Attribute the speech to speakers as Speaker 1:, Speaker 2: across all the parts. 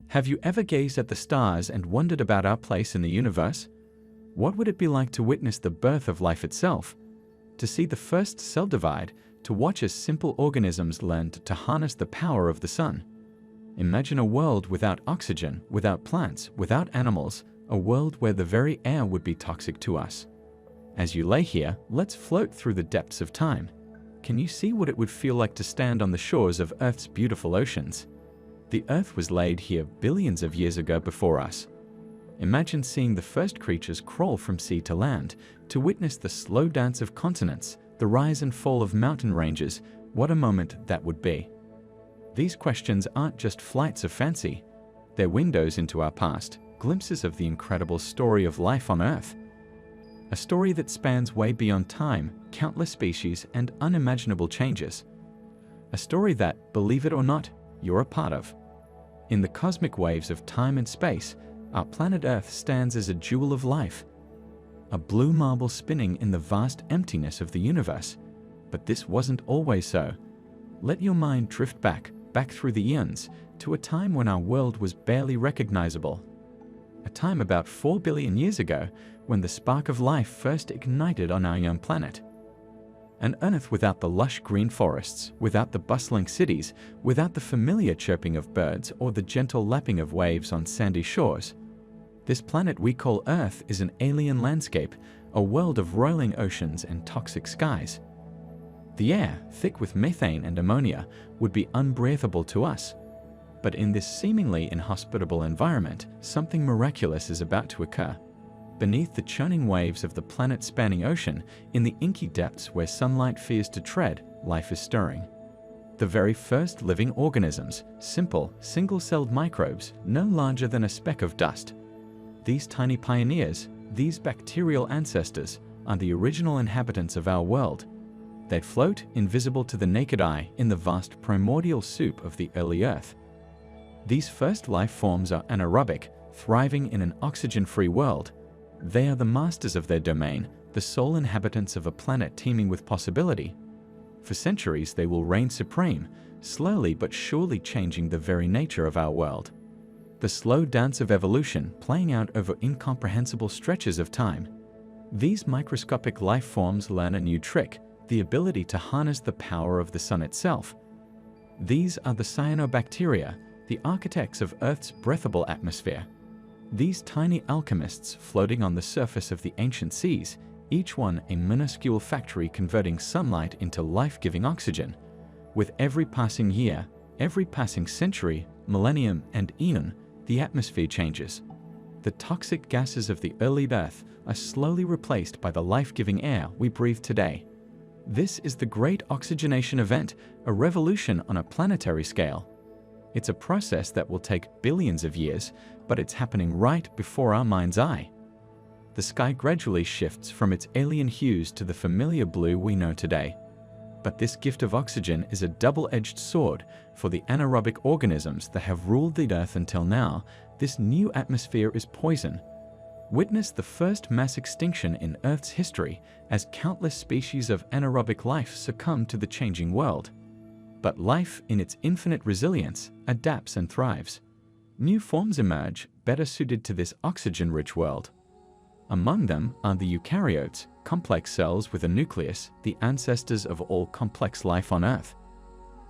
Speaker 1: Have you ever gazed at the stars and wondered about our place in the universe? What would it be like to witness the birth of life itself? To see the first cell divide, to watch as simple organisms learned to harness the power of the sun? Imagine a world without oxygen, without plants, without animals, a world where the very air would be toxic to us. As you lay here, let's float through the depths of time. Can you see what it would feel like to stand on the shores of Earth's beautiful oceans? The Earth was laid here billions of years ago before us. Imagine seeing the first creatures crawl from sea to land, to witness the slow dance of continents, the rise and fall of mountain ranges. What a moment that would be. These questions aren't just flights of fancy. They're windows into our past, glimpses of the incredible story of life on Earth. A story that spans way beyond time, countless species, and unimaginable changes. A story that, believe it or not, you're a part of. In the cosmic waves of time and space, our planet Earth stands as a jewel of life. A blue marble spinning in the vast emptiness of the universe. But this wasn't always so. Let your mind drift back through the eons, to a time when our world was barely recognizable. A time about 4 billion years ago, when the spark of life first ignited on our young planet. An Earth without the lush green forests, without the bustling cities, without the familiar chirping of birds or the gentle lapping of waves on sandy shores. This planet we call Earth is an alien landscape, a world of rolling oceans and toxic skies. The air, thick with methane and ammonia, would be unbreathable to us. But in this seemingly inhospitable environment, something miraculous is about to occur. Beneath the churning waves of the planet-spanning ocean, in the inky depths where sunlight fears to tread, life is stirring. The very first living organisms, simple, single-celled microbes, no larger than a speck of dust. These tiny pioneers, these bacterial ancestors, are the original inhabitants of our world. They float, invisible to the naked eye, in the vast primordial soup of the early Earth. These first life forms are anaerobic, thriving in an oxygen-free world. They are the masters of their domain, the sole inhabitants of a planet teeming with possibility. For centuries they will reign supreme, slowly but surely changing the very nature of our world. The slow dance of evolution playing out over incomprehensible stretches of time. These microscopic life forms learn a new trick, the ability to harness the power of the sun itself. These are the cyanobacteria, the architects of Earth's breathable atmosphere. These tiny alchemists floating on the surface of the ancient seas, each one a minuscule factory converting sunlight into life-giving oxygen. With every passing year, every passing century, millennium, and eon, the atmosphere changes. The toxic gases of the early Earth are slowly replaced by the life-giving air we breathe today. This is the Great Oxygenation Event, a revolution on a planetary scale. It's a process that will take billions of years, but it's happening right before our mind's eye. The sky gradually shifts from its alien hues to the familiar blue we know today. But this gift of oxygen is a double-edged sword for the anaerobic organisms that have ruled the Earth until now. This new atmosphere is poison. Witness the first mass extinction in Earth's history as countless species of anaerobic life succumb to the changing world. But life, in its infinite resilience, adapts and thrives. New forms emerge, better suited to this oxygen-rich world. Among them are the eukaryotes, complex cells with a nucleus, the ancestors of all complex life on Earth.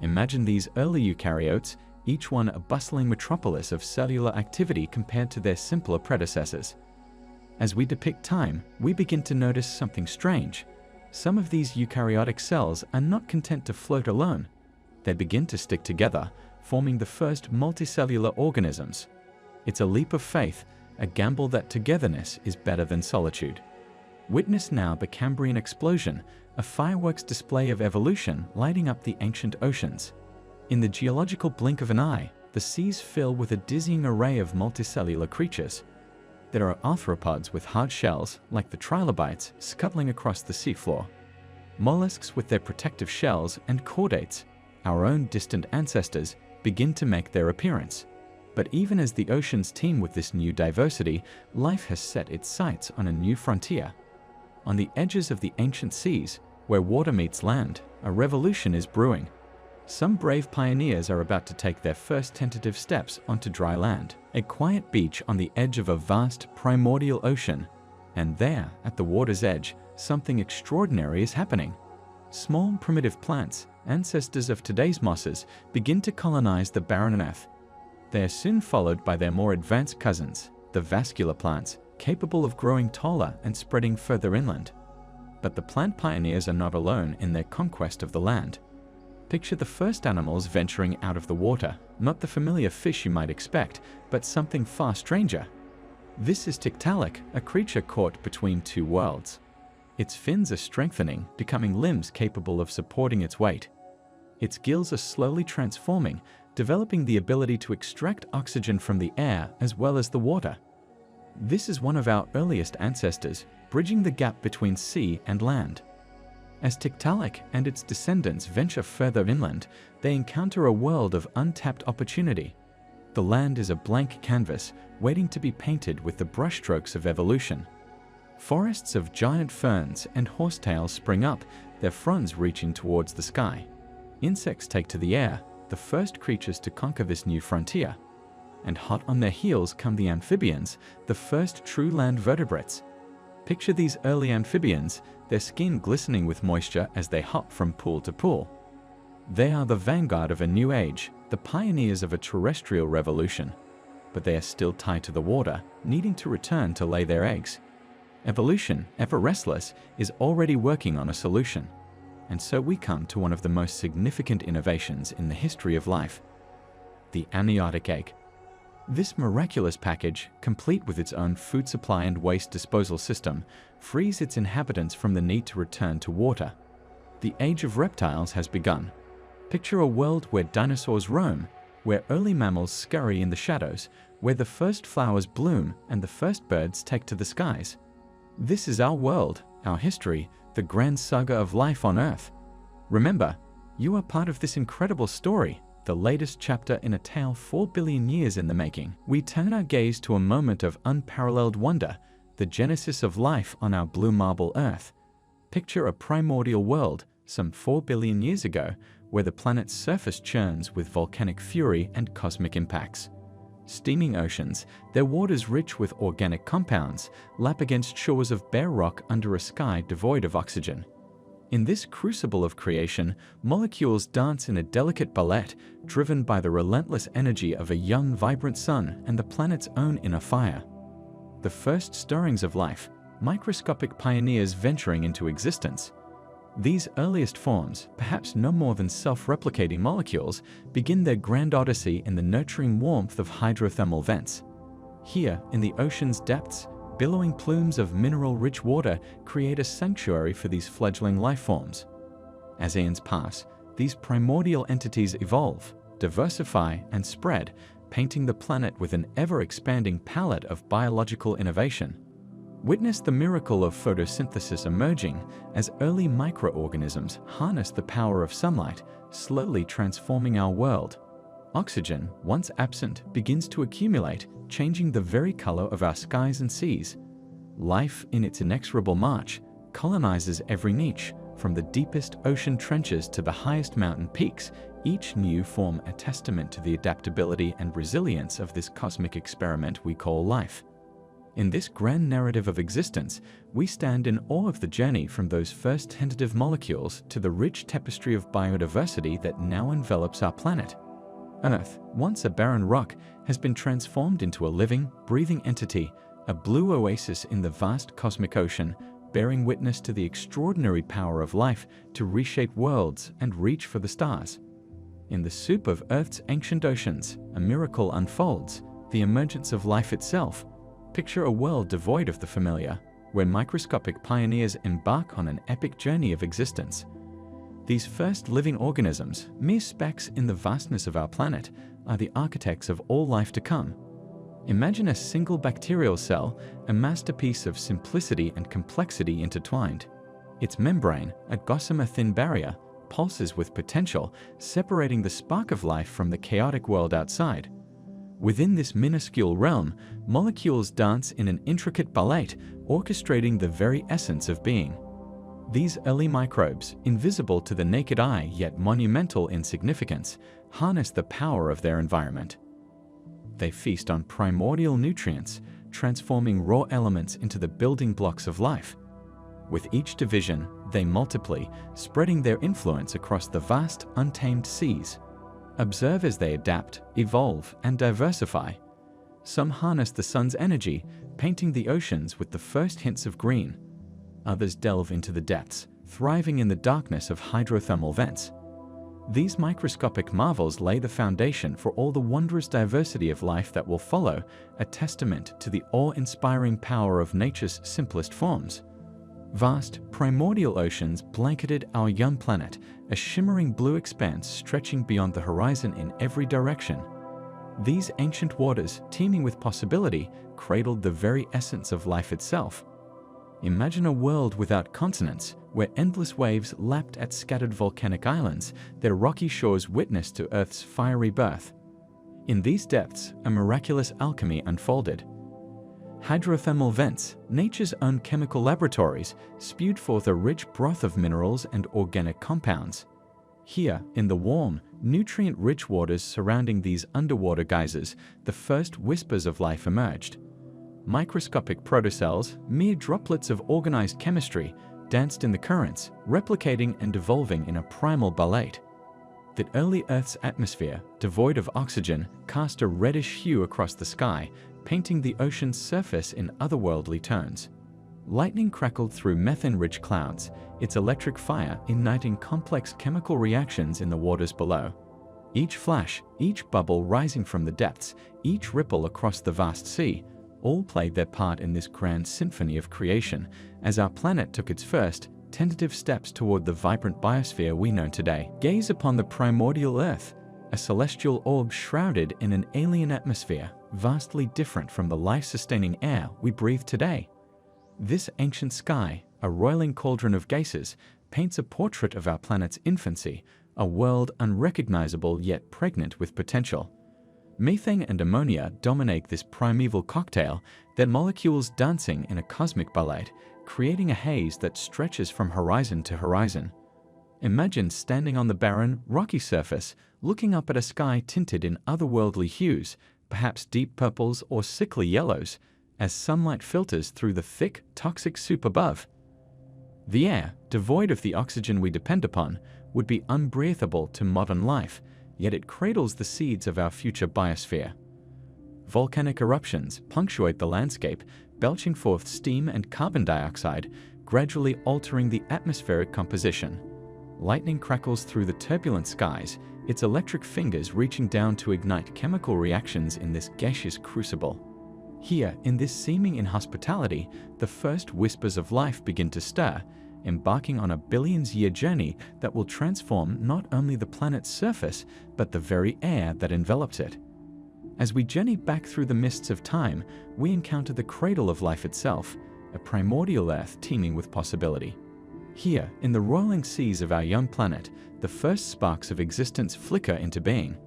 Speaker 1: Imagine these early eukaryotes, each one a bustling metropolis of cellular activity compared to their simpler predecessors. As we depict time, we begin to notice something strange. Some of these eukaryotic cells are not content to float alone. They begin to stick together, forming the first multicellular organisms. It's a leap of faith, a gamble that togetherness is better than solitude. Witness now the Cambrian explosion, a fireworks display of evolution lighting up the ancient oceans. In the geological blink of an eye, the seas fill with a dizzying array of multicellular creatures. There are arthropods with hard shells, like the trilobites, scuttling across the seafloor. Mollusks with their protective shells and chordates, our own distant ancestors, begin to make their appearance. But even as the oceans teem with this new diversity, life has set its sights on a new frontier. On the edges of the ancient seas, where water meets land, a revolution is brewing. Some brave pioneers are about to take their first tentative steps onto dry land, a quiet beach on the edge of a vast primordial ocean. And there, at the water's edge, something extraordinary is happening. Small primitive plants, ancestors of today's mosses, begin to colonize the barren earth. They are soon followed by their more advanced cousins, the vascular plants, capable of growing taller and spreading further inland. But the plant pioneers are not alone in their conquest of the land. Picture the first animals venturing out of the water, not the familiar fish you might expect, but something far stranger. This is Tiktaalik, a creature caught between two worlds. Its fins are strengthening, becoming limbs capable of supporting its weight. Its gills are slowly transforming, developing the ability to extract oxygen from the air as well as the water. This is one of our earliest ancestors, bridging the gap between sea and land. As Tiktaalik and its descendants venture further inland, they encounter a world of untapped opportunity. The land is a blank canvas, waiting to be painted with the brushstrokes of evolution. Forests of giant ferns and horsetails spring up, their fronds reaching towards the sky. Insects take to the air, the first creatures to conquer this new frontier. And hot on their heels come the amphibians, the first true land vertebrates. Picture these early amphibians, their skin glistening with moisture as they hop from pool to pool. They are the vanguard of a new age, the pioneers of a terrestrial revolution. But they are still tied to the water, needing to return to lay their eggs. Evolution, ever restless, is already working on a solution. And so we come to one of the most significant innovations in the history of life: the amniotic egg. This miraculous package, complete with its own food supply and waste disposal system, frees its inhabitants from the need to return to water. The age of reptiles has begun. Picture a world where dinosaurs roam, where early mammals scurry in the shadows, where the first flowers bloom and the first birds take to the skies. This is our world, our history, the grand saga of life on Earth. Remember, you are part of this incredible story, the latest chapter in a tale 4 billion years in the making. We turn our gaze to a moment of unparalleled wonder, the genesis of life on our blue marble Earth. Picture a primordial world, some 4 billion years ago, where the planet's surface churns with volcanic fury and cosmic impacts. Steaming oceans, their waters rich with organic compounds, lap against shores of bare rock under a sky devoid of oxygen. In this crucible of creation, molecules dance in a delicate ballet, driven by the relentless energy of a young, vibrant sun and the planet's own inner fire. The first stirrings of life, microscopic pioneers venturing into existence. These earliest forms, perhaps no more than self-replicating molecules, begin their grand odyssey in the nurturing warmth of hydrothermal vents. Here, in the ocean's depths, billowing plumes of mineral-rich water create a sanctuary for these fledgling life forms. As aeons pass, these primordial entities evolve, diversify, and spread, painting the planet with an ever-expanding palette of biological innovation. Witness the miracle of photosynthesis emerging as early microorganisms harness the power of sunlight, slowly transforming our world. Oxygen, once absent, begins to accumulate, changing the very color of our skies and seas. Life, in its inexorable march, colonizes every niche, from the deepest ocean trenches to the highest mountain peaks, each new form a testament to the adaptability and resilience of this cosmic experiment we call life. In this grand narrative of existence, we stand in awe of the journey from those first tentative molecules to the rich tapestry of biodiversity that now envelops our planet. Earth, once a barren rock, has been transformed into a living, breathing entity, a blue oasis in the vast cosmic ocean, bearing witness to the extraordinary power of life to reshape worlds and reach for the stars. In the soup of Earth's ancient oceans, a miracle unfolds, the emergence of life itself. Picture a world devoid of the familiar, where microscopic pioneers embark on an epic journey of existence. These first living organisms, mere specks in the vastness of our planet, are the architects of all life to come. Imagine a single bacterial cell, a masterpiece of simplicity and complexity intertwined. Its membrane, a gossamer-thin barrier, pulses with potential, separating the spark of life from the chaotic world outside. Within this minuscule realm, molecules dance in an intricate ballet, orchestrating the very essence of being. These early microbes, invisible to the naked eye yet monumental in significance, harness the power of their environment. They feast on primordial nutrients, transforming raw elements into the building blocks of life. With each division, they multiply, spreading their influence across the vast, untamed seas. Observe as they adapt, evolve, and diversify. Some harness the sun's energy, painting the oceans with the first hints of green. Others delve into the depths, thriving in the darkness of hydrothermal vents. These microscopic marvels lay the foundation for all the wondrous diversity of life that will follow, a testament to the awe-inspiring power of nature's simplest forms. Vast, primordial oceans blanketed our young planet, a shimmering blue expanse stretching beyond the horizon in every direction. These ancient waters, teeming with possibility, cradled the very essence of life itself. Imagine a world without continents, where endless waves lapped at scattered volcanic islands, their rocky shores witness to Earth's fiery birth. In these depths, a miraculous alchemy unfolded. Hydrothermal vents, nature's own chemical laboratories, spewed forth a rich broth of minerals and organic compounds. Here, in the warm, nutrient-rich waters surrounding these underwater geysers, the first whispers of life emerged. Microscopic protocells, mere droplets of organized chemistry, danced in the currents, replicating and evolving in a primal ballet. The early Earth's atmosphere, devoid of oxygen, cast a reddish hue across the sky, painting the ocean's surface in otherworldly tones. Lightning crackled through methane-rich clouds, its electric fire igniting complex chemical reactions in the waters below. Each flash, each bubble rising from the depths, each ripple across the vast sea, all played their part in this grand symphony of creation as our planet took its first, tentative steps toward the vibrant biosphere we know today. Gaze upon the primordial Earth, a celestial orb shrouded in an alien atmosphere, vastly different from the life-sustaining air we breathe today. This ancient sky, a roiling cauldron of gases, paints a portrait of our planet's infancy, a world unrecognizable yet pregnant with potential. Methane and ammonia dominate this primeval cocktail, their molecules dancing in a cosmic ballet, creating a haze that stretches from horizon to horizon. Imagine standing on the barren, rocky surface, looking up at a sky tinted in otherworldly hues, perhaps deep purples or sickly yellows, as sunlight filters through the thick, toxic soup above. The air, devoid of the oxygen we depend upon, would be unbreathable to modern life, yet it cradles the seeds of our future biosphere. Volcanic eruptions punctuate the landscape, belching forth steam and carbon dioxide, gradually altering the atmospheric composition. Lightning crackles through the turbulent skies, its electric fingers reaching down to ignite chemical reactions in this gaseous crucible. Here, in this seeming inhospitality, the first whispers of life begin to stir, embarking on a billions-year journey that will transform not only the planet's surface, but the very air that envelops it. As we journey back through the mists of time, we encounter the cradle of life itself, a primordial Earth teeming with possibility. Here, in the roiling seas of our young planet, the first sparks of existence flicker into being.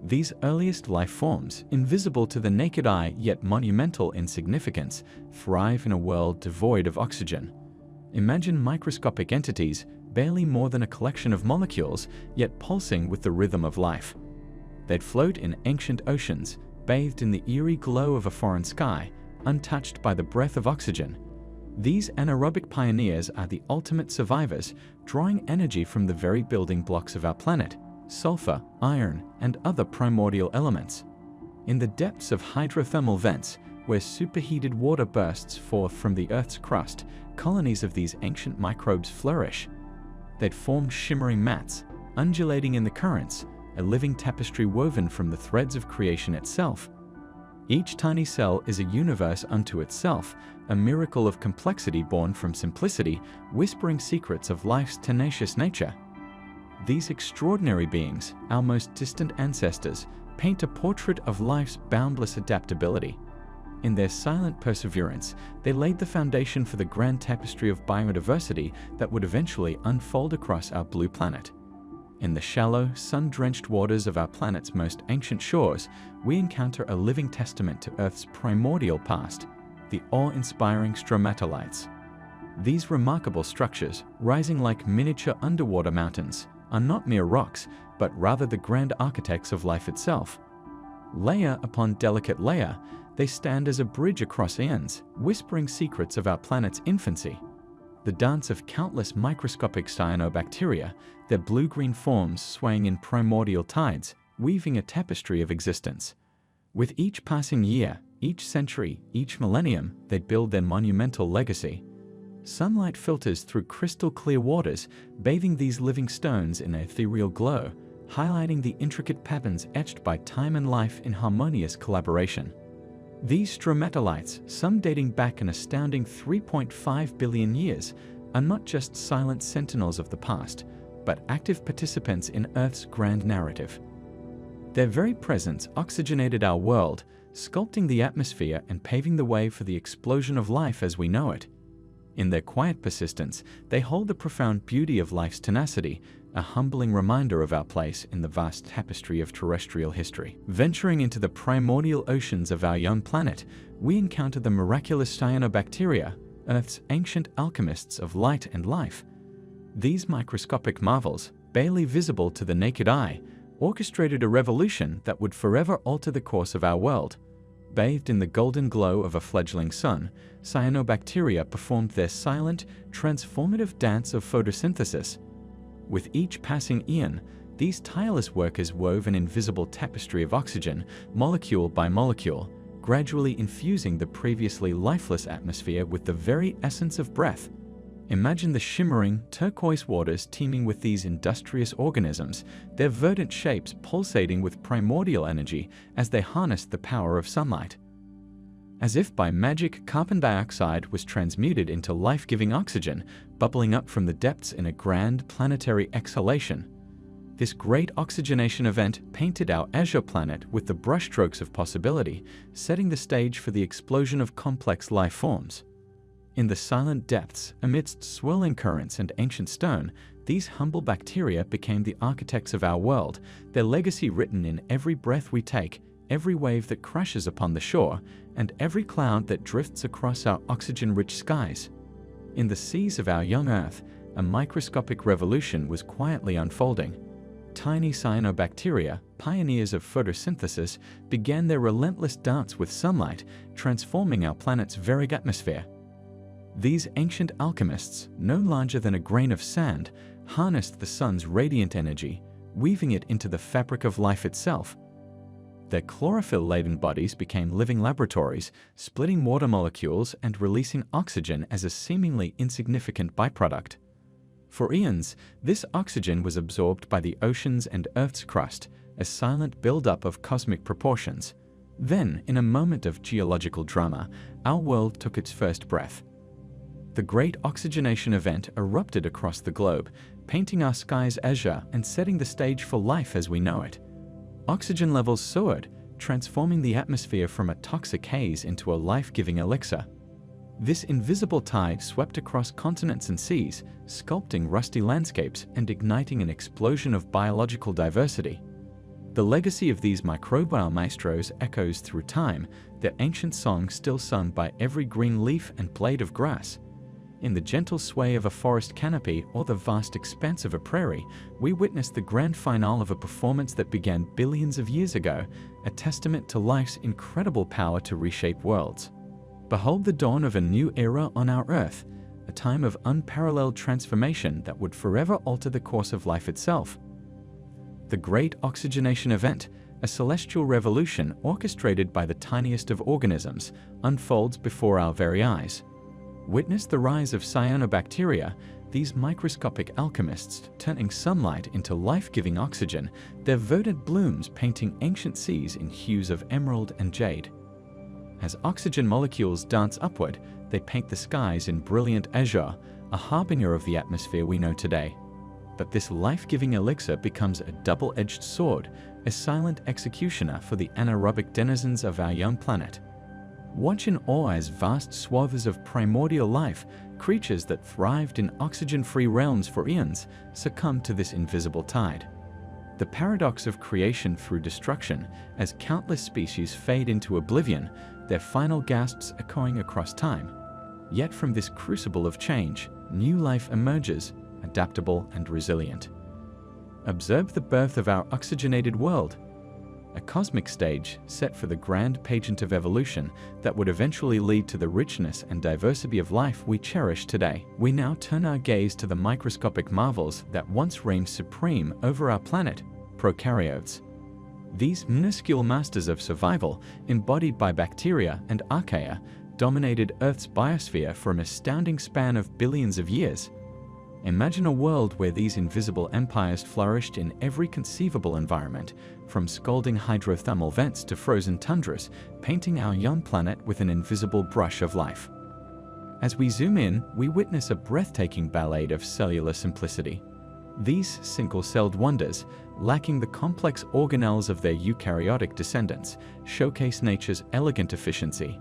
Speaker 1: These earliest life forms, invisible to the naked eye yet monumental in significance, thrive in a world devoid of oxygen. Imagine microscopic entities, barely more than a collection of molecules, yet pulsing with the rhythm of life. They'd float in ancient oceans, bathed in the eerie glow of a foreign sky, untouched by the breath of oxygen. These anaerobic pioneers are the ultimate survivors, drawing energy from the very building blocks of our planet: sulfur, iron, and other primordial elements. In the depths of hydrothermal vents, where superheated water bursts forth from the Earth's crust, colonies of these ancient microbes flourish. They'd form shimmering mats, undulating in the currents, a living tapestry woven from the threads of creation itself. Each tiny cell is a universe unto itself, a miracle of complexity born from simplicity, whispering secrets of life's tenacious nature. These extraordinary beings, our most distant ancestors, paint a portrait of life's boundless adaptability. In their silent perseverance, they laid the foundation for the grand tapestry of biodiversity that would eventually unfold across our blue planet. In the shallow, sun-drenched waters of our planet's most ancient shores, we encounter a living testament to Earth's primordial past, the awe-inspiring stromatolites. These remarkable structures, rising like miniature underwater mountains, are not mere rocks, but rather the grand architects of life itself. Layer upon delicate layer, they stand as a bridge across eons, whispering secrets of our planet's infancy. The dance of countless microscopic cyanobacteria, their blue-green forms swaying in primordial tides, weaving a tapestry of existence. With each passing year, each century, each millennium, they build their monumental legacy. Sunlight filters through crystal-clear waters, bathing these living stones in an ethereal glow, highlighting the intricate patterns etched by time and life in harmonious collaboration. These stromatolites, some dating back an astounding 3.5 billion years, are not just silent sentinels of the past, but active participants in Earth's grand narrative. Their very presence oxygenated our world, sculpting the atmosphere and paving the way for the explosion of life as we know it. In their quiet persistence, they hold the profound beauty of life's tenacity, a humbling reminder of our place in the vast tapestry of terrestrial history. Venturing into the primordial oceans of our young planet, we encounter the miraculous cyanobacteria, Earth's ancient alchemists of light and life. These microscopic marvels, barely visible to the naked eye, orchestrated a revolution that would forever alter the course of our world. Bathed in the golden glow of a fledgling sun, cyanobacteria performed their silent, transformative dance of photosynthesis. With each passing eon, these tireless workers wove an invisible tapestry of oxygen, molecule by molecule, gradually infusing the previously lifeless atmosphere with the very essence of breath. Imagine the shimmering, turquoise waters teeming with these industrious organisms, their verdant shapes pulsating with primordial energy as they harnessed the power of sunlight. As if by magic, carbon dioxide was transmuted into life-giving oxygen, bubbling up from the depths in a grand planetary exhalation. This great oxygenation event painted our azure planet with the brushstrokes of possibility, setting the stage for the explosion of complex life forms. In the silent depths, amidst swirling currents and ancient stone, these humble bacteria became the architects of our world, their legacy written in every breath we take, every wave that crashes upon the shore, and every cloud that drifts across our oxygen-rich skies. In the seas of our young Earth, a microscopic revolution was quietly unfolding. Tiny cyanobacteria, pioneers of photosynthesis, began their relentless dance with sunlight, transforming our planet's very atmosphere. These ancient alchemists, no larger than a grain of sand, harnessed the sun's radiant energy, weaving it into the fabric of life itself. Their chlorophyll-laden bodies became living laboratories, splitting water molecules and releasing oxygen as a seemingly insignificant byproduct. For eons, this oxygen was absorbed by the oceans and Earth's crust, a silent buildup of cosmic proportions. Then, in a moment of geological drama, our world took its first breath. The great oxygenation event erupted across the globe, painting our skies azure and setting the stage for life as we know it. Oxygen levels soared, transforming the atmosphere from a toxic haze into a life-giving elixir. This invisible tide swept across continents and seas, sculpting rusty landscapes and igniting an explosion of biological diversity. The legacy of these microbial maestros echoes through time, their ancient song still sung by every green leaf and blade of grass. In the gentle sway of a forest canopy or the vast expanse of a prairie, we witness the grand finale of a performance that began billions of years ago, a testament to life's incredible power to reshape worlds. Behold the dawn of a new era on our Earth, a time of unparalleled transformation that would forever alter the course of life itself. The Great Oxygenation Event, a celestial revolution orchestrated by the tiniest of organisms, unfolds before our very eyes. Witness the rise of cyanobacteria, these microscopic alchemists turning sunlight into life-giving oxygen, their verdant blooms painting ancient seas in hues of emerald and jade. As oxygen molecules dance upward, they paint the skies in brilliant azure, a harbinger of the atmosphere we know today. But this life-giving elixir becomes a double-edged sword, a silent executioner for the anaerobic denizens of our young planet. Watch in awe as vast swaths of primordial life, creatures that thrived in oxygen-free realms for eons, succumb to this invisible tide. The paradox of creation through destruction, as countless species fade into oblivion, their final gasps echoing across time. Yet from this crucible of change, new life emerges, adaptable and resilient. Observe the birth of our oxygenated world, a cosmic stage set for the grand pageant of evolution that would eventually lead to the richness and diversity of life we cherish today. We now turn our gaze to the microscopic marvels that once reigned supreme over our planet, prokaryotes. These minuscule masters of survival, embodied by bacteria and archaea, dominated Earth's biosphere for an astounding span of billions of years. Imagine a world where these invisible empires flourished in every conceivable environment, from scalding hydrothermal vents to frozen tundras, painting our young planet with an invisible brush of life. As we zoom in, we witness a breathtaking ballet of cellular simplicity. These single-celled wonders, lacking the complex organelles of their eukaryotic descendants, showcase nature's elegant efficiency.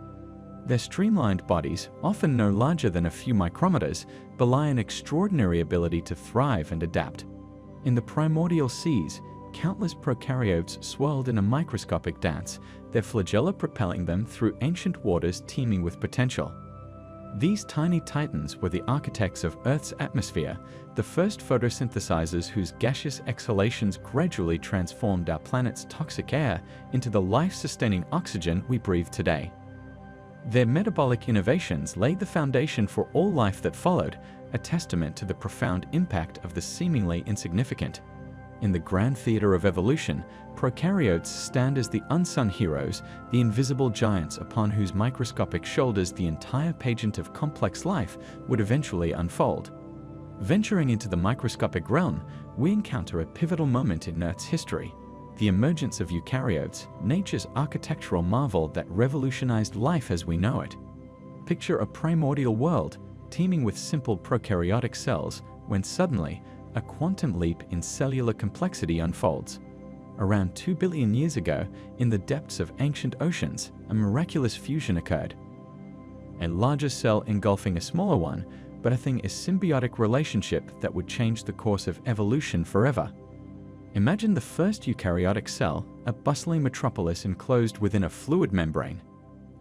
Speaker 1: Their streamlined bodies, often no larger than a few micrometers, belie an extraordinary ability to thrive and adapt. In the primordial seas, countless prokaryotes swirled in a microscopic dance, their flagella propelling them through ancient waters teeming with potential. These tiny titans were the architects of Earth's atmosphere, the first photosynthesizers whose gaseous exhalations gradually transformed our planet's toxic air into the life-sustaining oxygen we breathe today. Their metabolic innovations laid the foundation for all life that followed, a testament to the profound impact of the seemingly insignificant. In the grand theater of evolution, prokaryotes stand as the unsung heroes, the invisible giants upon whose microscopic shoulders the entire pageant of complex life would eventually unfold. Venturing into the microscopic realm, we encounter a pivotal moment in Earth's history: the emergence of eukaryotes, nature's architectural marvel that revolutionized life as we know it. Picture a primordial world, teeming with simple prokaryotic cells, when suddenly, a quantum leap in cellular complexity unfolds. Around 2 billion years ago, in the depths of ancient oceans, a miraculous fusion occurred. A larger cell engulfing a smaller one, birthing a symbiotic relationship that would change the course of evolution forever. Imagine the first eukaryotic cell, a bustling metropolis enclosed within a fluid membrane.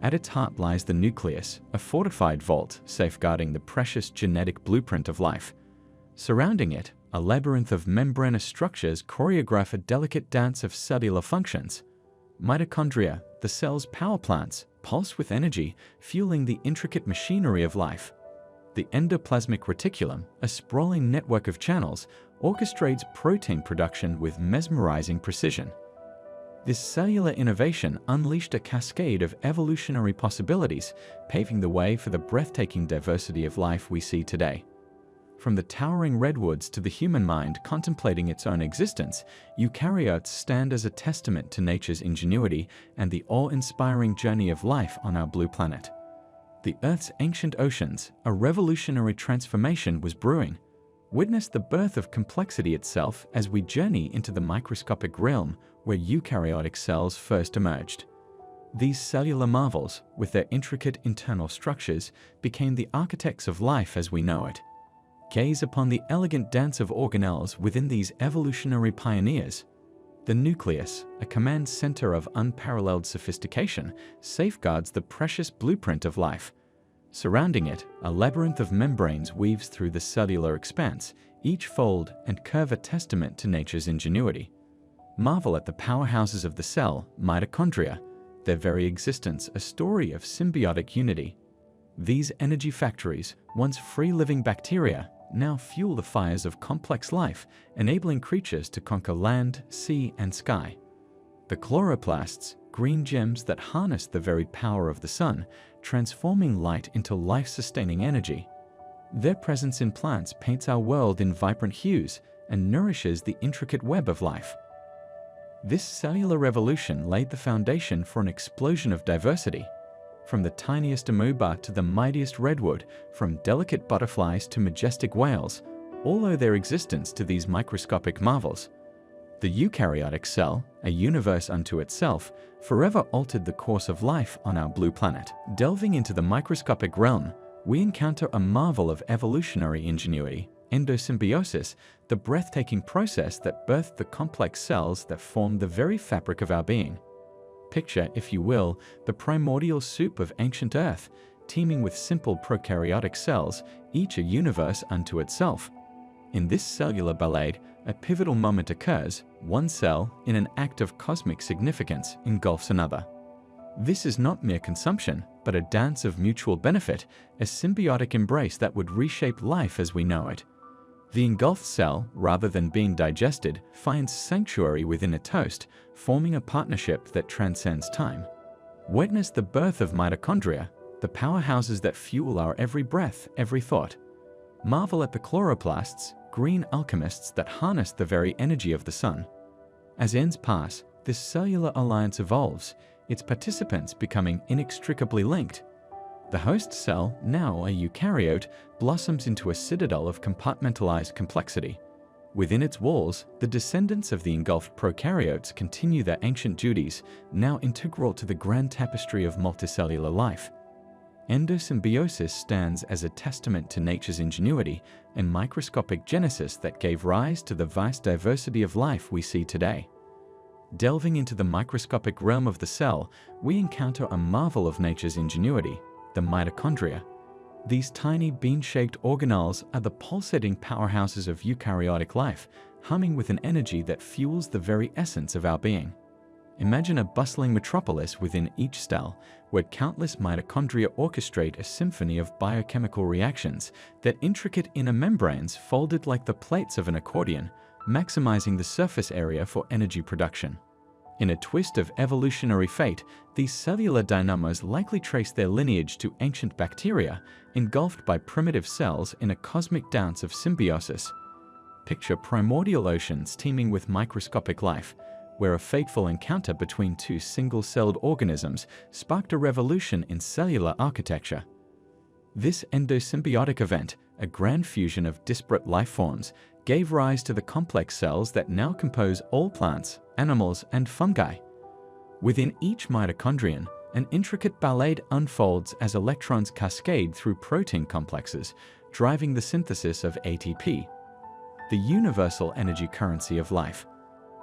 Speaker 1: At its heart lies the nucleus, a fortified vault safeguarding the precious genetic blueprint of life. Surrounding it, a labyrinth of membranous structures choreograph a delicate dance of cellular functions. Mitochondria, the cell's power plants, pulse with energy, fueling the intricate machinery of life. The endoplasmic reticulum, a sprawling network of channels, orchestrates protein production with mesmerizing precision. This cellular innovation unleashed a cascade of evolutionary possibilities, paving the way for the breathtaking diversity of life we see today. From the towering redwoods to the human mind contemplating its own existence, eukaryotes stand as a testament to nature's ingenuity and the awe-inspiring journey of life on our blue planet. The Earth's ancient oceans, a revolutionary transformation was brewing. Witness the birth of complexity itself as we journey into the microscopic realm where eukaryotic cells first emerged. These cellular marvels, with their intricate internal structures, became the architects of life as we know it. Gaze upon the elegant dance of organelles within these evolutionary pioneers. The nucleus, a command center of unparalleled sophistication, safeguards the precious blueprint of life. Surrounding it, a labyrinth of membranes weaves through the cellular expanse, each fold and curve a testament to nature's ingenuity. Marvel at the powerhouses of the cell, mitochondria, their very existence a story of symbiotic unity. These energy factories, once free-living bacteria, now fuel the fires of complex life, enabling creatures to conquer land, sea, and sky. The chloroplasts, green gems that harness the very power of the sun, transforming light into life-sustaining energy. Their presence in plants paints our world in vibrant hues and nourishes the intricate web of life. This cellular revolution laid the foundation for an explosion of diversity. From the tiniest amoeba to the mightiest redwood, from delicate butterflies to majestic whales, all owe their existence to these microscopic marvels. The eukaryotic cell, a universe unto itself, forever altered the course of life on our blue planet. Delving into the microscopic realm, we encounter a marvel of evolutionary ingenuity, endosymbiosis, the breathtaking process that birthed the complex cells that form the very fabric of our being. Picture, if you will, the primordial soup of ancient Earth, teeming with simple prokaryotic cells, each a universe unto itself. In this cellular ballet, a pivotal moment occurs. One cell, in an act of cosmic significance, engulfs another. This is not mere consumption, but a dance of mutual benefit, a symbiotic embrace that would reshape life as we know it. The engulfed cell, rather than being digested, finds sanctuary within its host, forming a partnership that transcends time. Witness the birth of mitochondria, the powerhouses that fuel our every breath, every thought. Marvel at the chloroplasts, green alchemists that harness the very energy of the sun. As ends pass, this cellular alliance evolves, its participants becoming inextricably linked. The host cell, now a eukaryote, blossoms into a citadel of compartmentalized complexity. Within its walls, the descendants of the engulfed prokaryotes continue their ancient duties, now integral to the grand tapestry of multicellular life. Endosymbiosis stands as a testament to nature's ingenuity and microscopic genesis that gave rise to the vast diversity of life we see today. Delving into the microscopic realm of the cell, we encounter a marvel of nature's ingenuity, the mitochondria. These tiny bean-shaped organelles are the pulsating powerhouses of eukaryotic life, humming with an energy that fuels the very essence of our being. Imagine a bustling metropolis within each cell, where countless mitochondria orchestrate a symphony of biochemical reactions, their intricate inner membranes folded like the plates of an accordion, maximizing the surface area for energy production. In a twist of evolutionary fate, these cellular dynamos likely trace their lineage to ancient bacteria, engulfed by primitive cells in a cosmic dance of symbiosis. Picture primordial oceans teeming with microscopic life, where a fateful encounter between two single-celled organisms sparked a revolution in cellular architecture. This endosymbiotic event, a grand fusion of disparate life forms, gave rise to the complex cells that now compose all plants, animals, and fungi. Within each mitochondrion, an intricate ballet unfolds as electrons cascade through protein complexes, driving the synthesis of ATP, the universal energy currency of life.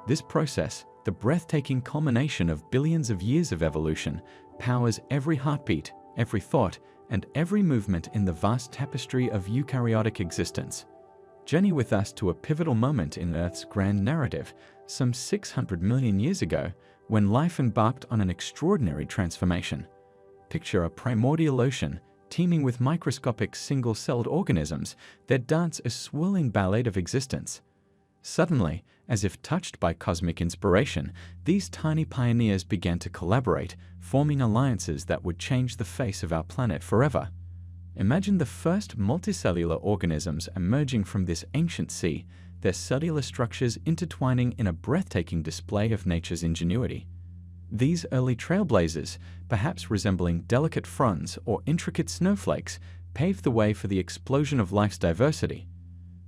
Speaker 1: This process, the breathtaking culmination of billions of years of evolution, powers every heartbeat, every thought, and every movement in the vast tapestry of eukaryotic existence. Journey with us to a pivotal moment in Earth's grand narrative, some 600 million years ago, when life embarked on an extraordinary transformation. Picture a primordial ocean teeming with microscopic single-celled organisms that dance a swirling ballet of existence. Suddenly, as if touched by cosmic inspiration, these tiny pioneers began to collaborate, forming alliances that would change the face of our planet forever. Imagine the first multicellular organisms emerging from this ancient sea, their cellular structures intertwining in a breathtaking display of nature's ingenuity. These early trailblazers, perhaps resembling delicate fronds or intricate snowflakes, paved the way for the explosion of life's diversity.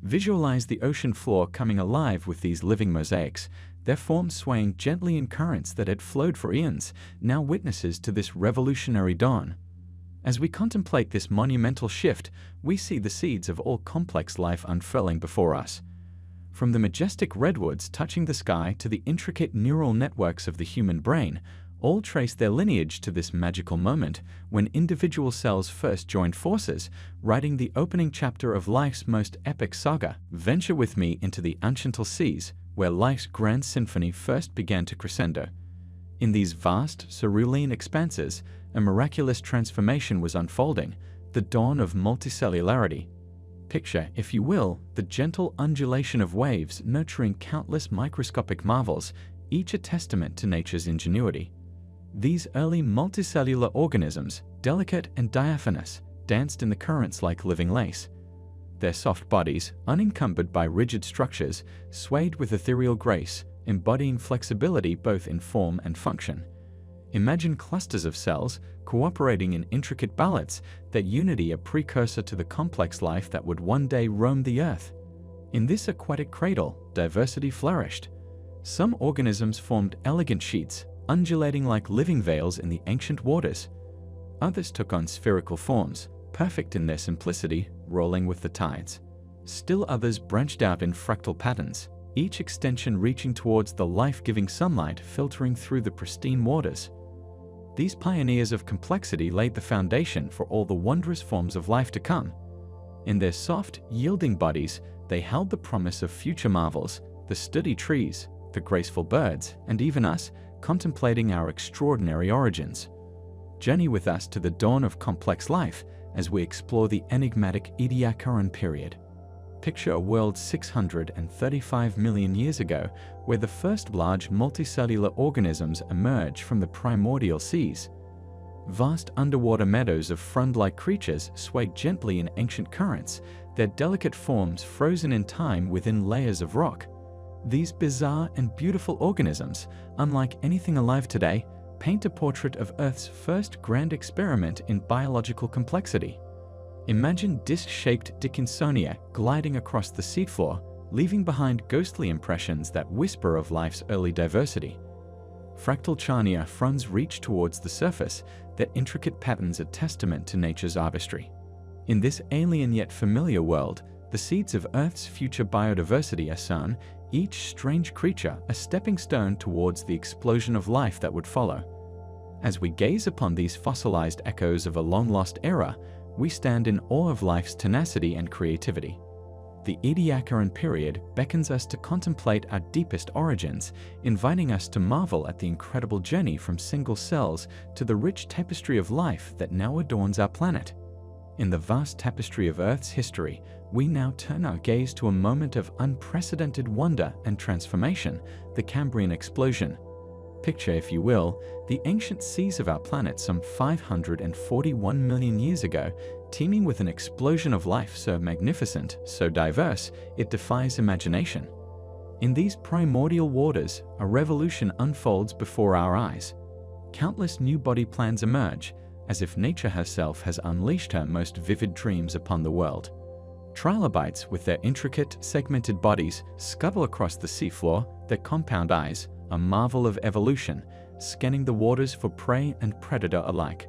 Speaker 1: Visualize the ocean floor coming alive with these living mosaics, their forms swaying gently in currents that had flowed for eons, now witnesses to this revolutionary dawn. As we contemplate this monumental shift, we see the seeds of all complex life unfurling before us. From the majestic redwoods touching the sky to the intricate neural networks of the human brain, all trace their lineage to this magical moment when individual cells first joined forces, writing the opening chapter of life's most epic saga. Venture with me into the Unchantal Seas, where life's grand symphony first began to crescendo. In these vast, cerulean expanses, a miraculous transformation was unfolding, the dawn of multicellularity. Picture, if you will, the gentle undulation of waves nurturing countless microscopic marvels, each a testament to nature's ingenuity. These early multicellular organisms, delicate and diaphanous, danced in the currents like living lace. Their soft bodies, unencumbered by rigid structures, swayed with ethereal grace, embodying flexibility both in form and function. Imagine clusters of cells cooperating in intricate ballets, that unity a precursor to the complex life that would one day roam the earth. In this aquatic cradle, diversity flourished. Some organisms formed elegant sheets, undulating like living veils in the ancient waters. Others took on spherical forms, perfect in their simplicity, rolling with the tides. Still others branched out in fractal patterns, each extension reaching towards the life-giving sunlight filtering through the pristine waters. These pioneers of complexity laid the foundation for all the wondrous forms of life to come. In their soft, yielding bodies, they held the promise of future marvels, the sturdy trees, the graceful birds, and even us, contemplating our extraordinary origins. Journey with us to the dawn of complex life as we explore the enigmatic Ediacaran period. Picture a world 635 million years ago, where the first large multicellular organisms emerge from the primordial seas. Vast underwater meadows of frond-like creatures sway gently in ancient currents, their delicate forms frozen in time within layers of rock. These bizarre and beautiful organisms, unlike anything alive today, paint a portrait of Earth's first grand experiment in biological complexity. Imagine disc-shaped Dickinsonia gliding across the seafloor, leaving behind ghostly impressions that whisper of life's early diversity. Fractal Charnia fronds reach towards the surface, their intricate patterns a testament to nature's artistry. In this alien yet familiar world, the seeds of Earth's future biodiversity are sown, each strange creature a stepping stone towards the explosion of life that would follow. As we gaze upon these fossilized echoes of a long-lost era, we stand in awe of life's tenacity and creativity. The Ediacaran period beckons us to contemplate our deepest origins, inviting us to marvel at the incredible journey from single cells to the rich tapestry of life that now adorns our planet. In the vast tapestry of Earth's history, we now turn our gaze to a moment of unprecedented wonder and transformation, the Cambrian explosion. Picture, if you will, the ancient seas of our planet some 541 million years ago, teeming with an explosion of life so magnificent, so diverse, it defies imagination. In these primordial waters, a revolution unfolds before our eyes. Countless new body plans emerge, as if nature herself has unleashed her most vivid dreams upon the world. Trilobites, with their intricate, segmented bodies, scuttle across the seafloor, their compound eyes, a marvel of evolution, scanning the waters for prey and predator alike.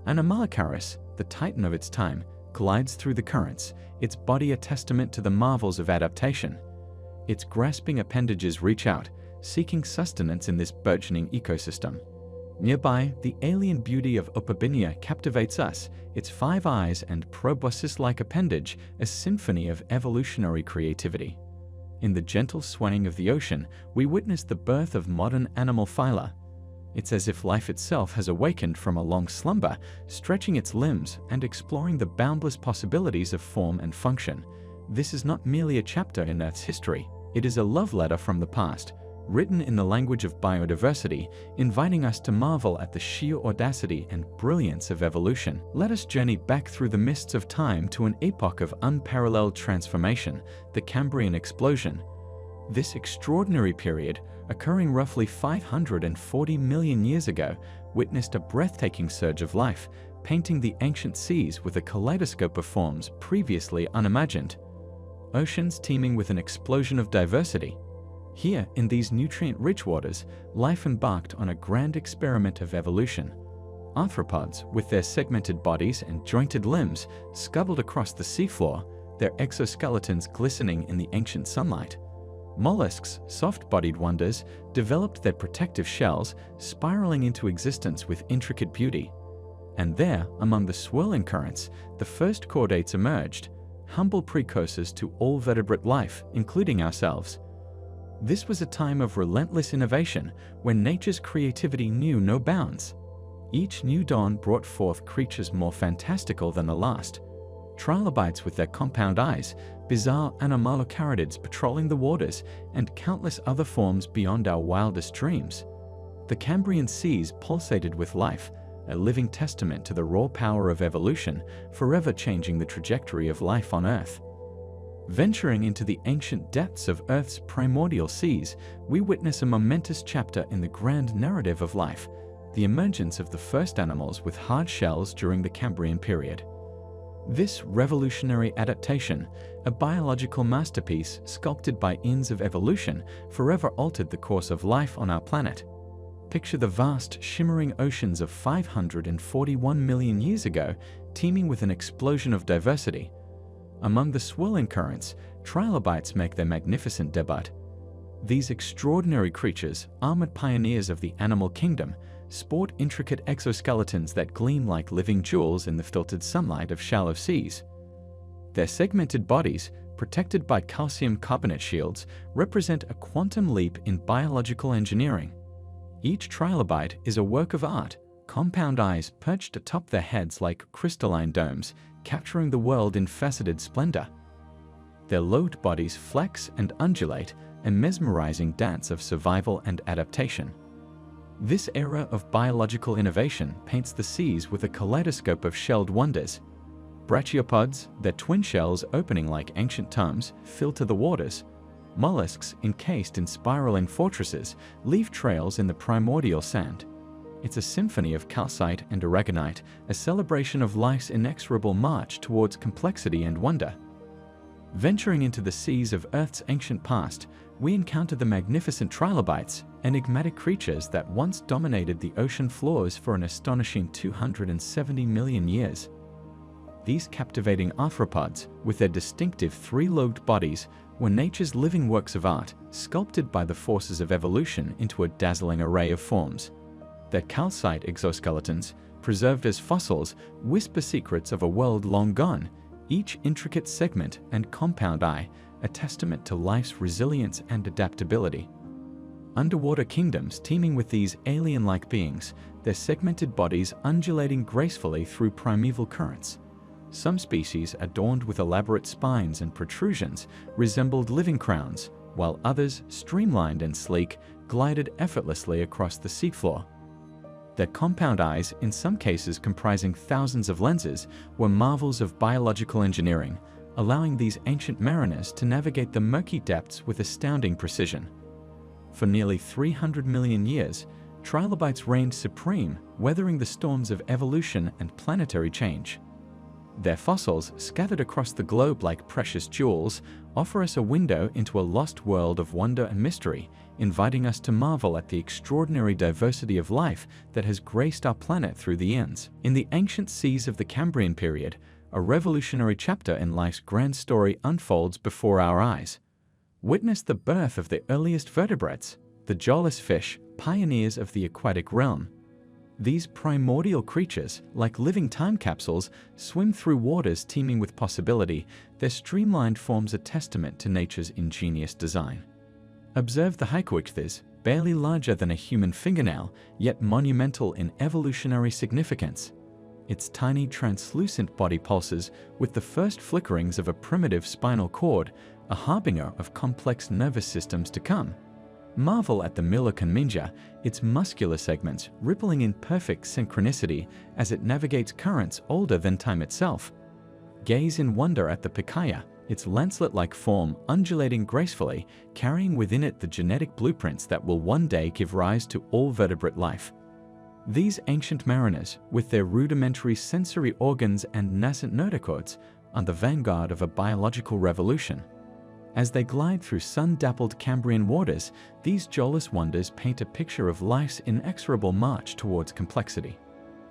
Speaker 1: Anomalocaris, the titan of its time, glides through the currents, its body a testament to the marvels of adaptation. Its grasping appendages reach out, seeking sustenance in this burgeoning ecosystem. Nearby, the alien beauty of Opabinia captivates us, its 5 eyes and proboscis-like appendage a symphony of evolutionary creativity. In the gentle swaying of the ocean, we witness the birth of modern animal phyla. It's as if life itself has awakened from a long slumber, stretching its limbs and exploring the boundless possibilities of form and function. This is not merely a chapter in Earth's history, it is a love letter from the past, written in the language of biodiversity, inviting us to marvel at the sheer audacity and brilliance of evolution. Let us journey back through the mists of time to an epoch of unparalleled transformation, the Cambrian explosion. This extraordinary period, occurring roughly 540 million years ago, witnessed a breathtaking surge of life, painting the ancient seas with a kaleidoscope of forms previously unimagined. Oceans teeming with an explosion of diversity. Here, in these nutrient-rich waters, life embarked on a grand experiment of evolution. Arthropods, with their segmented bodies and jointed limbs, scuttled across the seafloor, their exoskeletons glistening in the ancient sunlight. Mollusks, soft-bodied wonders, developed their protective shells, spiraling into existence with intricate beauty. And there, among the swirling currents, the first chordates emerged, humble precursors to all vertebrate life, including ourselves. This was a time of relentless innovation, when nature's creativity knew no bounds. Each new dawn brought forth creatures more fantastical than the last. Trilobites with their compound eyes, bizarre anomalocaridids patrolling the waters, and countless other forms beyond our wildest dreams. The Cambrian seas pulsated with life, a living testament to the raw power of evolution, forever changing the trajectory of life on Earth. Venturing into the ancient depths of Earth's primordial seas, we witness a momentous chapter in the grand narrative of life, the emergence of the first animals with hard shells during the Cambrian period. This revolutionary adaptation, a biological masterpiece sculpted by Inns of evolution, forever altered the course of life on our planet. Picture the vast, shimmering oceans of 541 million years ago, teeming with an explosion of diversity. Among the swirling currents, trilobites make their magnificent debut. These extraordinary creatures, armored pioneers of the animal kingdom, sport intricate exoskeletons that gleam like living jewels in the filtered sunlight of shallow seas. Their segmented bodies, protected by calcium carbonate shields, represent a quantum leap in biological engineering. Each trilobite is a work of art, compound eyes perched atop their heads like crystalline domes, capturing the world in faceted splendor. Their lobed bodies flex and undulate, a mesmerizing dance of survival and adaptation. This era of biological innovation paints the seas with a kaleidoscope of shelled wonders. Brachiopods, their twin shells opening like ancient tomes, filter the waters. Mollusks, encased in spiraling fortresses, leave trails in the primordial sand. It's a symphony of calcite and aragonite, a celebration of life's inexorable march towards complexity and wonder. Venturing into the seas of Earth's ancient past, we encounter the magnificent trilobites, enigmatic creatures that once dominated the ocean floors for an astonishing 270 million years. These captivating arthropods, with their distinctive three-lobed bodies, were nature's living works of art, sculpted by the forces of evolution into a dazzling array of forms. Their calcite exoskeletons, preserved as fossils, whisper secrets of a world long gone, each intricate segment and compound eye a testament to life's resilience and adaptability. Underwater kingdoms teeming with these alien-like beings, their segmented bodies undulating gracefully through primeval currents. Some species, adorned with elaborate spines and protrusions, resembled living crowns, while others, streamlined and sleek, glided effortlessly across the seafloor. Their compound eyes, in some cases comprising thousands of lenses, were marvels of biological engineering, allowing these ancient mariners to navigate the murky depths with astounding precision. For nearly 300 million years, trilobites reigned supreme, weathering the storms of evolution and planetary change. Their fossils, scattered across the globe like precious jewels, offer us a window into a lost world of wonder and mystery, inviting us to marvel at the extraordinary diversity of life that has graced our planet through the eons. In the ancient seas of the Cambrian period, a revolutionary chapter in life's grand story unfolds before our eyes. Witness the birth of the earliest vertebrates, the jawless fish, pioneers of the aquatic realm. These primordial creatures, like living time capsules, swim through waters teeming with possibility. Their streamlined forms a testament to nature's ingenious design. Observe the Hycoichthys, barely larger than a human fingernail, yet monumental in evolutionary significance. Its tiny translucent body pulses with the first flickerings of a primitive spinal cord, a harbinger of complex nervous systems to come. Marvel at the Mylloconminja, its muscular segments rippling in perfect synchronicity as it navigates currents older than time itself. Gaze in wonder at the Pikaia, its lancelet-like form undulating gracefully, carrying within it the genetic blueprints that will one day give rise to all vertebrate life. These ancient mariners, with their rudimentary sensory organs and nascent notochords, are the vanguard of a biological revolution. As they glide through sun-dappled Cambrian waters, these jawless wonders paint a picture of life's inexorable march towards complexity.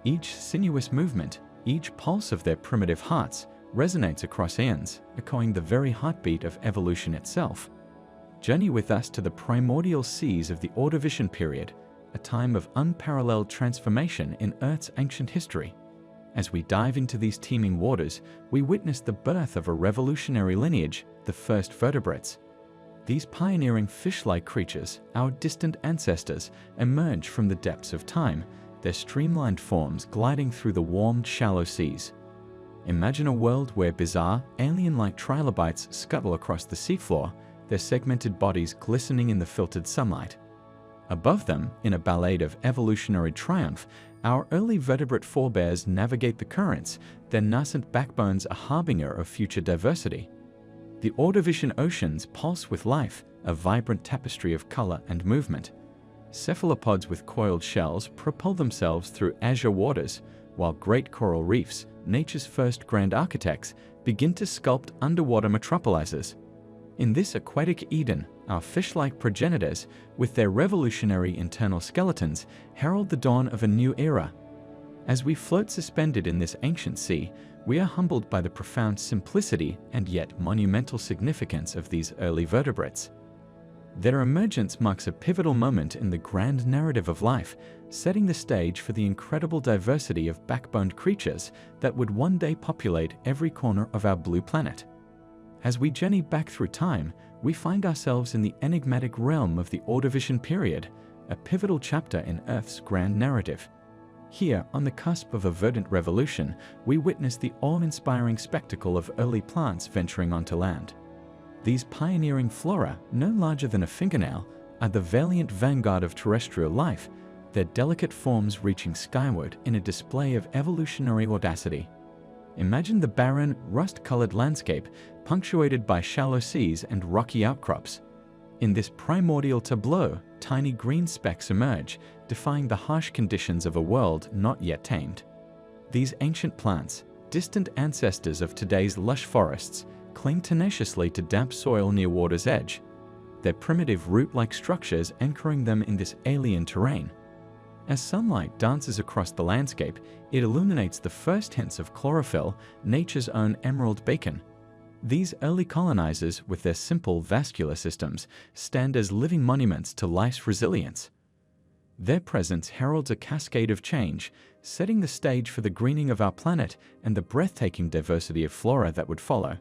Speaker 1: Each sinuous movement, each pulse of their primitive hearts, resonates across eons, echoing the very heartbeat of evolution itself. Journey with us to the primordial seas of the Ordovician period, a time of unparalleled transformation in Earth's ancient history. As we dive into these teeming waters, we witness the birth of a revolutionary lineage, the first vertebrates. These pioneering fish-like creatures, our distant ancestors, emerge from the depths of time, their streamlined forms gliding through the warm, shallow seas. Imagine a world where bizarre, alien-like trilobites scuttle across the seafloor, their segmented bodies glistening in the filtered sunlight. Above them, in a ballade of evolutionary triumph, our early vertebrate forebears navigate the currents, their nascent backbones a harbinger of future diversity. The Ordovician oceans pulse with life, a vibrant tapestry of color and movement. Cephalopods with coiled shells propel themselves through azure waters, while great coral reefs, nature's first grand architects, begin to sculpt underwater metropolises. In this aquatic Eden, our fish-like progenitors, with their revolutionary internal skeletons, herald the dawn of a new era. As we float suspended in this ancient sea, we are humbled by the profound simplicity and yet monumental significance of these early vertebrates. Their emergence marks a pivotal moment in the grand narrative of life, setting the stage for the incredible diversity of backboned creatures that would one day populate every corner of our blue planet. As we journey back through time, we find ourselves in the enigmatic realm of the Ordovician period, a pivotal chapter in Earth's grand narrative. Here, on the cusp of a verdant revolution, we witness the awe-inspiring spectacle of early plants venturing onto land. These pioneering flora, no larger than a fingernail, are the valiant vanguard of terrestrial life, their delicate forms reaching skyward in a display of evolutionary audacity. Imagine the barren, rust-colored landscape punctuated by shallow seas and rocky outcrops. In this primordial tableau, tiny green specks emerge, defying the harsh conditions of a world not yet tamed. These ancient plants, distant ancestors of today's lush forests, cling tenaciously to damp soil near water's edge, their primitive root-like structures anchoring them in this alien terrain. As sunlight dances across the landscape, it illuminates the first hints of chlorophyll, nature's own emerald bacon. These early colonizers, with their simple vascular systems, stand as living monuments to life's resilience. Their presence heralds a cascade of change, setting the stage for the greening of our planet and the breathtaking diversity of flora that would follow.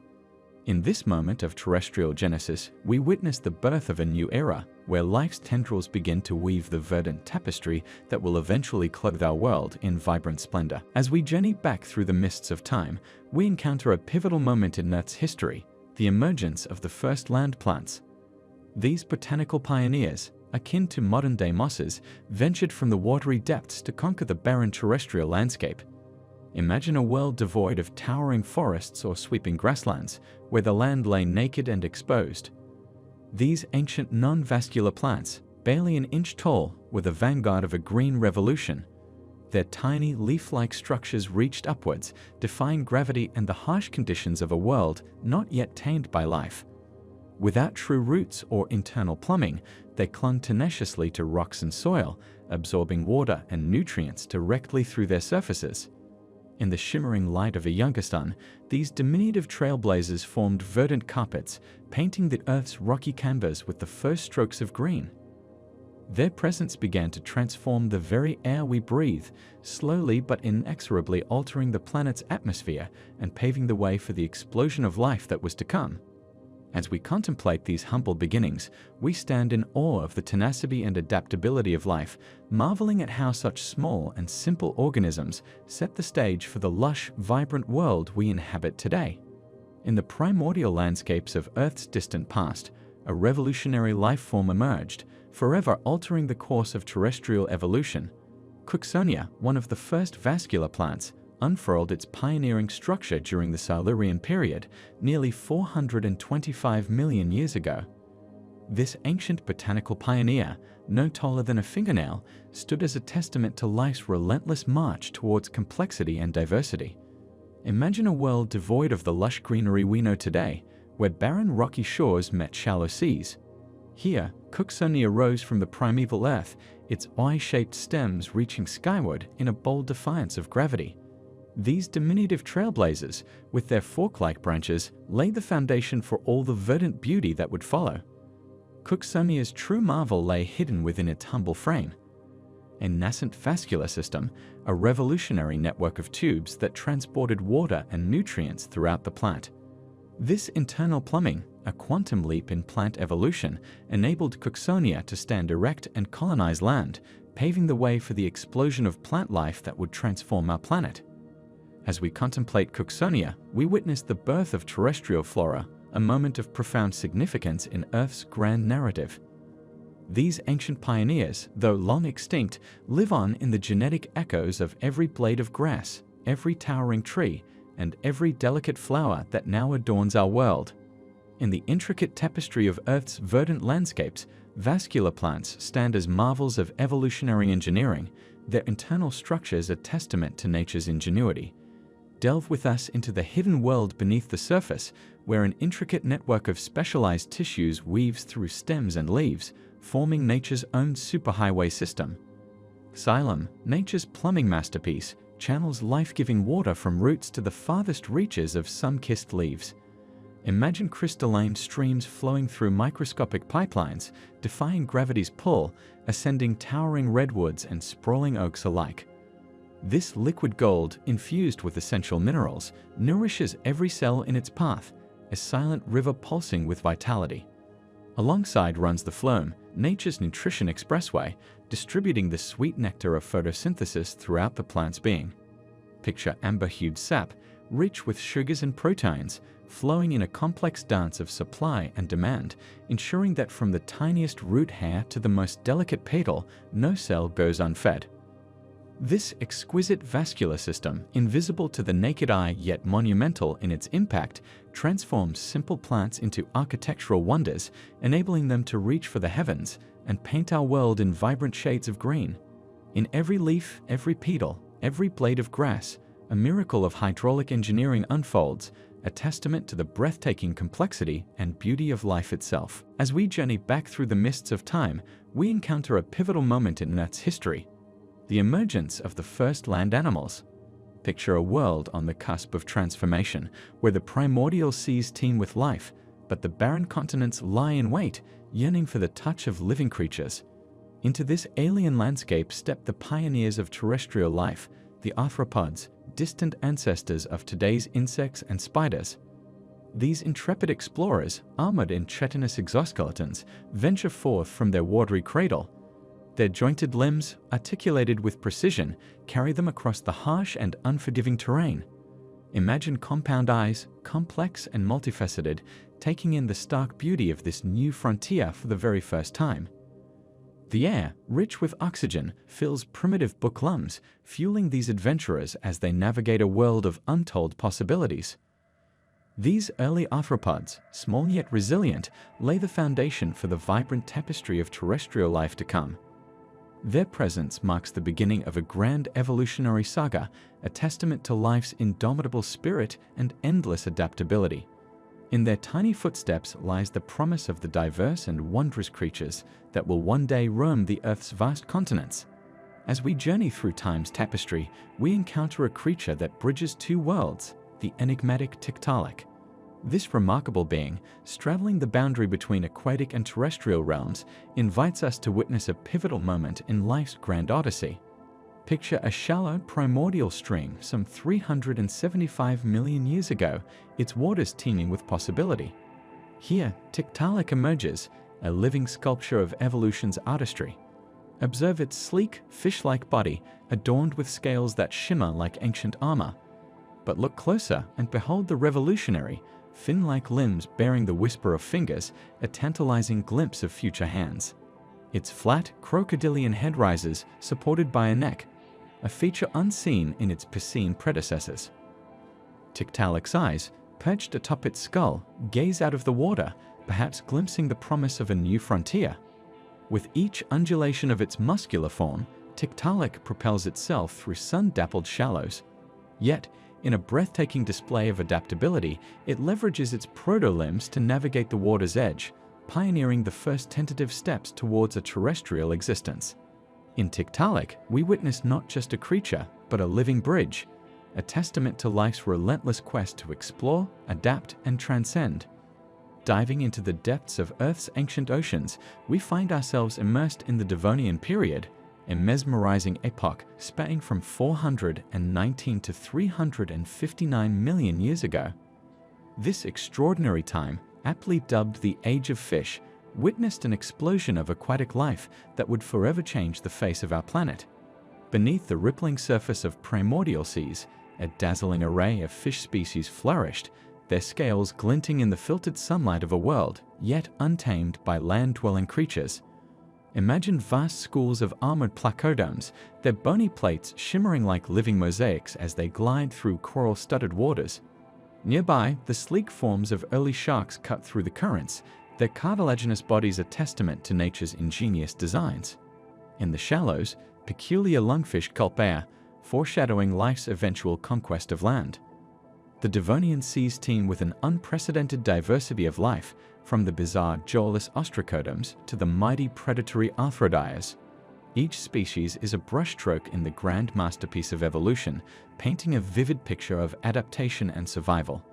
Speaker 1: In this moment of terrestrial genesis, we witness the birth of a new era, where life's tendrils begin to weave the verdant tapestry that will eventually clothe our world in vibrant splendor. As we journey back through the mists of time, we encounter a pivotal moment in Earth's history, the emergence of the first land plants. These botanical pioneers, akin to modern-day mosses, ventured from the watery depths to conquer the barren terrestrial landscape. Imagine a world devoid of towering forests or sweeping grasslands, where the land lay naked and exposed. These ancient non-vascular plants, barely an inch tall, were the vanguard of a green revolution. Their tiny leaf-like structures reached upwards, defying gravity and the harsh conditions of a world not yet tamed by life. Without true roots or internal plumbing, they clung tenaciously to rocks and soil, absorbing water and nutrients directly through their surfaces. In the shimmering light of a younger sun, these diminutive trailblazers formed verdant carpets, painting the Earth's rocky canvas with the first strokes of green. Their presence began to transform the very air we breathe, slowly but inexorably altering the planet's atmosphere and paving the way for the explosion of life that was to come. As we contemplate these humble beginnings, we stand in awe of the tenacity and adaptability of life, marveling at how such small and simple organisms set the stage for the lush, vibrant world we inhabit today. In the primordial landscapes of Earth's distant past, a revolutionary life form emerged, forever altering the course of terrestrial evolution. Cooksonia, one of the first vascular plants, unfurled its pioneering structure during the Silurian period, nearly 425 million years ago. This ancient botanical pioneer, no taller than a fingernail, stood as a testament to life's relentless march towards complexity and diversity. Imagine a world devoid of the lush greenery we know today, where barren rocky shores met shallow seas. Here, Cooksonia rose from the primeval earth, its eye-shaped stems reaching skyward in a bold defiance of gravity. These diminutive trailblazers, with their fork-like branches, laid the foundation for all the verdant beauty that would follow. Cooksonia's true marvel lay hidden within its humble frame. A nascent vascular system, a revolutionary network of tubes that transported water and nutrients throughout the plant. This internal plumbing, a quantum leap in plant evolution, enabled Cooksonia to stand erect and colonize land, paving the way for the explosion of plant life that would transform our planet. As we contemplate Cooksonia, we witness the birth of terrestrial flora, a moment of profound significance in Earth's grand narrative. These ancient pioneers, though long extinct, live on in the genetic echoes of every blade of grass, every towering tree, and every delicate flower that now adorns our world. In the intricate tapestry of Earth's verdant landscapes, vascular plants stand as marvels of evolutionary engineering, their internal structures a testament to nature's ingenuity. Delve with us into the hidden world beneath the surface, where an intricate network of specialized tissues weaves through stems and leaves, forming nature's own superhighway system. Xylem, nature's plumbing masterpiece, channels life-giving water from roots to the farthest reaches of sun-kissed leaves. Imagine crystalline streams flowing through microscopic pipelines, defying gravity's pull, ascending towering redwoods and sprawling oaks alike. This liquid gold, infused with essential minerals, nourishes every cell in its path, a silent river pulsing with vitality. Alongside runs the phloem, nature's nutrition expressway, distributing the sweet nectar of photosynthesis throughout the plant's being. Picture amber-hued sap, rich with sugars and proteins, flowing in a complex dance of supply and demand, ensuring that from the tiniest root hair to the most delicate petal, no cell goes unfed. This exquisite vascular system, invisible to the naked eye yet monumental in its impact, transforms simple plants into architectural wonders, enabling them to reach for the heavens and paint our world in vibrant shades of green. In every leaf, every petal, every blade of grass, a miracle of hydraulic engineering unfolds, a testament to the breathtaking complexity and beauty of life itself. As we journey back through the mists of time, we encounter a pivotal moment in Earth's history: the emergence of the first land animals. Picture a world on the cusp of transformation, where the primordial seas teem with life, but the barren continents lie in wait, yearning for the touch of living creatures. Into this alien landscape step the pioneers of terrestrial life, the arthropods, distant ancestors of today's insects and spiders. These intrepid explorers, armored in chitinous exoskeletons, venture forth from their watery cradle. Their jointed limbs, articulated with precision, carry them across the harsh and unforgiving terrain. Imagine compound eyes, complex and multifaceted, taking in the stark beauty of this new frontier for the very first time. The air, rich with oxygen, fills primitive book lungs, fueling these adventurers as they navigate a world of untold possibilities. These early arthropods, small yet resilient, lay the foundation for the vibrant tapestry of terrestrial life to come. Their presence marks the beginning of a grand evolutionary saga, a testament to life's indomitable spirit and endless adaptability. In their tiny footsteps lies the promise of the diverse and wondrous creatures that will one day roam the Earth's vast continents. As we journey through time's tapestry, we encounter a creature that bridges two worlds, the enigmatic Tiktaalik. This remarkable being, straddling the boundary between aquatic and terrestrial realms, invites us to witness a pivotal moment in life's grand odyssey. Picture a shallow, primordial stream some 375 million years ago, its waters teeming with possibility. Here, Tiktaalik emerges, a living sculpture of evolution's artistry. Observe its sleek, fish-like body, adorned with scales that shimmer like ancient armor. But look closer and behold the revolutionary, fin-like limbs bearing the whisper of fingers, a tantalizing glimpse of future hands. Its flat, crocodilian head rises, supported by a neck, a feature unseen in its piscine predecessors. Tiktaalik's eyes, perched atop its skull, gaze out of the water, perhaps glimpsing the promise of a new frontier. With each undulation of its muscular form, Tiktaalik propels itself through sun-dappled shallows. Yet, in a breathtaking display of adaptability, it leverages its proto-limbs to navigate the water's edge, pioneering the first tentative steps towards a terrestrial existence. In Tiktaalik, we witness not just a creature, but a living bridge, a testament to life's relentless quest to explore, adapt, and transcend. Diving into the depths of Earth's ancient oceans, we find ourselves immersed in the Devonian period, a mesmerizing epoch spanning from 419 to 359 million years ago. This extraordinary time, aptly dubbed the Age of Fish, witnessed an explosion of aquatic life that would forever change the face of our planet. Beneath the rippling surface of primordial seas, a dazzling array of fish species flourished, their scales glinting in the filtered sunlight of a world yet untamed by land-dwelling creatures. Imagine vast schools of armored placoderms, their bony plates shimmering like living mosaics as they glide through coral-studded waters. Nearby, the sleek forms of early sharks cut through the currents, their cartilaginous bodies a testament to nature's ingenious designs. In the shallows, peculiar lungfish gulp air, foreshadowing life's eventual conquest of land. The Devonian seas teem with an unprecedented diversity of life, from the bizarre jawless ostracoderms to the mighty predatory arthrodires. Each species is a brushstroke in the grand masterpiece of evolution, painting a vivid picture of adaptation and survival.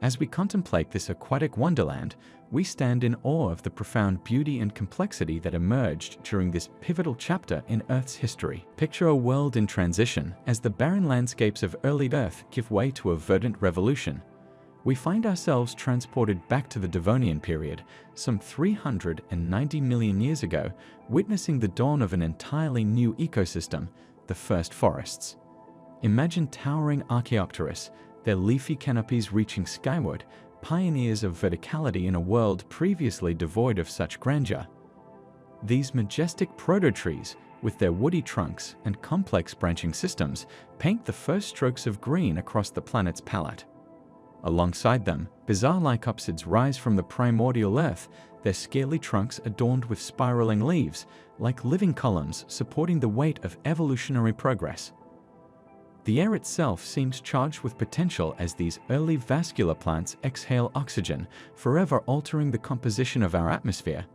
Speaker 1: As we contemplate this aquatic wonderland, we stand in awe of the profound beauty and complexity that emerged during this pivotal chapter in Earth's history. Picture a world in transition as the barren landscapes of early Earth give way to a verdant revolution. We find ourselves transported back to the Devonian period, some 390 million years ago, witnessing the dawn of an entirely new ecosystem, the first forests. Imagine towering Archaeopteryx, their leafy canopies reaching skyward, pioneers of verticality in a world previously devoid of such grandeur. These majestic proto-trees, with their woody trunks and complex branching systems, paint the first strokes of green across the planet's palette. Alongside them, bizarre lycopsids rise from the primordial earth, their scaly trunks adorned with spiraling leaves, like living columns supporting the weight of evolutionary progress. The air itself seems charged with potential as these early vascular plants exhale oxygen, forever altering the composition of our atmosphere.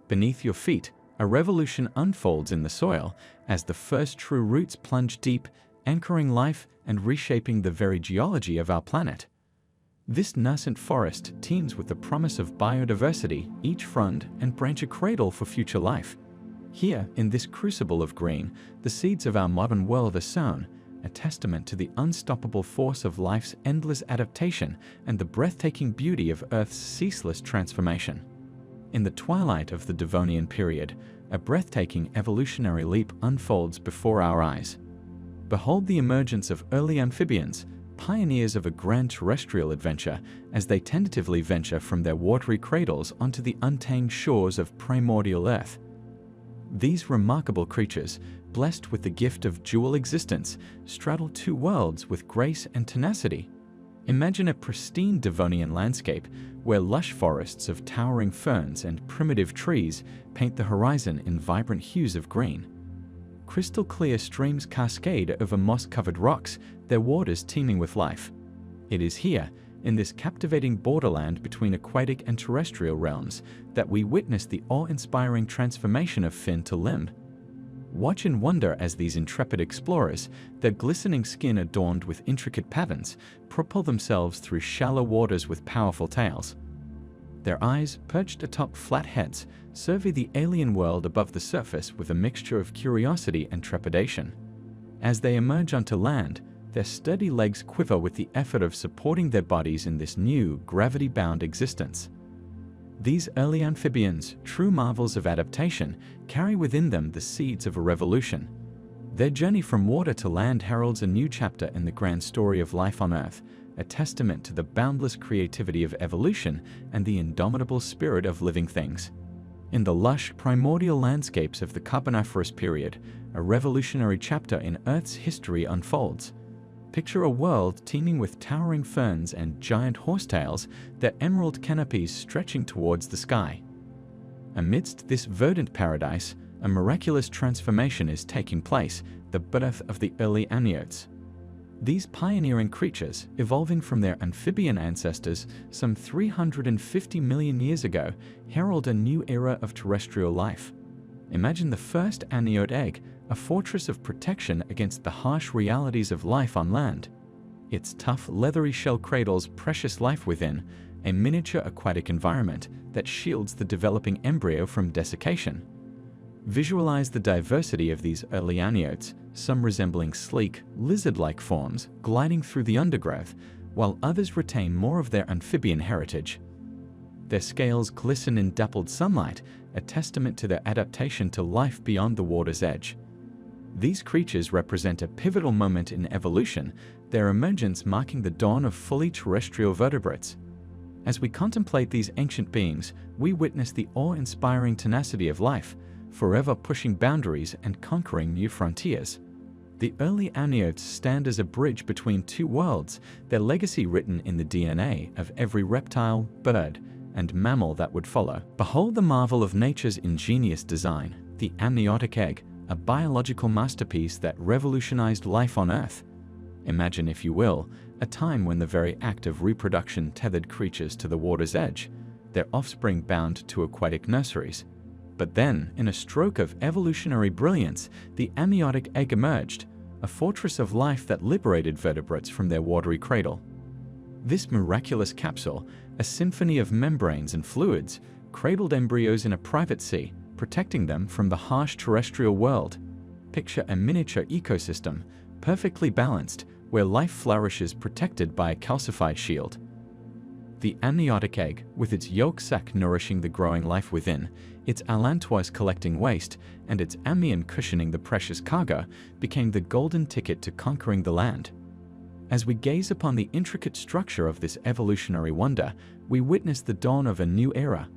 Speaker 1: Beneath your feet, a revolution unfolds in the soil as the first true roots plunge deep, anchoring life and reshaping the very geology of our planet. This nascent forest teems with the promise of biodiversity, each frond and branch a cradle for future life. Here, in this crucible of green, the seeds of our modern world are sown, a testament to the unstoppable force of life's endless adaptation and the breathtaking beauty of Earth's ceaseless transformation. In the twilight of the Devonian period, a breathtaking evolutionary leap unfolds before our eyes. Behold the emergence of early amphibians, pioneers of a grand terrestrial adventure, as they tentatively venture from their watery cradles onto the untamed shores of primordial Earth. These remarkable creatures, blessed with the gift of dual existence, straddle two worlds with grace and tenacity. Imagine a pristine Devonian landscape where lush forests of towering ferns and primitive trees paint the horizon in vibrant hues of green. Crystal clear streams cascade over moss-covered rocks, their waters teeming with life. It is here, in this captivating borderland between aquatic and terrestrial realms, that we witness the awe-inspiring transformation of fin to limb. Watch in wonder as these intrepid explorers, their glistening skin adorned with intricate patterns, propel themselves through shallow waters with powerful tails. Their eyes, perched atop flat heads, survey the alien world above the surface with a mixture of curiosity and trepidation. As they emerge onto land, their sturdy legs quiver with the effort of supporting their bodies in this new, gravity-bound existence. These early amphibians, true marvels of adaptation, carry within them the seeds of a revolution. Their journey from water to land heralds a new chapter in the grand story of life on Earth, a testament to the boundless creativity of evolution and the indomitable spirit of living things. In the lush, primordial landscapes of the Carboniferous period, a revolutionary chapter in Earth's history unfolds. Picture a world teeming with towering ferns and giant horsetails, their emerald canopies stretching towards the sky. Amidst this verdant paradise, a miraculous transformation is taking place, the birth of the early amniotes. These pioneering creatures, evolving from their amphibian ancestors some 350 million years ago, herald a new era of terrestrial life. Imagine the first amniote egg, a fortress of protection against the harsh realities of life on land. Its tough, leathery shell cradles precious life within, a miniature aquatic environment that shields the developing embryo from desiccation. Visualize the diversity of these early amniotes, some resembling sleek, lizard-like forms gliding through the undergrowth, while others retain more of their amphibian heritage. Their scales glisten in dappled sunlight, a testament to their adaptation to life beyond the water's edge. These creatures represent a pivotal moment in evolution, their emergence marking the dawn of fully terrestrial vertebrates. As we contemplate these ancient beings, we witness the awe-inspiring tenacity of life, forever pushing boundaries and conquering new frontiers. The early amniotes stand as a bridge between two worlds, their legacy written in the DNA of every reptile, bird, and mammal that would follow. Behold the marvel of nature's ingenious design, the amniotic egg, a biological masterpiece that revolutionized life on Earth. Imagine, if you will, a time when the very act of reproduction tethered creatures to the water's edge, their offspring bound to aquatic nurseries. But then, in a stroke of evolutionary brilliance, the amniotic egg emerged, a fortress of life that liberated vertebrates from their watery cradle. This miraculous capsule, a symphony of membranes and fluids, cradled embryos in a private sea, protecting them from the harsh terrestrial world. Picture a miniature ecosystem, perfectly balanced, where life flourishes protected by a calcified shield. The amniotic egg, with its yolk sac nourishing the growing life within, its allantois collecting waste, and its amnion cushioning the precious cargo, became the golden ticket to conquering the land. As we gaze upon the intricate structure of this evolutionary wonder, we witness the dawn of a new era.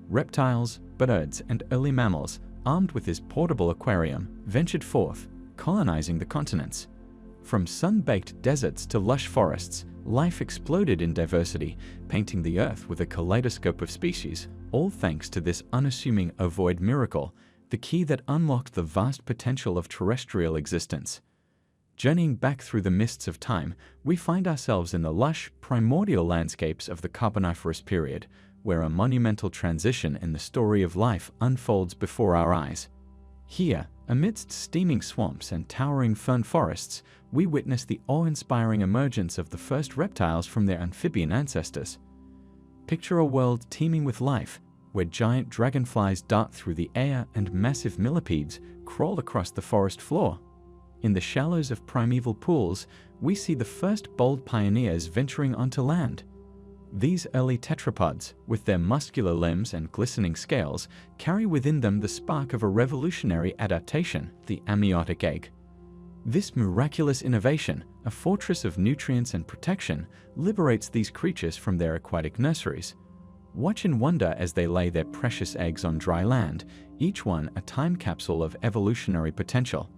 Speaker 1: Reptiles, birds, and early mammals, armed with this portable aquarium, ventured forth, colonizing the continents. From sun-baked deserts to lush forests, life exploded in diversity, painting the Earth with a kaleidoscope of species, all thanks to this unassuming ovoid miracle, the key that unlocked the vast potential of terrestrial existence. Journeying back through the mists of time, we find ourselves in the lush, primordial landscapes of the Carboniferous period, where a monumental transition in the story of life unfolds before our eyes. Here, amidst steaming swamps and towering fern forests, we witness the awe-inspiring emergence of the first reptiles from their amphibian ancestors. Picture a world teeming with life, where giant dragonflies dart through the air and massive millipedes crawl across the forest floor. In the shallows of primeval pools, we see the first bold pioneers venturing onto land. These early tetrapods, with their muscular limbs and glistening scales, carry within them the spark of a revolutionary adaptation, the amniotic egg. This miraculous innovation, a fortress of nutrients and protection, liberates these creatures from their aquatic nurseries. Watch in wonder as they lay their precious eggs on dry land, each one a time capsule of evolutionary potential.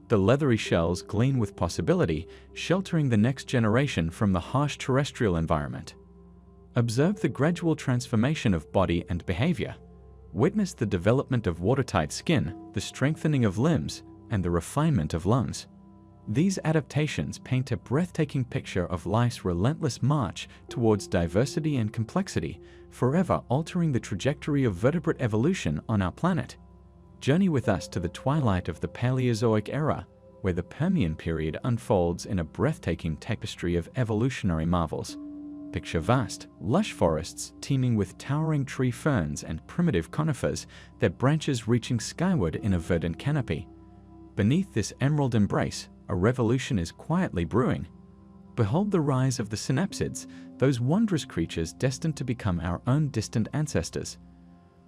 Speaker 1: The leathery shells gleam with possibility, sheltering the next generation from the harsh terrestrial environment. Observe the gradual transformation of body and behavior. Witness the development of watertight skin, the strengthening of limbs, and the refinement of lungs. These adaptations paint a breathtaking picture of life's relentless march towards diversity and complexity, forever altering the trajectory of vertebrate evolution on our planet. Journey with us to the twilight of the Paleozoic era, where the Permian period unfolds in a breathtaking tapestry of evolutionary marvels. Picture vast, lush forests teeming with towering tree ferns and primitive conifers, their branches reaching skyward in a verdant canopy. Beneath this emerald embrace, a revolution is quietly brewing. Behold the rise of the synapsids, those wondrous creatures destined to become our own distant ancestors.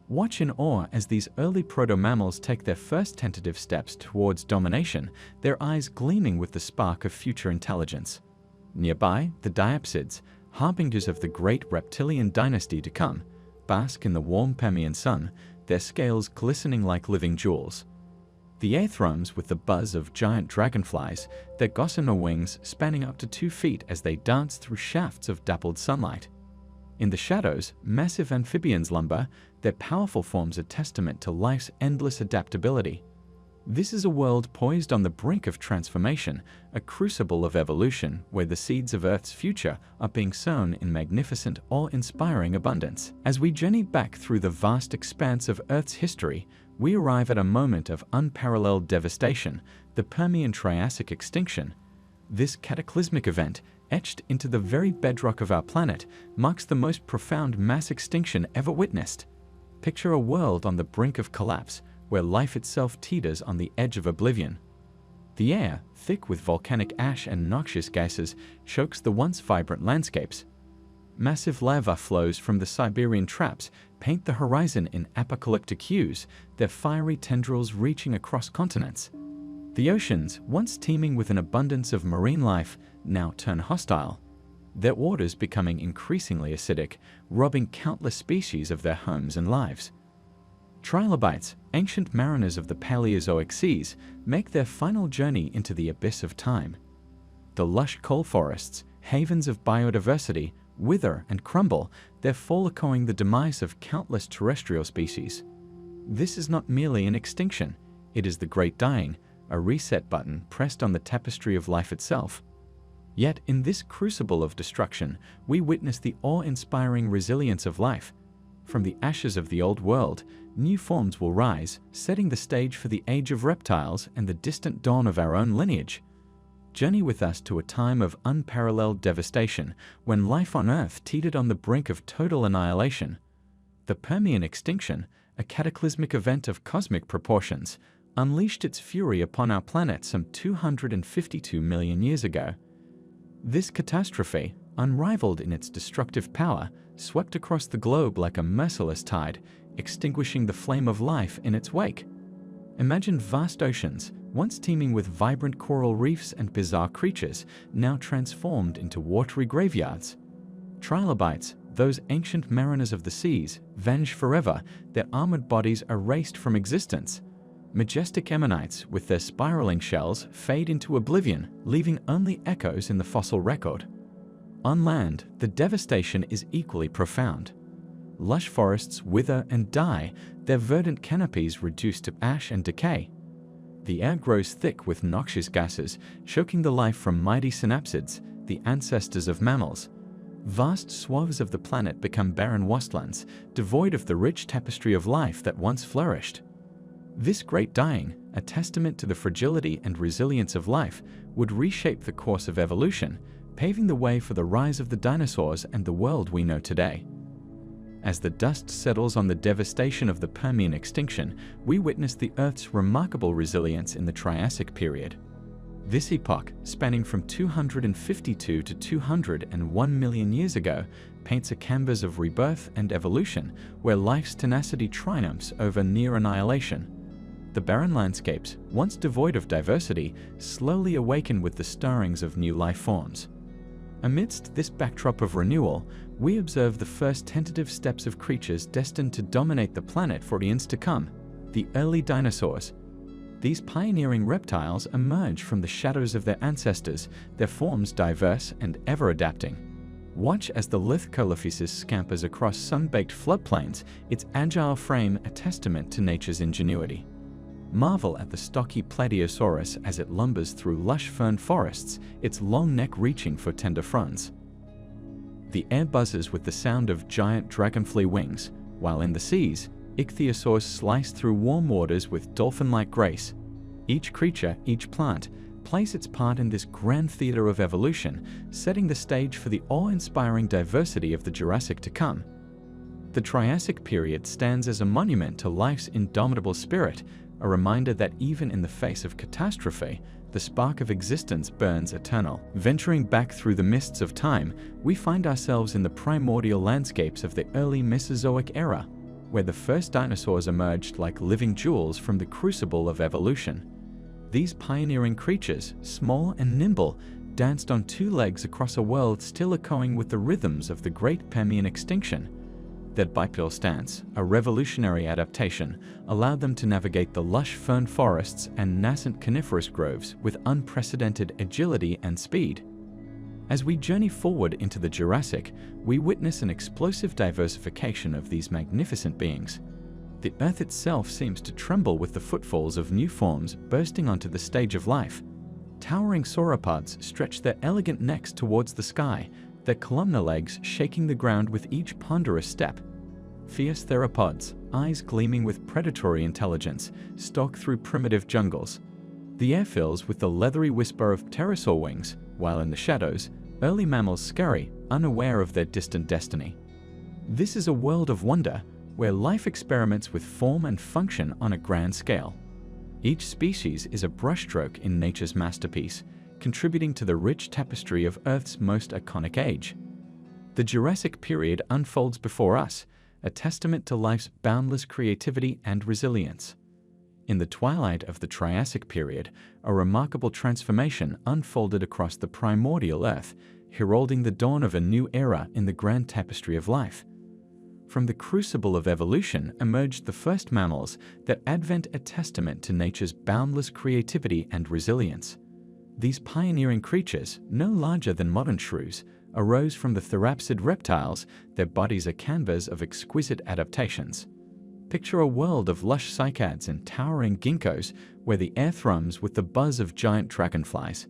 Speaker 1: Watch in awe as these early proto-mammals take their first tentative steps towards domination, their eyes gleaming with the spark of future intelligence. Nearby, the diapsids, harbingers of the great reptilian dynasty to come, bask in the warm Permian sun, their scales glistening like living jewels. The aethromes, with the buzz of giant dragonflies, their gossamer wings spanning up to 2 feet as they dance through shafts of dappled sunlight. In the shadows, massive amphibians lumber, their powerful forms a testament to life's endless adaptability. This is a world poised on the brink of transformation, a crucible of evolution where the seeds of Earth's future are being sown in magnificent, awe-inspiring abundance. As we journey back through the vast expanse of Earth's history, we arrive at a moment of unparalleled devastation, the Permian-Triassic extinction. This cataclysmic event, etched into the very bedrock of our planet, marks the most profound mass extinction ever witnessed. Picture a world on the brink of collapse, where life itself teeters on the edge of oblivion. The air, thick with volcanic ash and noxious gases, chokes the once vibrant landscapes. Massive lava flows from the Siberian traps paint the horizon in apocalyptic hues, their fiery tendrils reaching across continents. The oceans, once teeming with an abundance of marine life, now turn hostile, their waters becoming increasingly acidic, robbing countless species of their homes and lives. Trilobites, ancient mariners of the Paleozoic seas, make their final journey into the abyss of time. The lush coal forests, havens of biodiversity, wither and crumble, their fall echoing the demise of countless terrestrial species. This is not merely an extinction, it is the Great Dying, a reset button pressed on the tapestry of life itself. Yet in this crucible of destruction, we witness the awe-inspiring resilience of life. From the ashes of the old world, new forms will rise, setting the stage for the age of reptiles and the distant dawn of our own lineage. Journey with us to a time of unparalleled devastation when life on Earth teetered on the brink of total annihilation. The Permian extinction, a cataclysmic event of cosmic proportions, unleashed its fury upon our planet some 252 million years ago. This catastrophe, unrivaled in its destructive power, swept across the globe like a merciless tide, extinguishing the flame of life in its wake. Imagine vast oceans, once teeming with vibrant coral reefs and bizarre creatures, now transformed into watery graveyards. Trilobites, those ancient mariners of the seas, vanish forever, their armored bodies erased from existence. Majestic ammonites, with their spiraling shells, fade into oblivion, leaving only echoes in the fossil record. On land, the devastation is equally profound. Lush forests wither and die, their verdant canopies reduced to ash and decay. The air grows thick with noxious gases, choking the life from mighty synapsids, the ancestors of mammals. Vast swaths of the planet become barren wastelands, devoid of the rich tapestry of life that once flourished. This great dying, a testament to the fragility and resilience of life, would reshape the course of evolution, paving the way for the rise of the dinosaurs and the world we know today. As the dust settles on the devastation of the Permian extinction, we witness the Earth's remarkable resilience in the Triassic period. This epoch, spanning from 252 to 201 million years ago, paints a canvas of rebirth and evolution where life's tenacity triumphs over near annihilation. The barren landscapes, once devoid of diversity, slowly awaken with the stirrings of new life forms. Amidst this backdrop of renewal, we observe the first tentative steps of creatures destined to dominate the planet for eons to come, the early dinosaurs. These pioneering reptiles emerge from the shadows of their ancestors, their forms diverse and ever-adapting. Watch as the Lithcolophysis scampers across sun-baked floodplains, its agile frame a testament to nature's ingenuity. Marvel at the stocky Plateosaurus as it lumbers through lush fern forests, its long neck reaching for tender fronds. The air buzzes with the sound of giant dragonfly wings, while in the seas, ichthyosaurs slice through warm waters with dolphin-like grace. Each creature, each plant, plays its part in this grand theater of evolution, setting the stage for the awe-inspiring diversity of the Jurassic to come. The Triassic period stands as a monument to life's indomitable spirit, a reminder that even in the face of catastrophe, the spark of existence burns eternal. Venturing back through the mists of time, we find ourselves in the primordial landscapes of the early Mesozoic era, where the first dinosaurs emerged like living jewels from the crucible of evolution. These pioneering creatures, small and nimble, danced on two legs across a world still echoing with the rhythms of the great Permian extinction. Their bipedal stance, a revolutionary adaptation, allowed them to navigate the lush fern forests and nascent coniferous groves with unprecedented agility and speed. As we journey forward into the Jurassic, we witness an explosive diversification of these magnificent beings. The Earth itself seems to tremble with the footfalls of new forms bursting onto the stage of life. Towering sauropods stretch their elegant necks towards the sky, their columnar legs shaking the ground with each ponderous step. Fierce theropods, eyes gleaming with predatory intelligence, stalk through primitive jungles. The air fills with the leathery whisper of pterosaur wings, while in the shadows, early mammals scurry, unaware of their distant destiny. This is a world of wonder, where life experiments with form and function on a grand scale. Each species is a brushstroke in nature's masterpiece, contributing to the rich tapestry of Earth's most iconic age. The Jurassic period unfolds before us, a testament to life's boundless creativity and resilience. In the twilight of the Triassic period, a remarkable transformation unfolded across the primordial Earth, heralding the dawn of a new era in the grand tapestry of life. From the crucible of evolution emerged the first mammals, their advent a testament to nature's boundless creativity and resilience. These pioneering creatures, no larger than modern shrews, arose from the therapsid reptiles, their bodies a canvas of exquisite adaptations. Picture a world of lush cycads and towering ginkgos where the air thrums with the buzz of giant dragonflies.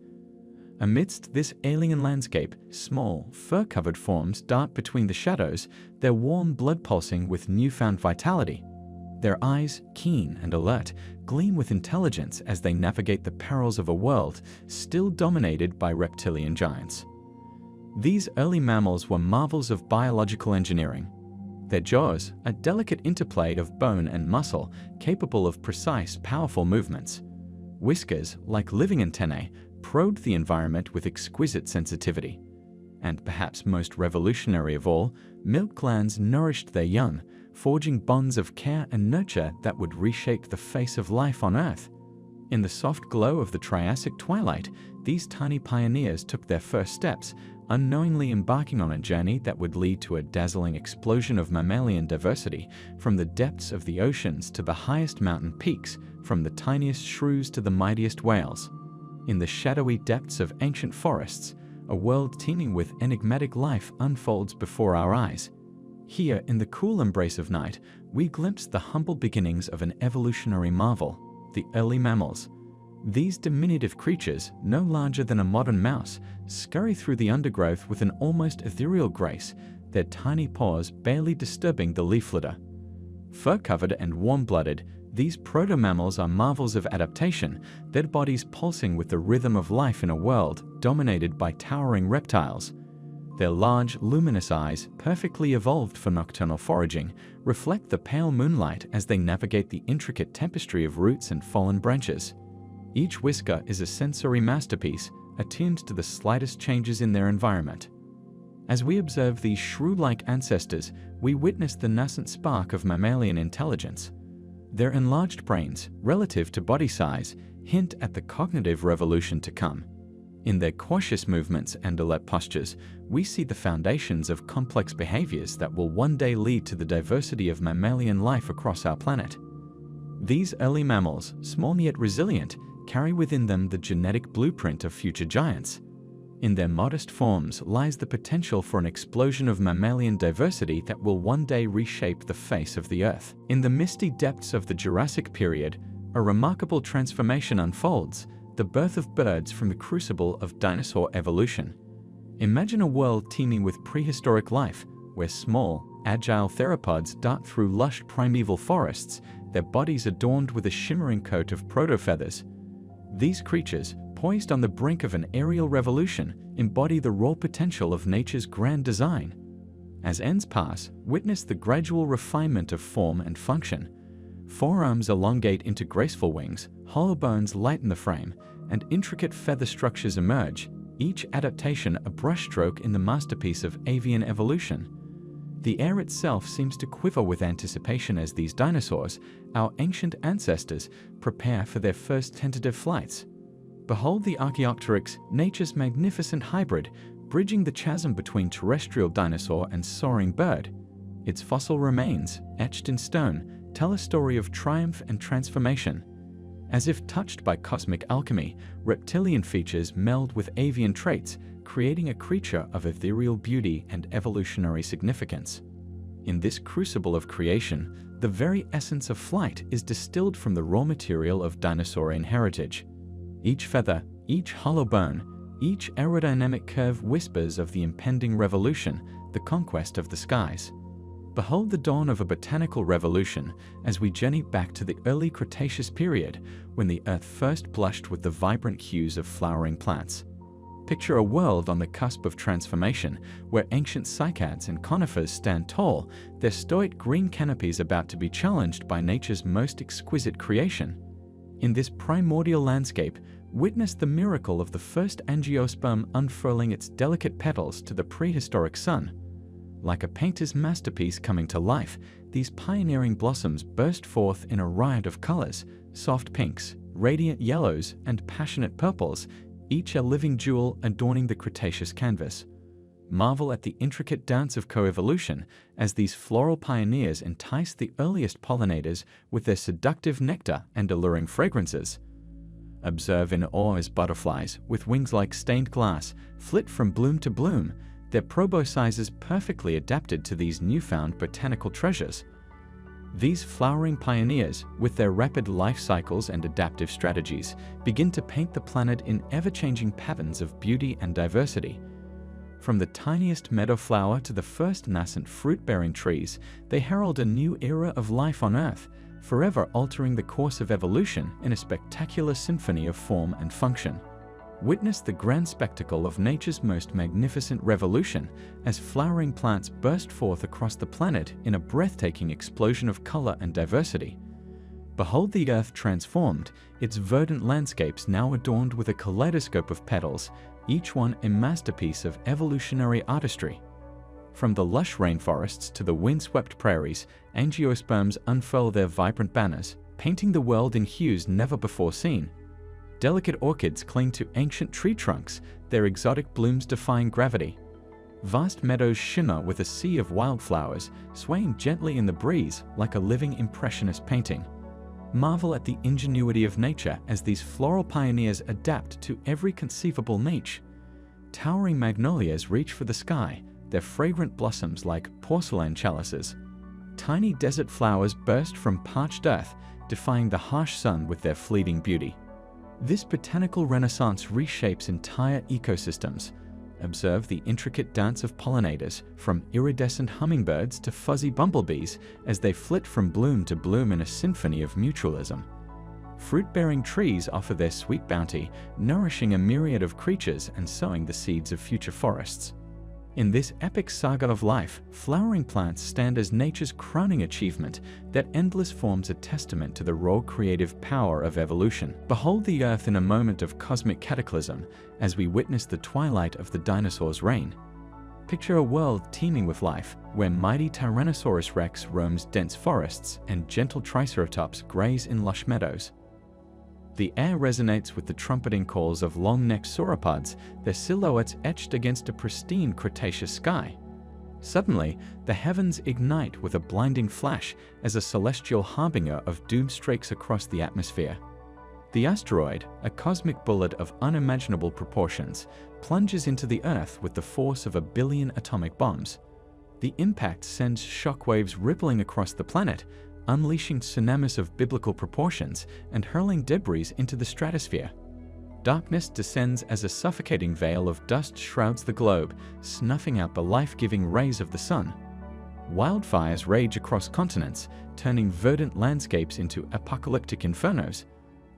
Speaker 1: Amidst this alien landscape, small, fur-covered forms dart between the shadows, their warm blood pulsing with newfound vitality. Their eyes, keen and alert, gleam with intelligence as they navigate the perils of a world still dominated by reptilian giants. These early mammals were marvels of biological engineering. Their jaws, a delicate interplay of bone and muscle capable of precise, powerful movements. Whiskers, like living antennae, probed the environment with exquisite sensitivity. And perhaps most revolutionary of all, milk glands nourished their young, forging bonds of care and nurture that would reshape the face of life on Earth. In the soft glow of the Triassic twilight, these tiny pioneers took their first steps, unknowingly embarking on a journey that would lead to a dazzling explosion of mammalian diversity, from the depths of the oceans to the highest mountain peaks, from the tiniest shrews to the mightiest whales. In the shadowy depths of ancient forests, a world teeming with enigmatic life unfolds before our eyes. Here, in the cool embrace of night, we glimpse the humble beginnings of an evolutionary marvel, the early mammals. These diminutive creatures, no larger than a modern mouse, scurry through the undergrowth with an almost ethereal grace, their tiny paws barely disturbing the leaf litter. Fur-covered and warm-blooded, these proto-mammals are marvels of adaptation, their bodies pulsing with the rhythm of life in a world dominated by towering reptiles. Their large, luminous eyes, perfectly evolved for nocturnal foraging, reflect the pale moonlight as they navigate the intricate tapestry of roots and fallen branches. Each whisker is a sensory masterpiece, attuned to the slightest changes in their environment. As we observe these shrew-like ancestors, we witness the nascent spark of mammalian intelligence. Their enlarged brains, relative to body size, hint at the cognitive revolution to come. In their cautious movements and alert postures, we see the foundations of complex behaviors that will one day lead to the diversity of mammalian life across our planet. These early mammals, small yet resilient, carry within them the genetic blueprint of future giants. In their modest forms lies the potential for an explosion of mammalian diversity that will one day reshape the face of the Earth. In the misty depths of the Jurassic period, a remarkable transformation unfolds, the birth of birds from the crucible of dinosaur evolution. Imagine a world teeming with prehistoric life, where small, agile theropods dart through lush primeval forests, their bodies adorned with a shimmering coat of proto-feathers. These creatures, poised on the brink of an aerial revolution, embody the raw potential of nature's grand design. As ends pass, witness the gradual refinement of form and function. Forearms elongate into graceful wings, hollow bones lighten the frame, and intricate feather structures emerge, each adaptation a brushstroke in the masterpiece of avian evolution. The air itself seems to quiver with anticipation as these dinosaurs, our ancient ancestors, prepare for their first tentative flights. Behold the Archaeopteryx, nature's magnificent hybrid, bridging the chasm between terrestrial dinosaur and soaring bird. Its fossil remains, etched in stone, tell a story of triumph and transformation. As if touched by cosmic alchemy, reptilian features meld with avian traits, creating a creature of ethereal beauty and evolutionary significance. In this crucible of creation, the very essence of flight is distilled from the raw material of dinosaurian heritage. Each feather, each hollow bone, each aerodynamic curve whispers of the impending revolution, the conquest of the skies. Behold the dawn of a botanical revolution as we journey back to the early Cretaceous period, when the Earth first blushed with the vibrant hues of flowering plants. Picture a world on the cusp of transformation, where ancient cycads and conifers stand tall, their stoic green canopies about to be challenged by nature's most exquisite creation. In this primordial landscape, witness the miracle of the first angiosperm unfurling its delicate petals to the prehistoric sun. Like a painter's masterpiece coming to life, these pioneering blossoms burst forth in a riot of colors, soft pinks, radiant yellows, and passionate purples, each a living jewel adorning the Cretaceous canvas. Marvel at the intricate dance of coevolution as these floral pioneers entice the earliest pollinators with their seductive nectar and alluring fragrances. Observe in awe as butterflies, with wings like stained glass, flit from bloom to bloom, their proboscises perfectly adapted to these newfound botanical treasures. These flowering pioneers, with their rapid life cycles and adaptive strategies, begin to paint the planet in ever-changing patterns of beauty and diversity. From the tiniest meadow flower to the first nascent fruit-bearing trees, they herald a new era of life on Earth, forever altering the course of evolution in a spectacular symphony of form and function. Witness the grand spectacle of nature's most magnificent revolution as flowering plants burst forth across the planet in a breathtaking explosion of color and diversity. Behold the earth transformed, its verdant landscapes now adorned with a kaleidoscope of petals, each one a masterpiece of evolutionary artistry. From the lush rainforests to the windswept prairies, angiosperms unfurl their vibrant banners, painting the world in hues never before seen. Delicate orchids cling to ancient tree trunks, their exotic blooms defying gravity. Vast meadows shimmer with a sea of wildflowers, swaying gently in the breeze like a living impressionist painting. Marvel at the ingenuity of nature as these floral pioneers adapt to every conceivable niche. Towering magnolias reach for the sky, their fragrant blossoms like porcelain chalices. Tiny desert flowers burst from parched earth, defying the harsh sun with their fleeting beauty. This botanical renaissance reshapes entire ecosystems. Observe the intricate dance of pollinators, from iridescent hummingbirds to fuzzy bumblebees, as they flit from bloom to bloom in a symphony of mutualism. Fruit-bearing trees offer their sweet bounty, nourishing a myriad of creatures and sowing the seeds of future forests. In this epic saga of life, flowering plants stand as nature's crowning achievement that endless forms a testament to the raw creative power of evolution. Behold the earth in a moment of cosmic cataclysm as we witness the twilight of the dinosaurs' reign. Picture a world teeming with life, where mighty Tyrannosaurus rex roams dense forests and gentle Triceratops graze in lush meadows. The air resonates with the trumpeting calls of long-necked sauropods, their silhouettes etched against a pristine Cretaceous sky. Suddenly, the heavens ignite with a blinding flash as a celestial harbinger of doom streaks across the atmosphere. The asteroid, a cosmic bullet of unimaginable proportions, plunges into the Earth with the force of 1 billion atomic bombs. The impact sends shockwaves rippling across the planet, unleashing tsunamis of biblical proportions and hurling debris into the stratosphere. Darkness descends as a suffocating veil of dust shrouds the globe, snuffing out the life-giving rays of the sun. Wildfires rage across continents, turning verdant landscapes into apocalyptic infernos.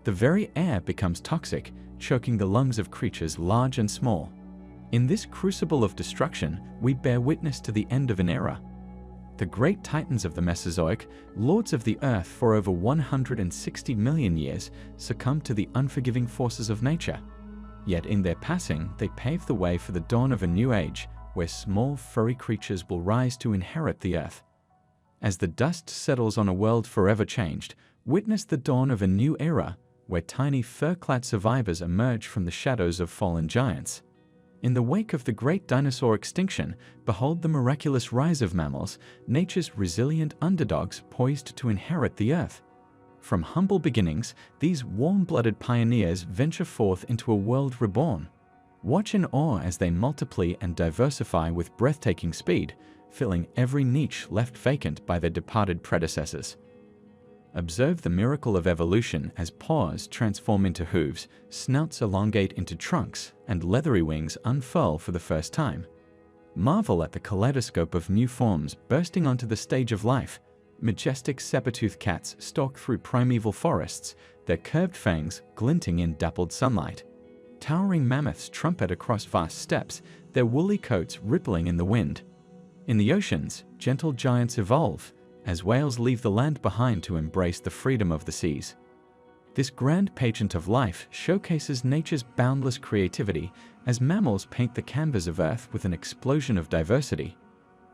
Speaker 1: The very air becomes toxic, choking the lungs of creatures large and small. In this crucible of destruction, we bear witness to the end of an era. The great titans of the Mesozoic, lords of the earth for over 160 million years, succumbed to the unforgiving forces of nature. Yet in their passing, they paved the way for the dawn of a new age, where small, furry creatures will rise to inherit the earth. As the dust settles on a world forever changed, witness the dawn of a new era, where tiny fur-clad survivors emerge from the shadows of fallen giants. In the wake of the great dinosaur extinction, behold the miraculous rise of mammals, nature's resilient underdogs poised to inherit the earth. From humble beginnings, these warm-blooded pioneers venture forth into a world reborn. Watch in awe as they multiply and diversify with breathtaking speed, filling every niche left vacant by their departed predecessors. Observe the miracle of evolution as paws transform into hooves, snouts elongate into trunks, and leathery wings unfurl for the first time. Marvel at the kaleidoscope of new forms bursting onto the stage of life. Majestic saber-toothed cats stalk through primeval forests, their curved fangs glinting in dappled sunlight. Towering mammoths trumpet across vast steppes, their woolly coats rippling in the wind. In the oceans, gentle giants evolve, as whales leave the land behind to embrace the freedom of the seas. This grand pageant of life showcases nature's boundless creativity as mammals paint the canvas of Earth with an explosion of diversity.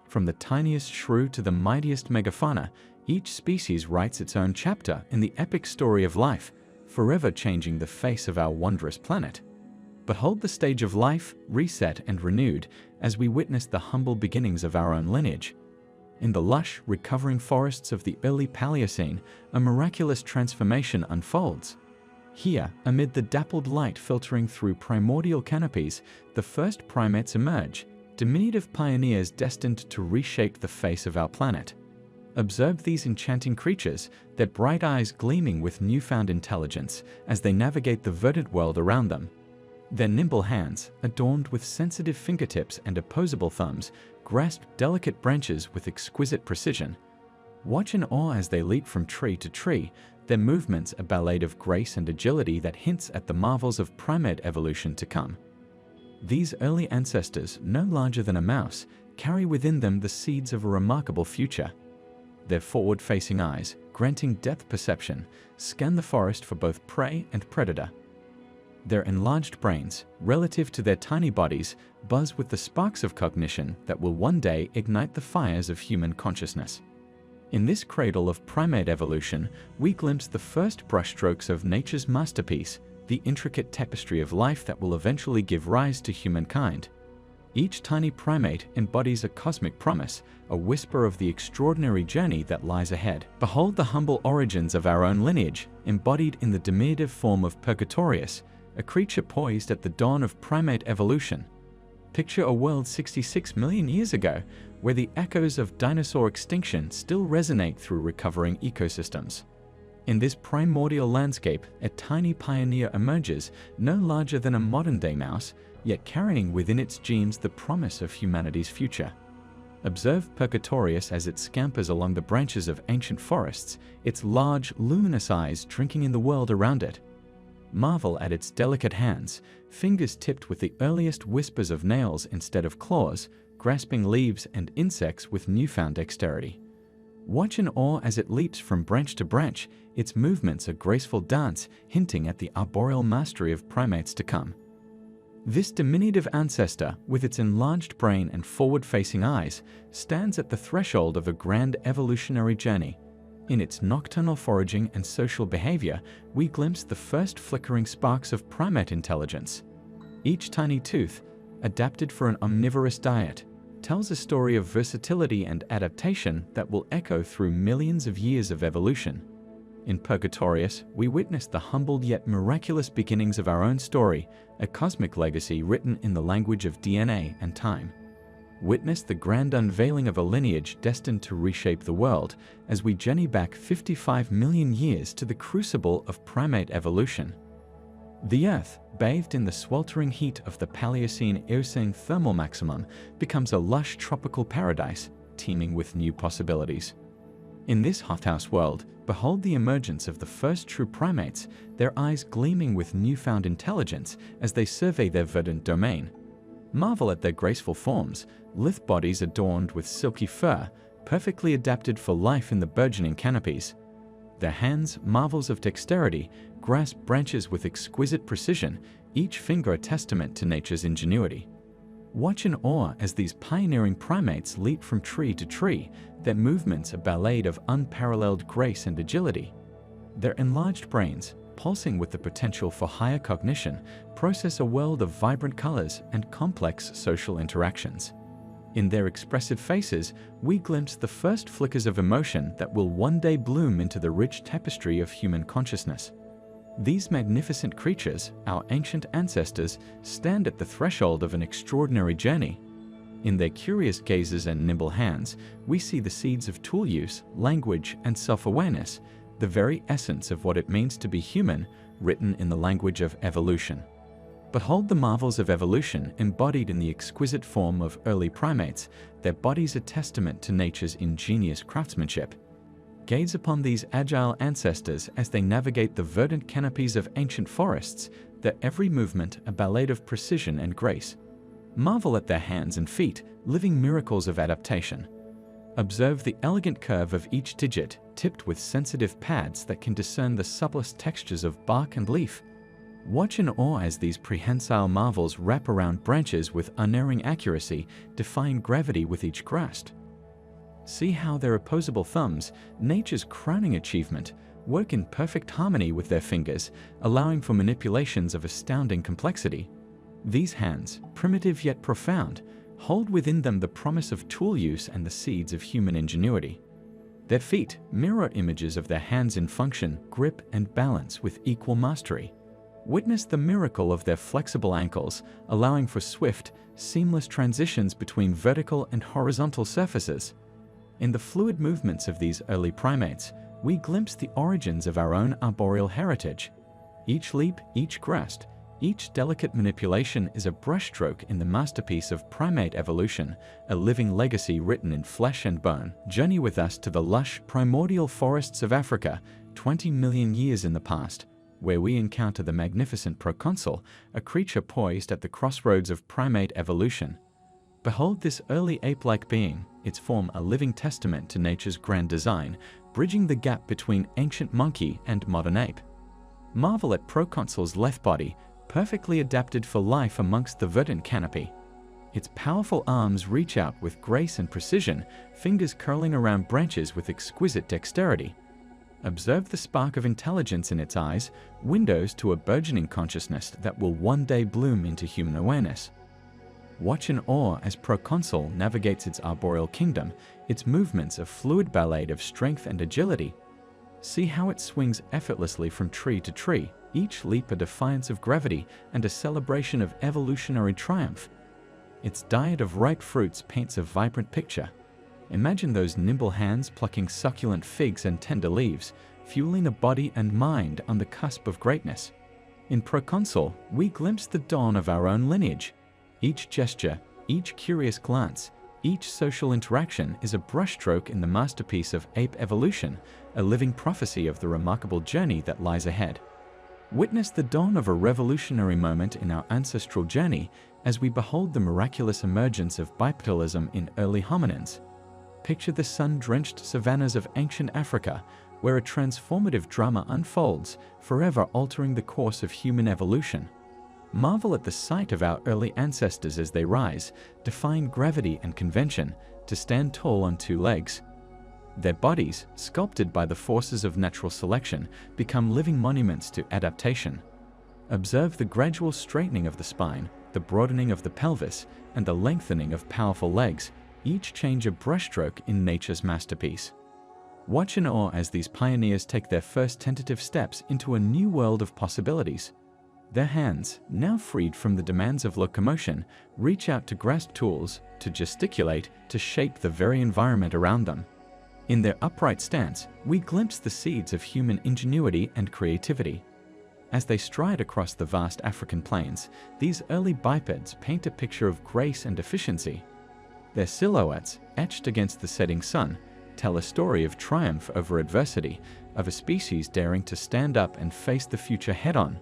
Speaker 1: From the tiniest shrew to the mightiest megafauna, each species writes its own chapter in the epic story of life, forever changing the face of our wondrous planet. Behold the stage of life, reset and renewed, as we witness the humble beginnings of our own lineage. In the lush, recovering forests of the early Paleocene, a miraculous transformation unfolds. Here, amid the dappled light filtering through primordial canopies, the first primates emerge, diminutive pioneers destined to reshape the face of our planet. Observe these enchanting creatures, their bright eyes gleaming with newfound intelligence as they navigate the verdant world around them. Their nimble hands, adorned with sensitive fingertips and opposable thumbs, grasp delicate branches with exquisite precision. Watch in awe as they leap from tree to tree, their movements a ballet of grace and agility that hints at the marvels of primate evolution to come. These early ancestors, no larger than a mouse, carry within them the seeds of a remarkable future. Their forward-facing eyes, granting depth perception, scan the forest for both prey and predator. Their enlarged brains, relative to their tiny bodies, buzz with the sparks of cognition that will one day ignite the fires of human consciousness. In this cradle of primate evolution, we glimpse the first brushstrokes of nature's masterpiece, the intricate tapestry of life that will eventually give rise to humankind. Each tiny primate embodies a cosmic promise, a whisper of the extraordinary journey that lies ahead. Behold the humble origins of our own lineage, embodied in the diminutive form of Purgatorius, a creature poised at the dawn of primate evolution. Picture a world 66 million years ago, where the echoes of dinosaur extinction still resonate through recovering ecosystems. In this primordial landscape, a tiny pioneer emerges, no larger than a modern-day mouse, yet carrying within its genes the promise of humanity's future. Observe Purgatorius as it scampers along the branches of ancient forests, its large, luminous eyes drinking in the world around it. Marvel at its delicate hands, fingers tipped with the earliest whispers of nails instead of claws, grasping leaves and insects with newfound dexterity. Watch in awe as it leaps from branch to branch, its movements a graceful dance hinting at the arboreal mastery of primates to come. This diminutive ancestor, with its enlarged brain and forward-facing eyes, stands at the threshold of a grand evolutionary journey. In its nocturnal foraging and social behavior, we glimpse the first flickering sparks of primate intelligence. Each tiny tooth, adapted for an omnivorous diet, tells a story of versatility and adaptation that will echo through millions of years of evolution. In Purgatorius, we witness the humbled yet miraculous beginnings of our own story, a cosmic legacy written in the language of DNA and time. Witness the grand unveiling of a lineage destined to reshape the world as we journey back 55 million years to the crucible of primate evolution. The Earth, bathed in the sweltering heat of the Paleocene-Eocene thermal maximum, becomes a lush tropical paradise, teeming with new possibilities. In this hothouse world, behold the emergence of the first true primates, their eyes gleaming with newfound intelligence as they survey their verdant domain. Marvel at their graceful forms, lithe bodies adorned with silky fur, perfectly adapted for life in the burgeoning canopies. Their hands, marvels of dexterity, grasp branches with exquisite precision, each finger a testament to nature's ingenuity. Watch in awe as these pioneering primates leap from tree to tree, their movements a ballet of unparalleled grace and agility. Their enlarged brains, pulsing with the potential for higher cognition, process a world of vibrant colors and complex social interactions. In their expressive faces, we glimpse the first flickers of emotion that will one day bloom into the rich tapestry of human consciousness. These magnificent creatures, our ancient ancestors, stand at the threshold of an extraordinary journey. In their curious gazes and nimble hands, we see the seeds of tool use, language, and self-awareness, the very essence of what it means to be human, written in the language of evolution. Behold the marvels of evolution embodied in the exquisite form of early primates, their bodies a testament to nature's ingenious craftsmanship. Gaze upon these agile ancestors as they navigate the verdant canopies of ancient forests, their every movement a ballet of precision and grace. Marvel at their hands and feet, living miracles of adaptation. Observe the elegant curve of each digit, tipped with sensitive pads that can discern the subtlest textures of bark and leaf. Watch in awe as these prehensile marvels wrap around branches with unerring accuracy, defying gravity with each grasp. See how their opposable thumbs, nature's crowning achievement, work in perfect harmony with their fingers, allowing for manipulations of astounding complexity. These hands, primitive yet profound, hold within them the promise of tool use and the seeds of human ingenuity. Their feet, mirror images of their hands in function, grip, and balance with equal mastery. Witness the miracle of their flexible ankles, allowing for swift, seamless transitions between vertical and horizontal surfaces. In the fluid movements of these early primates, we glimpse the origins of our own arboreal heritage. Each leap, each grasp, Each delicate manipulation is a brushstroke in the masterpiece of primate evolution, a living legacy written in flesh and bone. Journey with us to the lush, primordial forests of Africa, 20 million years in the past, where we encounter the magnificent proconsul, a creature poised at the crossroads of primate evolution. Behold this early ape-like being, its form a living testament to nature's grand design, bridging the gap between ancient monkey and modern ape. Marvel at proconsul's left body, perfectly adapted for life amongst the verdant canopy. Its powerful arms reach out with grace and precision, fingers curling around branches with exquisite dexterity. Observe the spark of intelligence in its eyes, windows to a burgeoning consciousness that will one day bloom into human awareness. Watch in awe as Proconsul navigates its arboreal kingdom, its movements a fluid ballet of strength and agility. See how it swings effortlessly from tree to tree, each leap a defiance of gravity and a celebration of evolutionary triumph. Its diet of ripe fruits paints a vibrant picture. Imagine those nimble hands plucking succulent figs and tender leaves, fueling a body and mind on the cusp of greatness. In Proconsul, we glimpse the dawn of our own lineage. Each gesture, each curious glance, each social interaction is a brushstroke in the masterpiece of ape evolution, a living prophecy of the remarkable journey that lies ahead. Witness the dawn of a revolutionary moment in our ancestral journey as we behold the miraculous emergence of bipedalism in early hominins. Picture the sun-drenched savannas of ancient Africa, where a transformative drama unfolds, forever altering the course of human evolution. Marvel at the sight of our early ancestors as they rise, defying gravity and convention, to stand tall on two legs. Their bodies, sculpted by the forces of natural selection, become living monuments to adaptation. Observe the gradual straightening of the spine, the broadening of the pelvis, and the lengthening of powerful legs, each change a brushstroke in nature's masterpiece. Watch in awe as these pioneers take their first tentative steps into a new world of possibilities. Their hands, now freed from the demands of locomotion, reach out to grasp tools, to gesticulate, to shape the very environment around them. In their upright stance, we glimpse the seeds of human ingenuity and creativity. As they stride across the vast African plains, these early bipeds paint a picture of grace and efficiency. Their silhouettes, etched against the setting sun, tell a story of triumph over adversity, of a species daring to stand up and face the future head-on.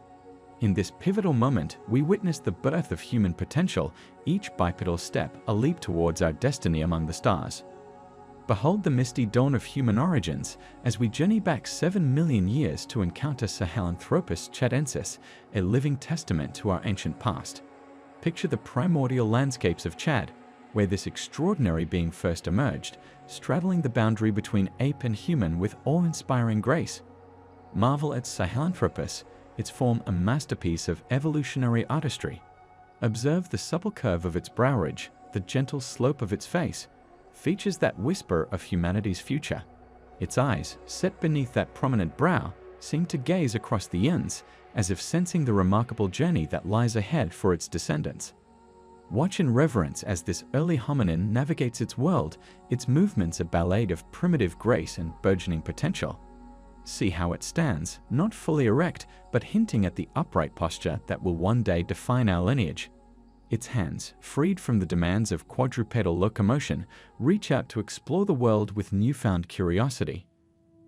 Speaker 1: In this pivotal moment, we witness the birth of human potential, each bipedal step a leap towards our destiny among the stars. Behold the misty dawn of human origins as we journey back 7 million years to encounter Sahelanthropus chadensis, a living testament to our ancient past. Picture the primordial landscapes of Chad, where this extraordinary being first emerged, straddling the boundary between ape and human with awe-inspiring grace. Marvel at Sahelanthropus, its form a masterpiece of evolutionary artistry. Observe the supple curve of its brow ridge, the gentle slope of its face, features that whisper of humanity's future. Its eyes, set beneath that prominent brow, seem to gaze across the ends, as if sensing the remarkable journey that lies ahead for its descendants. Watch in reverence as this early hominin navigates its world, its movements a ballet of primitive grace and burgeoning potential. See how it stands, not fully erect, but hinting at the upright posture that will one day define our lineage. Its hands, freed from the demands of quadrupedal locomotion, reach out to explore the world with newfound curiosity.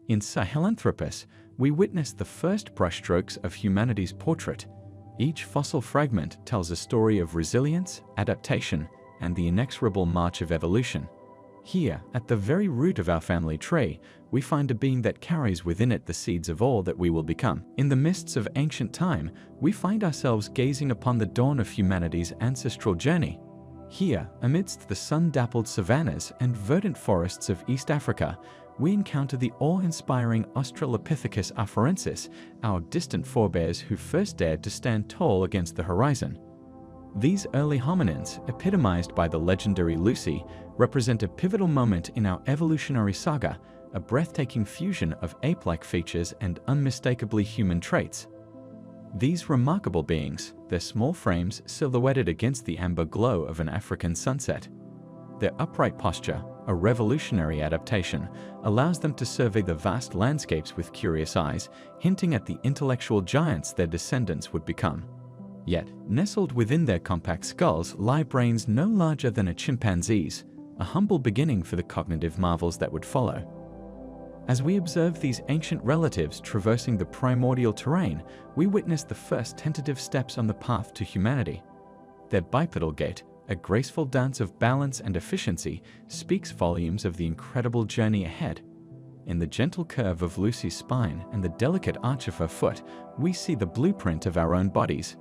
Speaker 1: In Sahelanthropus, we witness the first brushstrokes of humanity's portrait. Each fossil fragment tells a story of resilience, adaptation, and the inexorable march of evolution. Here, at the very root of our family tree, we find a being that carries within it the seeds of all that we will become. In the mists of ancient time, we find ourselves gazing upon the dawn of humanity's ancestral journey. Here, amidst the sun-dappled savannas and verdant forests of East Africa, we encounter the awe-inspiring Australopithecus afarensis, our distant forebears who first dared to stand tall against the horizon. These early hominins, epitomized by the legendary Lucy, represent a pivotal moment in our evolutionary saga, a breathtaking fusion of ape-like features and unmistakably human traits. These remarkable beings, their small frames silhouetted against the amber glow of an African sunset. Their upright posture, a revolutionary adaptation, allows them to survey the vast landscapes with curious eyes, hinting at the intellectual giants their descendants would become. Yet, nestled within their compact skulls lie brains no larger than a chimpanzee's, a humble beginning for the cognitive marvels that would follow. As we observe these ancient relatives traversing the primordial terrain, we witness the first tentative steps on the path to humanity. Their bipedal gait, a graceful dance of balance and efficiency, speaks volumes of the incredible journey ahead. In the gentle curve of Lucy's spine and the delicate arch of her foot, we see the blueprint of our own bodies,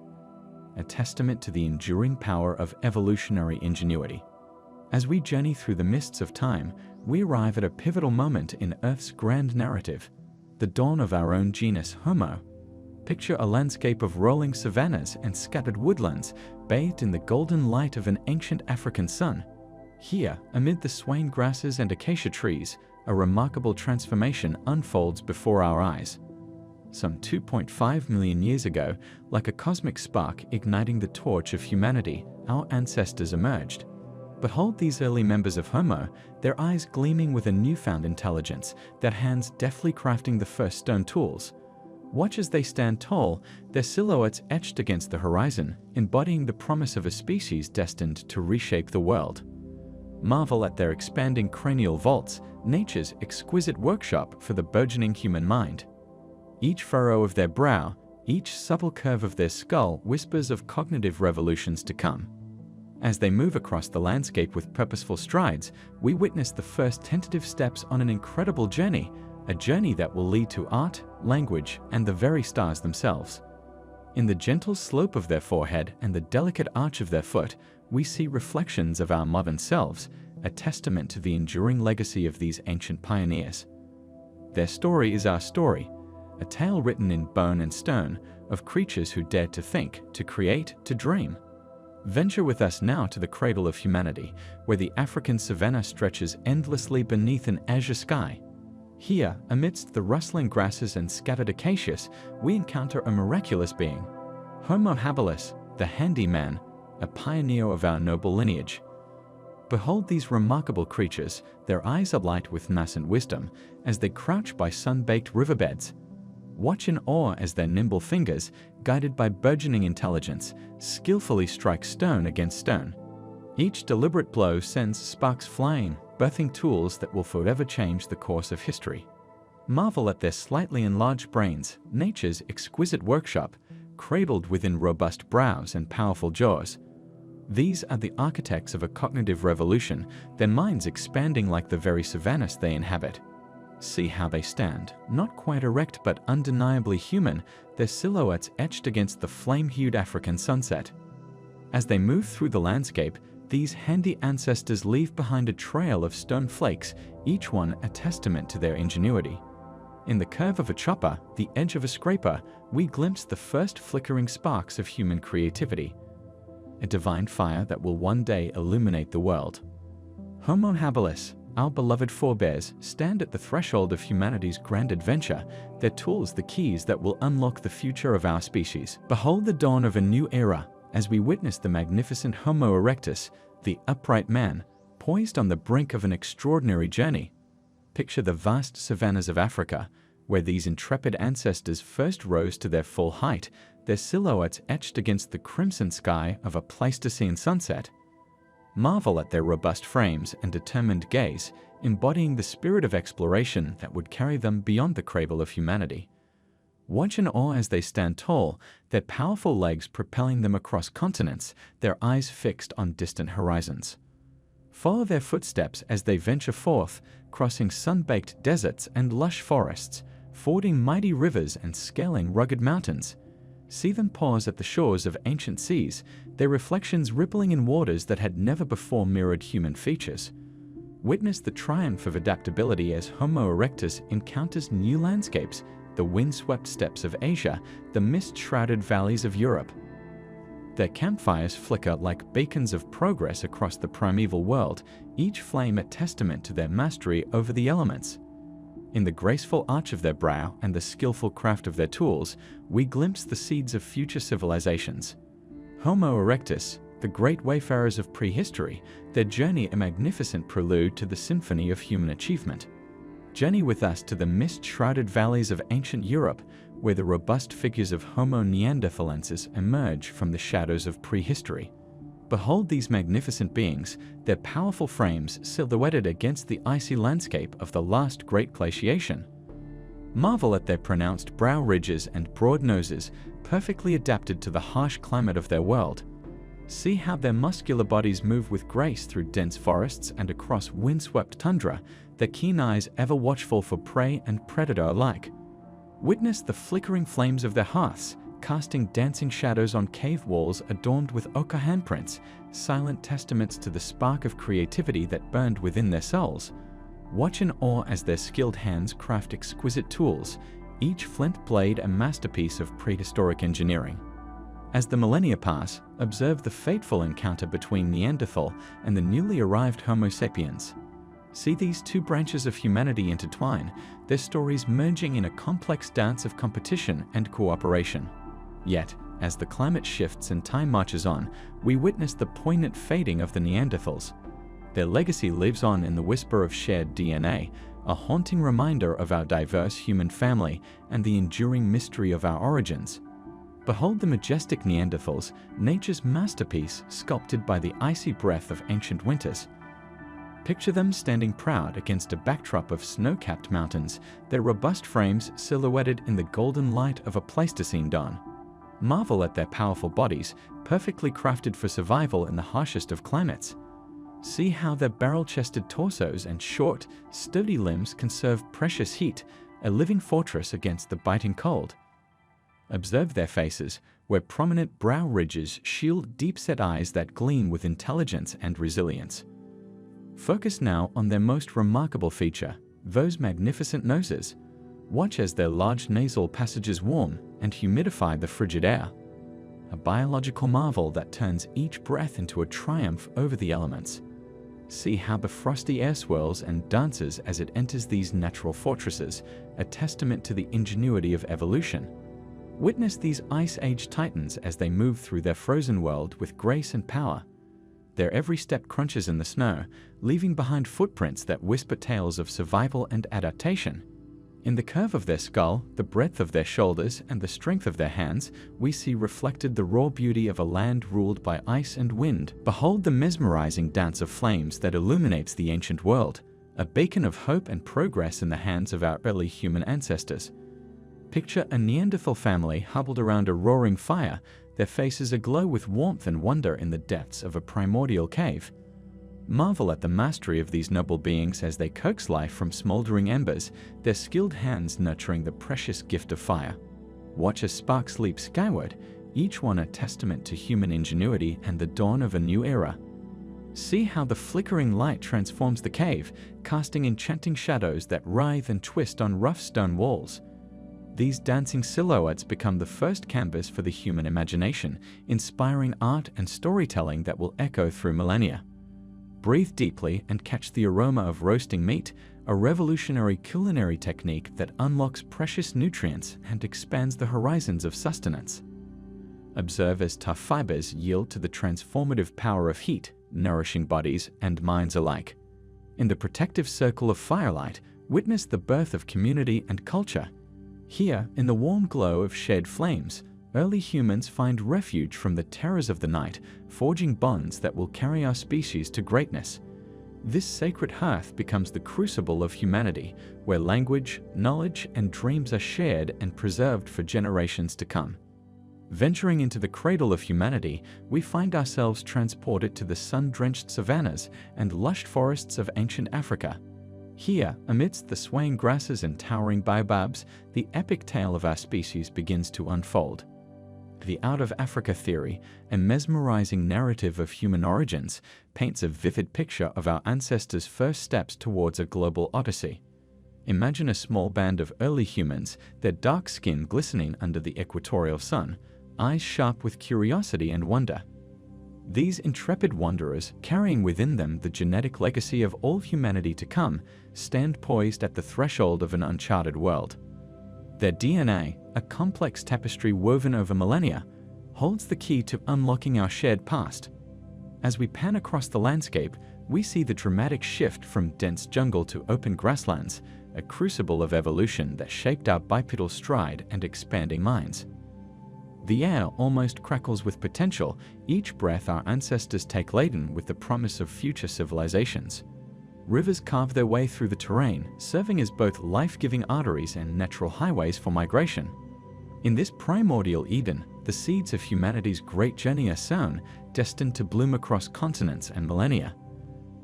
Speaker 1: a testament to the enduring power of evolutionary ingenuity. As we journey through the mists of time, we arrive at a pivotal moment in Earth's grand narrative, the dawn of our own genus Homo. Picture a landscape of rolling savannas and scattered woodlands, bathed in the golden light of an ancient African sun. Here, amid the swaying grasses and acacia trees, a remarkable transformation unfolds before our eyes. Some 2.5 million years ago, like a cosmic spark igniting the torch of humanity, our ancestors emerged. Behold these early members of Homo, their eyes gleaming with a newfound intelligence, their hands deftly crafting the first stone tools. Watch as they stand tall, their silhouettes etched against the horizon, embodying the promise of a species destined to reshape the world. Marvel at their expanding cranial vaults, nature's exquisite workshop for the burgeoning human mind. Each furrow of their brow, each supple curve of their skull whispers of cognitive revolutions to come. As they move across the landscape with purposeful strides, we witness the first tentative steps on an incredible journey, a journey that will lead to art, language, and the very stars themselves. In the gentle slope of their forehead and the delicate arch of their foot, we see reflections of our modern selves, a testament to the enduring legacy of these ancient pioneers. Their story is our story, a tale written in bone and stone of creatures who dared to think, to create, to dream. Venture with us now to the cradle of humanity, where the African savanna stretches endlessly beneath an azure sky. Here, amidst the rustling grasses and scattered acacias, we encounter a miraculous being, Homo habilis, the handyman, a pioneer of our noble lineage. Behold these remarkable creatures, their eyes alight with nascent wisdom, as they crouch by sun-baked riverbeds. Watch in awe as their nimble fingers, guided by burgeoning intelligence, skillfully strike stone against stone. Each deliberate blow sends sparks flying, birthing tools that will forever change the course of history. Marvel at their slightly enlarged brains, nature's exquisite workshop, cradled within robust brows and powerful jaws. These are the architects of a cognitive revolution, their minds expanding like the very savannas they inhabit. See how they stand, not quite erect but undeniably human, their silhouettes etched against the flame-hued African sunset. As they move through the landscape, these handy ancestors leave behind a trail of stone flakes, each one a testament to their ingenuity. In the curve of a chopper, the edge of a scraper, we glimpse the first flickering sparks of human creativity, a divine fire that will one day illuminate the world. Homo habilis, our beloved forebears, stand at the threshold of humanity's grand adventure, their tools the keys that will unlock the future of our species. Behold the dawn of a new era, as we witness the magnificent Homo erectus, the upright man, poised on the brink of an extraordinary journey. Picture the vast savannas of Africa, where these intrepid ancestors first rose to their full height, their silhouettes etched against the crimson sky of a Pleistocene sunset. Marvel at their robust frames and determined gaze, embodying the spirit of exploration that would carry them beyond the cradle of humanity. Watch in awe as they stand tall, their powerful legs propelling them across continents, their eyes fixed on distant horizons. Follow their footsteps as they venture forth, crossing sun-baked deserts and lush forests, fording mighty rivers and scaling rugged mountains. See them pause at the shores of ancient seas, their reflections rippling in waters that had never before mirrored human features. Witness the triumph of adaptability as Homo erectus encounters new landscapes, the wind-swept steppes of Asia, the mist-shrouded valleys of Europe. Their campfires flicker like beacons of progress across the primeval world, each flame a testament to their mastery over the elements. In the graceful arch of their brow and the skillful craft of their tools, we glimpse the seeds of future civilizations. Homo erectus, the great wayfarers of prehistory, their journey a magnificent prelude to the symphony of human achievement. Journey with us to the mist-shrouded valleys of ancient Europe, where the robust figures of Homo neanderthalensis emerge from the shadows of prehistory. Behold these magnificent beings, their powerful frames silhouetted against the icy landscape of the last great glaciation. Marvel at their pronounced brow ridges and broad noses, perfectly adapted to the harsh climate of their world. See how their muscular bodies move with grace through dense forests and across windswept tundra, their keen eyes ever watchful for prey and predator alike. Witness the flickering flames of their hearths, casting dancing shadows on cave walls adorned with ochre handprints, silent testaments to the spark of creativity that burned within their souls. Watch in awe as their skilled hands craft exquisite tools, each flint blade a masterpiece of prehistoric engineering. As the millennia pass, observe the fateful encounter between Neanderthal and the newly arrived Homo sapiens. See these two branches of humanity intertwine, their stories merging in a complex dance of competition and cooperation. Yet, as the climate shifts and time marches on, we witness the poignant fading of the Neanderthals. Their legacy lives on in the whisper of shared DNA, a haunting reminder of our diverse human family and the enduring mystery of our origins. Behold the majestic Neanderthals, nature's masterpiece sculpted by the icy breath of ancient winters. Picture them standing proud against a backdrop of snow-capped mountains, their robust frames silhouetted in the golden light of a Pleistocene dawn. Marvel at their powerful bodies, perfectly crafted for survival in the harshest of climates. See how their barrel-chested torsos and short, sturdy limbs conserve precious heat, a living fortress against the biting cold. Observe their faces, where prominent brow ridges shield deep-set eyes that gleam with intelligence and resilience. Focus now on their most remarkable feature, those magnificent noses. Watch as their large nasal passages warm and humidify the frigid air. A biological marvel that turns each breath into a triumph over the elements. See how the frosty air swirls and dances as it enters these natural fortresses, a testament to the ingenuity of evolution. Witness these Ice Age titans as they move through their frozen world with grace and power. Their every step crunches in the snow, leaving behind footprints that whisper tales of survival and adaptation. In the curve of their skull, the breadth of their shoulders, and the strength of their hands, we see reflected the raw beauty of a land ruled by ice and wind. Behold the mesmerizing dance of flames that illuminates the ancient world, a beacon of hope and progress in the hands of our early human ancestors. Picture a Neanderthal family huddled around a roaring fire, their faces aglow with warmth and wonder in the depths of a primordial cave. Marvel at the mastery of these noble beings as they coax life from smoldering embers, their skilled hands nurturing the precious gift of fire. Watch as sparks leap skyward, each one a testament to human ingenuity and the dawn of a new era. See how the flickering light transforms the cave, casting enchanting shadows that writhe and twist on rough stone walls. These dancing silhouettes become the first canvas for the human imagination, inspiring art and storytelling that will echo through millennia. Breathe deeply and catch the aroma of roasting meat, a revolutionary culinary technique that unlocks precious nutrients and expands the horizons of sustenance. Observe as tough fibers yield to the transformative power of heat, nourishing bodies and minds alike. In the protective circle of firelight, witness the birth of community and culture. Here, in the warm glow of shared flames, early humans find refuge from the terrors of the night, forging bonds that will carry our species to greatness. This sacred hearth becomes the crucible of humanity, where language, knowledge, and dreams are shared and preserved for generations to come. Venturing into the cradle of humanity, we find ourselves transported to the sun-drenched savannas and lush forests of ancient Africa. Here, amidst the swaying grasses and towering baobabs, the epic tale of our species begins to unfold. The Out of Africa theory, a mesmerizing narrative of human origins, paints a vivid picture of our ancestors' first steps towards a global odyssey. Imagine a small band of early humans, their dark skin glistening under the equatorial sun, eyes sharp with curiosity and wonder. These intrepid wanderers, carrying within them the genetic legacy of all humanity to come, stand poised at the threshold of an uncharted world. Their DNA, a complex tapestry woven over millennia, holds the key to unlocking our shared past. As we pan across the landscape, we see the dramatic shift from dense jungle to open grasslands, a crucible of evolution that shaped our bipedal stride and expanding minds. The air almost crackles with potential, each breath our ancestors take laden with the promise of future civilizations. Rivers carve their way through the terrain, serving as both life-giving arteries and natural highways for migration. In this primordial Eden, the seeds of humanity's great journey are sown, destined to bloom across continents and millennia.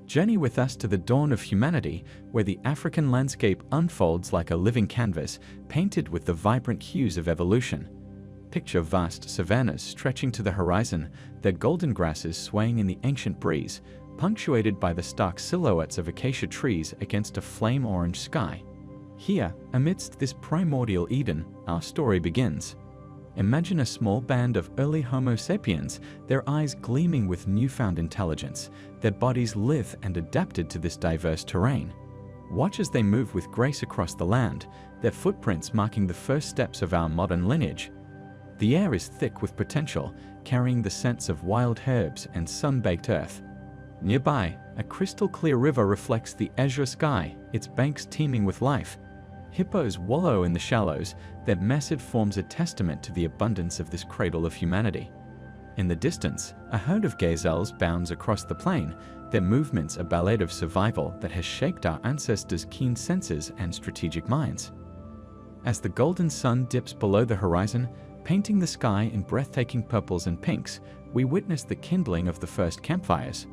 Speaker 1: Journey with us to the dawn of humanity, where the African landscape unfolds like a living canvas, painted with the vibrant hues of evolution. Picture vast savannas stretching to the horizon, their golden grasses swaying in the ancient breeze, punctuated by the stark silhouettes of acacia trees against a flame-orange sky. Here, amidst this primordial Eden, our story begins. Imagine a small band of early Homo sapiens, their eyes gleaming with newfound intelligence, their bodies lithe and adapted to this diverse terrain. Watch as they move with grace across the land, their footprints marking the first steps of our modern lineage. The air is thick with potential, carrying the scents of wild herbs and sun-baked earth. Nearby, a crystal-clear river reflects the azure sky, its banks teeming with life. Hippos wallow in the shallows, their massive forms a testament to the abundance of this cradle of humanity. In the distance, a herd of gazelles bounds across the plain, their movements a ballet of survival that has shaped our ancestors' keen senses and strategic minds. As the golden sun dips below the horizon, painting the sky in breathtaking purples and pinks, we witness the kindling of the first campfires.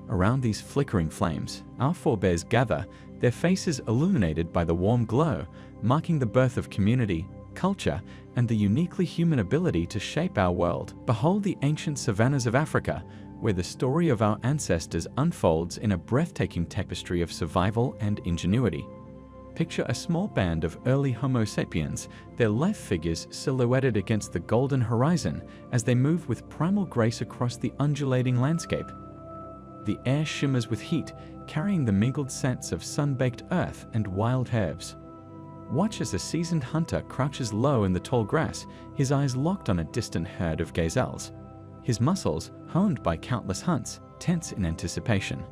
Speaker 1: Around these flickering flames, our forebears gather, their faces illuminated by the warm glow, marking the birth of community, culture, and the uniquely human ability to shape our world. Behold the ancient savannas of Africa, where the story of our ancestors unfolds in a breathtaking tapestry of survival and ingenuity. Picture a small band of early Homo sapiens, their lithe figures silhouetted against the golden horizon as they move with primal grace across the undulating landscape. The air shimmers with heat, carrying the mingled scents of sun-baked earth and wild herbs. Watch as a seasoned hunter crouches low in the tall grass, his eyes locked on a distant herd of gazelles. His muscles, honed by countless hunts, tense in anticipation.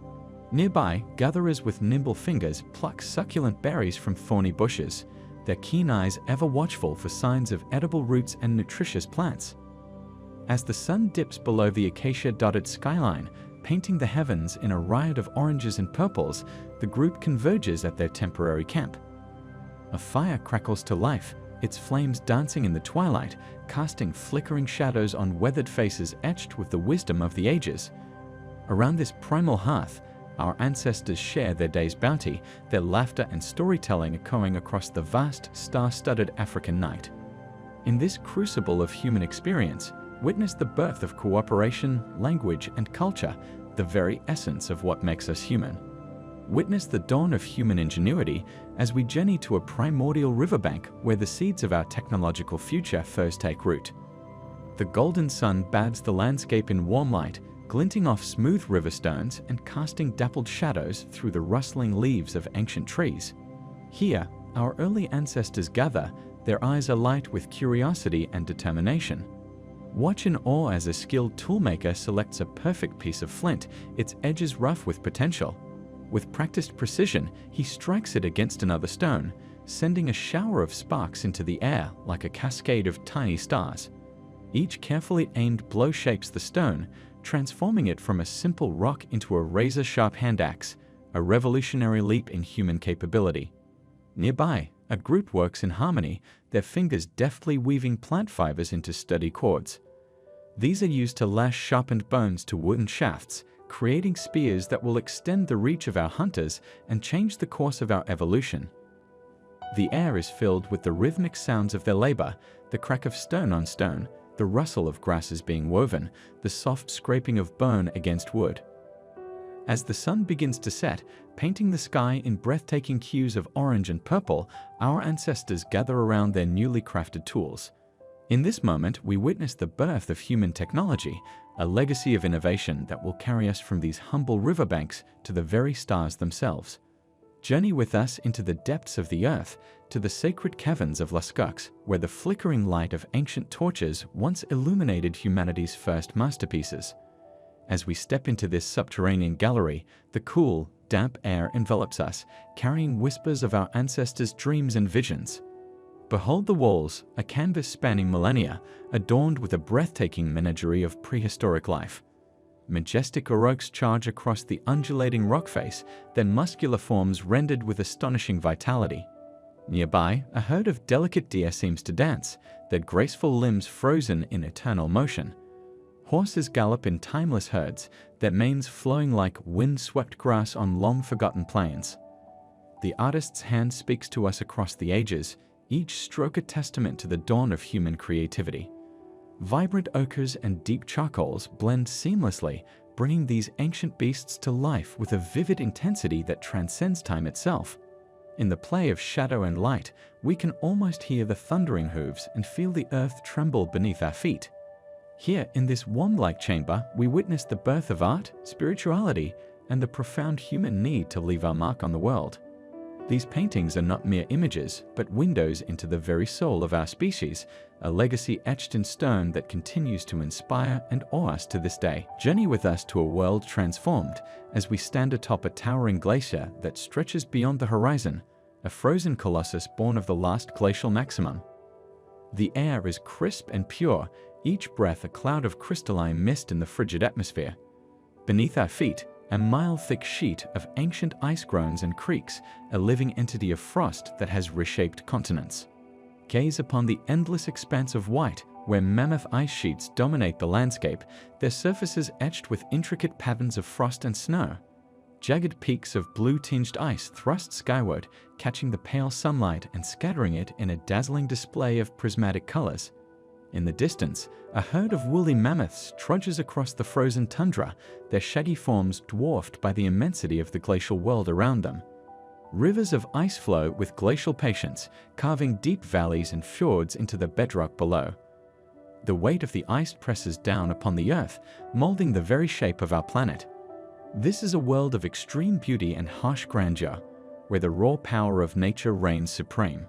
Speaker 1: Nearby, gatherers with nimble fingers pluck succulent berries from thorny bushes, their keen eyes ever watchful for signs of edible roots and nutritious plants. As the sun dips below the acacia-dotted skyline, painting the heavens in a riot of oranges and purples, the group converges at their temporary camp. A fire crackles to life, its flames dancing in the twilight, casting flickering shadows on weathered faces etched with the wisdom of the ages. Around this primal hearth, our ancestors share their day's bounty, their laughter and storytelling echoing across the vast, star-studded African night. In this crucible of human experience, witness the birth of cooperation, language, and culture, the very essence of what makes us human. Witness the dawn of human ingenuity as we journey to a primordial riverbank where the seeds of our technological future first take root. The golden sun bathes the landscape in warm light, glinting off smooth river stones and casting dappled shadows through the rustling leaves of ancient trees. Here, our early ancestors gather, their eyes alight with curiosity and determination. Watch in awe as a skilled toolmaker selects a perfect piece of flint, its edges rough with potential. With practiced precision, he strikes it against another stone, sending a shower of sparks into the air like a cascade of tiny stars. Each carefully aimed blow shapes the stone, transforming it from a simple rock into a razor-sharp hand axe, a revolutionary leap in human capability. Nearby, a group works in harmony, their fingers deftly weaving plant fibers into sturdy cords. These are used to lash sharpened bones to wooden shafts, creating spears that will extend the reach of our hunters and change the course of our evolution. The air is filled with the rhythmic sounds of their labor, the crack of stone on stone, the rustle of grasses being woven, the soft scraping of bone against wood. As the sun begins to set, painting the sky in breathtaking hues of orange and purple, our ancestors gather around their newly crafted tools. In this moment, we witness the birth of human technology, a legacy of innovation that will carry us from these humble riverbanks to the very stars themselves. Journey with us into the depths of the earth, to the sacred caverns of Lascaux, where the flickering light of ancient torches once illuminated humanity's first masterpieces. As we step into this subterranean gallery, the cool, damp air envelops us, carrying whispers of our ancestors' dreams and visions. Behold the walls, a canvas spanning millennia, adorned with a breathtaking menagerie of prehistoric life. Majestic aurochs charge across the undulating rock face, their muscular forms rendered with astonishing vitality. Nearby, a herd of delicate deer seems to dance, their graceful limbs frozen in eternal motion. Horses gallop in timeless herds, their manes flowing like wind-swept grass on long-forgotten plains. The artist's hand speaks to us across the ages, each stroke a testament to the dawn of human creativity. Vibrant ochres and deep charcoals blend seamlessly, bringing these ancient beasts to life with a vivid intensity that transcends time itself. In the play of shadow and light, we can almost hear the thundering hooves and feel the earth tremble beneath our feet. Here, in this womb-like chamber, we witness the birth of art, spirituality, and the profound human need to leave our mark on the world. These paintings are not mere images, but windows into the very soul of our species, a legacy etched in stone that continues to inspire and awe us to this day. Journey with us to a world transformed as we stand atop a towering glacier that stretches beyond the horizon, a frozen colossus born of the last glacial maximum. The air is crisp and pure, each breath a cloud of crystalline mist in the frigid atmosphere. Beneath our feet, a mile-thick sheet of ancient ice groans and creeks, a living entity of frost that has reshaped continents. Gaze upon the endless expanse of white, where mammoth ice sheets dominate the landscape, their surfaces etched with intricate patterns of frost and snow. Jagged peaks of blue-tinged ice thrust skyward, catching the pale sunlight and scattering it in a dazzling display of prismatic colors. In the distance, a herd of woolly mammoths trudges across the frozen tundra, their shaggy forms dwarfed by the immensity of the glacial world around them. Rivers of ice flow with glacial patience, carving deep valleys and fjords into the bedrock below. The weight of the ice presses down upon the earth, molding the very shape of our planet. This is a world of extreme beauty and harsh grandeur, where the raw power of nature reigns supreme.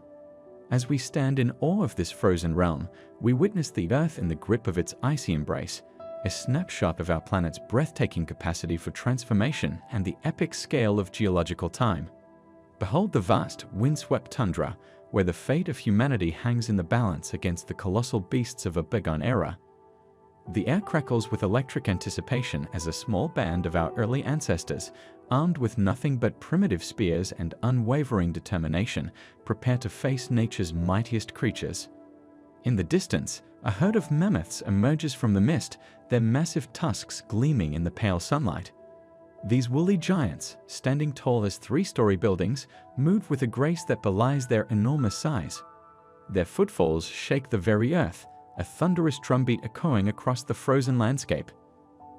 Speaker 1: As we stand in awe of this frozen realm, we witness the Earth in the grip of its icy embrace, a snapshot of our planet's breathtaking capacity for transformation and the epic scale of geological time. Behold the vast, windswept tundra, where the fate of humanity hangs in the balance against the colossal beasts of a bygone era. The air crackles with electric anticipation as a small band of our early ancestors, armed with nothing but primitive spears and unwavering determination, prepare to face nature's mightiest creatures. In the distance, a herd of mammoths emerges from the mist, their massive tusks gleaming in the pale sunlight. These woolly giants, standing tall as three-story buildings, move with a grace that belies their enormous size. Their footfalls shake the very earth, a thunderous drumbeat echoing across the frozen landscape.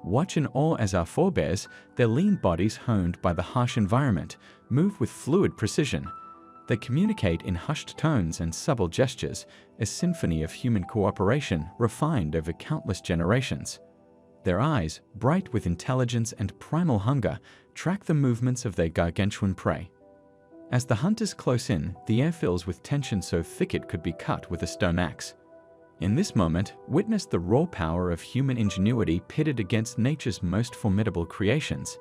Speaker 1: Watch in awe as our forebears, their lean bodies honed by the harsh environment, move with fluid precision. They communicate in hushed tones and subtle gestures, a symphony of human cooperation refined over countless generations. Their eyes, bright with intelligence and primal hunger, track the movements of their gargantuan prey. As the hunters close in, the air fills with tension so thick it could be cut with a stone axe. In this moment, witness the raw power of human ingenuity pitted against nature's most formidable creations.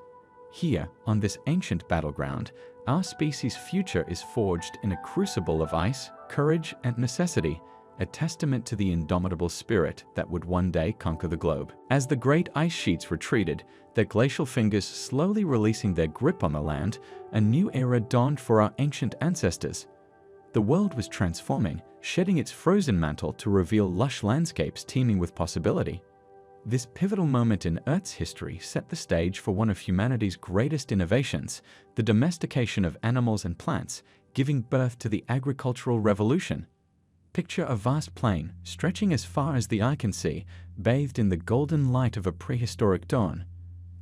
Speaker 1: Here, on this ancient battleground, our species' future is forged in a crucible of ice, courage, and necessity, a testament to the indomitable spirit that would one day conquer the globe. As the great ice sheets retreated, their glacial fingers slowly releasing their grip on the land, a new era dawned for our ancient ancestors. The world was transforming, shedding its frozen mantle to reveal lush landscapes teeming with possibility. This pivotal moment in Earth's history set the stage for one of humanity's greatest innovations, the domestication of animals and plants, giving birth to the agricultural revolution. Picture a vast plain, stretching as far as the eye can see, bathed in the golden light of a prehistoric dawn.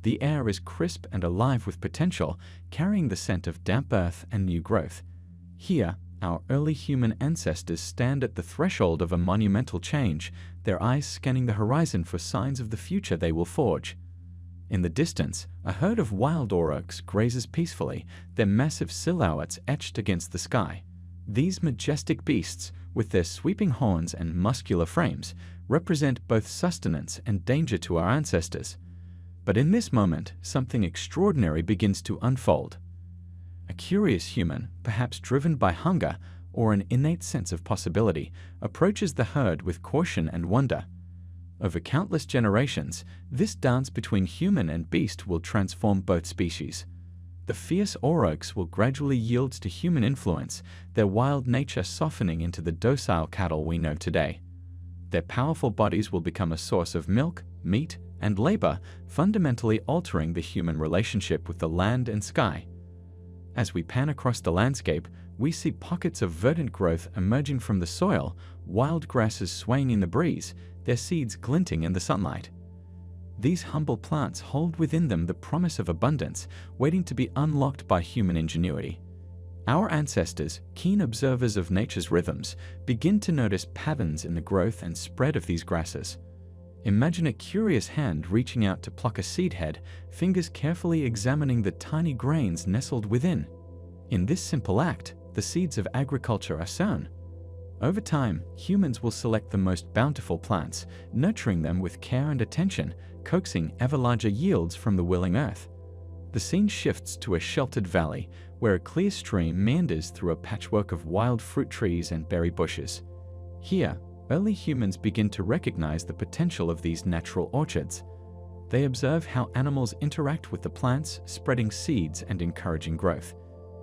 Speaker 1: The air is crisp and alive with potential, carrying the scent of damp earth and new growth. Here, our early human ancestors stand at the threshold of a monumental change, their eyes scanning the horizon for signs of the future they will forge. In the distance, a herd of wild aurochs grazes peacefully, their massive silhouettes etched against the sky. These majestic beasts, with their sweeping horns and muscular frames, represent both sustenance and danger to our ancestors. But in this moment, something extraordinary begins to unfold. A curious human, perhaps driven by hunger or an innate sense of possibility, approaches the herd with caution and wonder. Over countless generations, this dance between human and beast will transform both species. The fierce aurochs will gradually yield to human influence, their wild nature softening into the docile cattle we know today. Their powerful bodies will become a source of milk, meat, and labor, fundamentally altering the human relationship with the land and sky. As we pan across the landscape, we see pockets of verdant growth emerging from the soil, wild grasses swaying in the breeze, their seeds glinting in the sunlight. These humble plants hold within them the promise of abundance, waiting to be unlocked by human ingenuity. Our ancestors, keen observers of nature's rhythms, begin to notice patterns in the growth and spread of these grasses. Imagine a curious hand reaching out to pluck a seed head, fingers carefully examining the tiny grains nestled within. In this simple act, the seeds of agriculture are sown. Over time, humans will select the most bountiful plants, nurturing them with care and attention, coaxing ever larger yields from the willing earth. The scene shifts to a sheltered valley, where a clear stream meanders through a patchwork of wild fruit trees and berry bushes. Here, early humans begin to recognize the potential of these natural orchards. They observe how animals interact with the plants, spreading seeds and encouraging growth.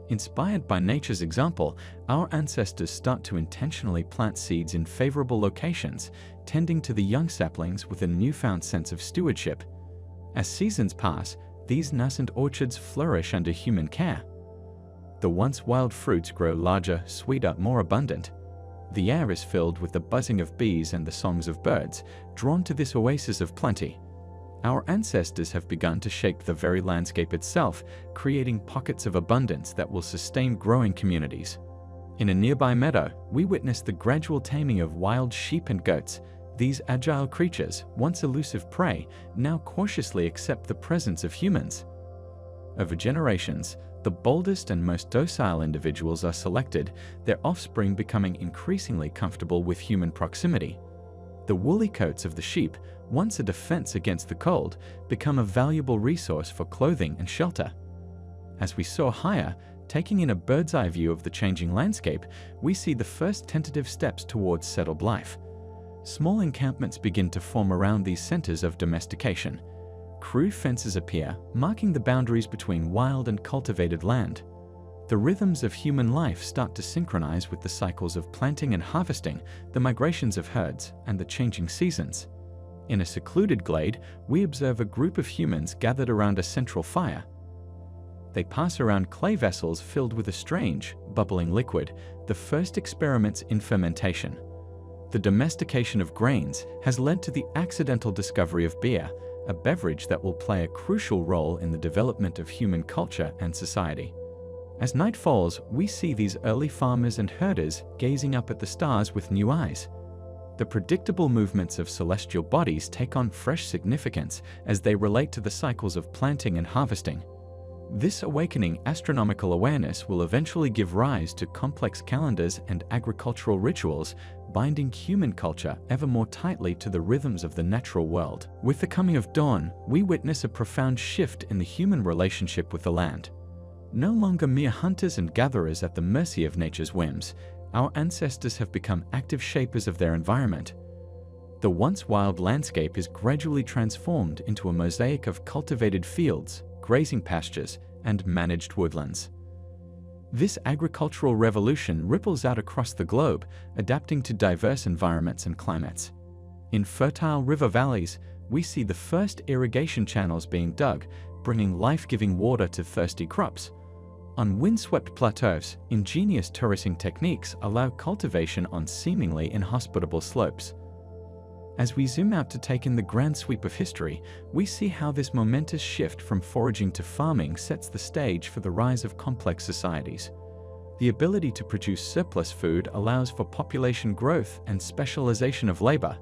Speaker 1: Inspired by nature's example, our ancestors start to intentionally plant seeds in favorable locations, tending to the young saplings with a newfound sense of stewardship. As seasons pass, these nascent orchards flourish under human care. The once wild fruits grow larger, sweeter, more abundant. The air is filled with the buzzing of bees and the songs of birds, drawn to this oasis of plenty. Our ancestors have begun to shape the very landscape itself, creating pockets of abundance that will sustain growing communities. In a nearby meadow, we witness the gradual taming of wild sheep and goats. These agile creatures, once elusive prey, now cautiously accept the presence of humans. Over generations, the boldest and most docile individuals are selected, their offspring becoming increasingly comfortable with human proximity. The woolly coats of the sheep, once a defense against the cold, become a valuable resource for clothing and shelter. As we soar higher, taking in a bird's-eye view of the changing landscape, we see the first tentative steps towards settled life. Small encampments begin to form around these centers of domestication. Crude fences appear, marking the boundaries between wild and cultivated land. The rhythms of human life start to synchronize with the cycles of planting and harvesting, the migrations of herds, and the changing seasons. In a secluded glade, we observe a group of humans gathered around a central fire. They pass around clay vessels filled with a strange, bubbling liquid, the first experiments in fermentation. The domestication of grains has led to the accidental discovery of beer, a beverage that will play a crucial role in the development of human culture and society. As night falls, we see these early farmers and herders gazing up at the stars with new eyes. The predictable movements of celestial bodies take on fresh significance as they relate to the cycles of planting and harvesting. This awakening astronomical awareness will eventually give rise to complex calendars and agricultural rituals, binding human culture ever more tightly to the rhythms of the natural world. With the coming of dawn, we witness a profound shift in the human relationship with the land. No longer mere hunters and gatherers at the mercy of nature's whims, our ancestors have become active shapers of their environment. The once wild landscape is gradually transformed into a mosaic of cultivated fields, grazing pastures, and managed woodlands. This agricultural revolution ripples out across the globe, adapting to diverse environments and climates. In fertile river valleys, we see the first irrigation channels being dug, bringing life-giving water to thirsty crops. On windswept plateaus, ingenious terracing techniques allow cultivation on seemingly inhospitable slopes. As we zoom out to take in the grand sweep of history, we see how this momentous shift from foraging to farming sets the stage for the rise of complex societies. The ability to produce surplus food allows for population growth and specialization of labor.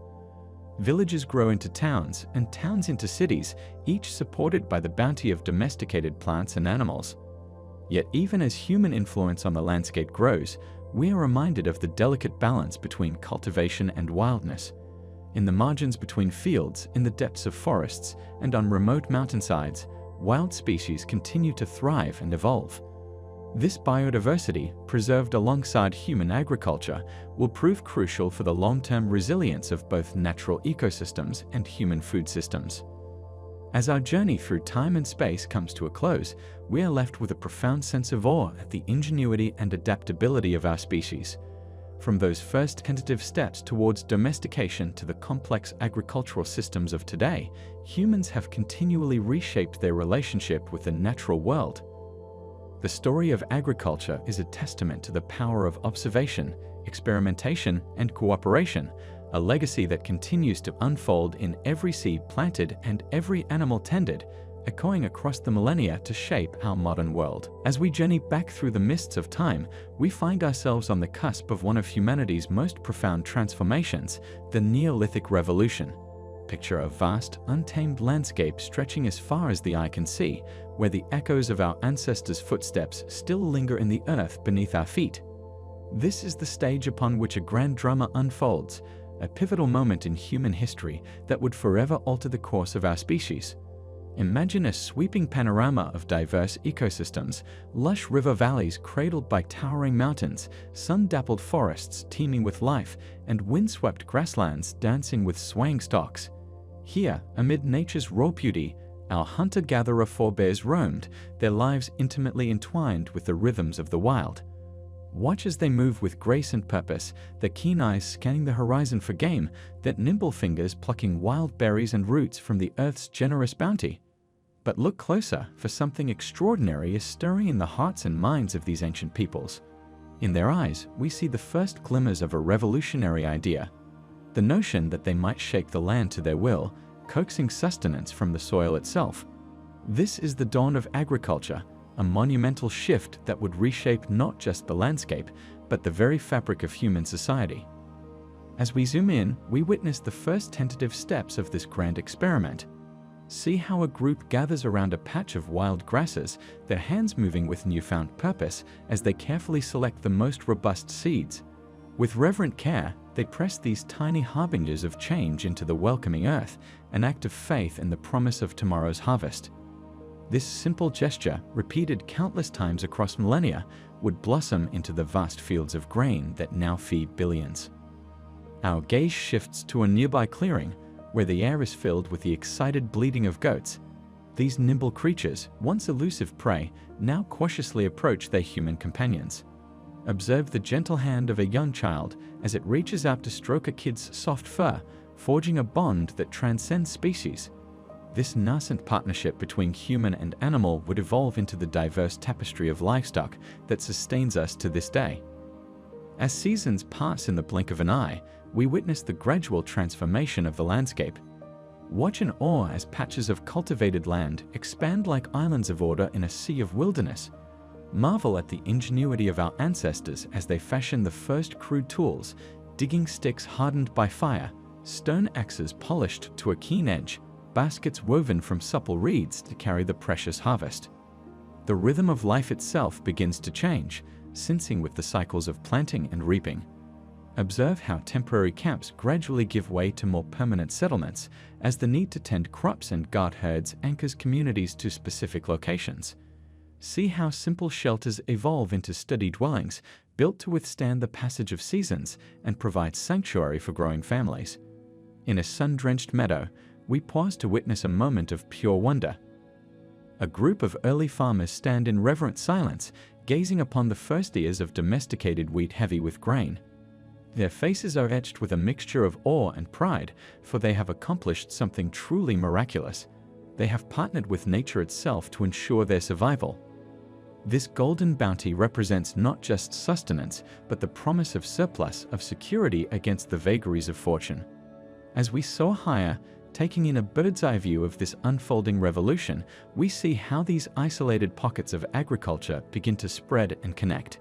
Speaker 1: Villages grow into towns, and towns into cities, each supported by the bounty of domesticated plants and animals. Yet even as human influence on the landscape grows, we are reminded of the delicate balance between cultivation and wildness. In the margins between fields, in the depths of forests, and on remote mountainsides, wild species continue to thrive and evolve. This biodiversity, preserved alongside human agriculture, will prove crucial for the long-term resilience of both natural ecosystems and human food systems. As our journey through time and space comes to a close, we are left with a profound sense of awe at the ingenuity and adaptability of our species. From those first tentative steps towards domestication to the complex agricultural systems of today, humans have continually reshaped their relationship with the natural world. The story of agriculture is a testament to the power of observation, experimentation, and cooperation, a legacy that continues to unfold in every seed planted and every animal tended, echoing across the millennia to shape our modern world. As we journey back through the mists of time, we find ourselves on the cusp of one of humanity's most profound transformations, the Neolithic Revolution. Picture a vast, untamed landscape stretching as far as the eye can see, where the echoes of our ancestors' footsteps still linger in the earth beneath our feet. This is the stage upon which a grand drama unfolds, a pivotal moment in human history that would forever alter the course of our species. Imagine a sweeping panorama of diverse ecosystems, lush river valleys cradled by towering mountains, sun-dappled forests teeming with life, and windswept grasslands dancing with swaying stalks. Here, amid nature's raw beauty, our hunter-gatherer forebears roamed, their lives intimately entwined with the rhythms of the wild. Watch as they move with grace and purpose, their keen eyes scanning the horizon for game, their nimble fingers plucking wild berries and roots from the earth's generous bounty. But look closer, for something extraordinary is stirring in the hearts and minds of these ancient peoples. In their eyes, we see the first glimmers of a revolutionary idea, the notion that they might shake the land to their will, coaxing sustenance from the soil itself. This is the dawn of agriculture, a monumental shift that would reshape not just the landscape, but the very fabric of human society. As we zoom in, we witness the first tentative steps of this grand experiment. See how a group gathers around a patch of wild grasses, their hands moving with newfound purpose as they carefully select the most robust seeds. With reverent care, they press these tiny harbingers of change into the welcoming earth, an act of faith in the promise of tomorrow's harvest. This simple gesture, repeated countless times across millennia, would blossom into the vast fields of grain that now feed billions. Our gaze shifts to a nearby clearing, where the air is filled with the excited bleating of goats. These nimble creatures, once elusive prey, now cautiously approach their human companions. Observe the gentle hand of a young child as it reaches out to stroke a kid's soft fur, forging a bond that transcends species. This nascent partnership between human and animal would evolve into the diverse tapestry of livestock that sustains us to this day. As seasons pass in the blink of an eye, we witness the gradual transformation of the landscape. Watch in awe as patches of cultivated land expand like islands of order in a sea of wilderness. Marvel at the ingenuity of our ancestors as they fashion the first crude tools, digging sticks hardened by fire, stone axes polished to a keen edge, baskets woven from supple reeds to carry the precious harvest. The rhythm of life itself begins to change, syncing with the cycles of planting and reaping. Observe how temporary camps gradually give way to more permanent settlements as the need to tend crops and guard herds anchors communities to specific locations. See how simple shelters evolve into sturdy dwellings built to withstand the passage of seasons and provide sanctuary for growing families. In a sun-drenched meadow, we pause to witness a moment of pure wonder. A group of early farmers stand in reverent silence, gazing upon the first ears of domesticated wheat heavy with grain. Their faces are etched with a mixture of awe and pride, for they have accomplished something truly miraculous. They have partnered with nature itself to ensure their survival. This golden bounty represents not just sustenance, but the promise of surplus, of security against the vagaries of fortune. As we soar higher, taking in a bird's-eye view of this unfolding revolution, we see how these isolated pockets of agriculture begin to spread and connect.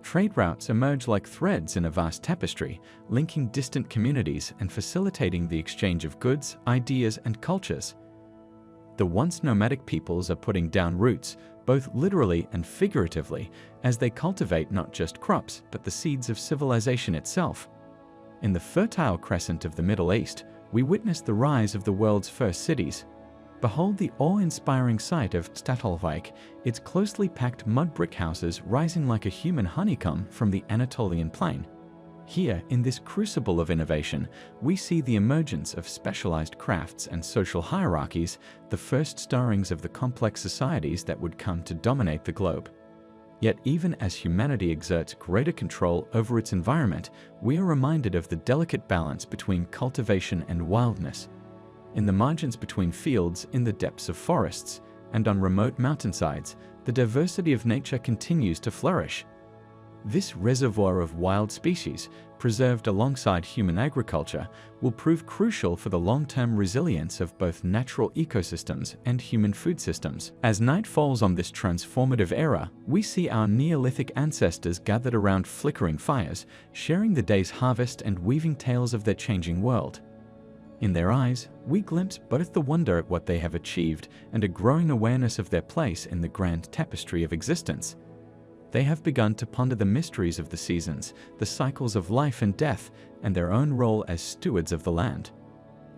Speaker 1: Trade routes emerge like threads in a vast tapestry, linking distant communities and facilitating the exchange of goods, ideas, and cultures. The once nomadic peoples are putting down roots, both literally and figuratively, as they cultivate not just crops, but the seeds of civilization itself. In the Fertile Crescent of the Middle East, we witness the rise of the world's first cities. Behold the awe-inspiring sight of Stadtholwijk, its closely packed mud brick houses rising like a human honeycomb from the Anatolian plain. Here, in this crucible of innovation, we see the emergence of specialized crafts and social hierarchies, the first stirrings of the complex societies that would come to dominate the globe. Yet even as humanity exerts greater control over its environment, we are reminded of the delicate balance between cultivation and wildness. In the margins between fields, in the depths of forests, and on remote mountainsides, the diversity of nature continues to flourish. This reservoir of wild species, preserved alongside human agriculture, will prove crucial for the long-term resilience of both natural ecosystems and human food systems. As night falls on this transformative era, we see our Neolithic ancestors gathered around flickering fires, sharing the day's harvest and weaving tales of their changing world. In their eyes, we glimpse both the wonder at what they have achieved and a growing awareness of their place in the grand tapestry of existence. They have begun to ponder the mysteries of the seasons, the cycles of life and death, and their own role as stewards of the land.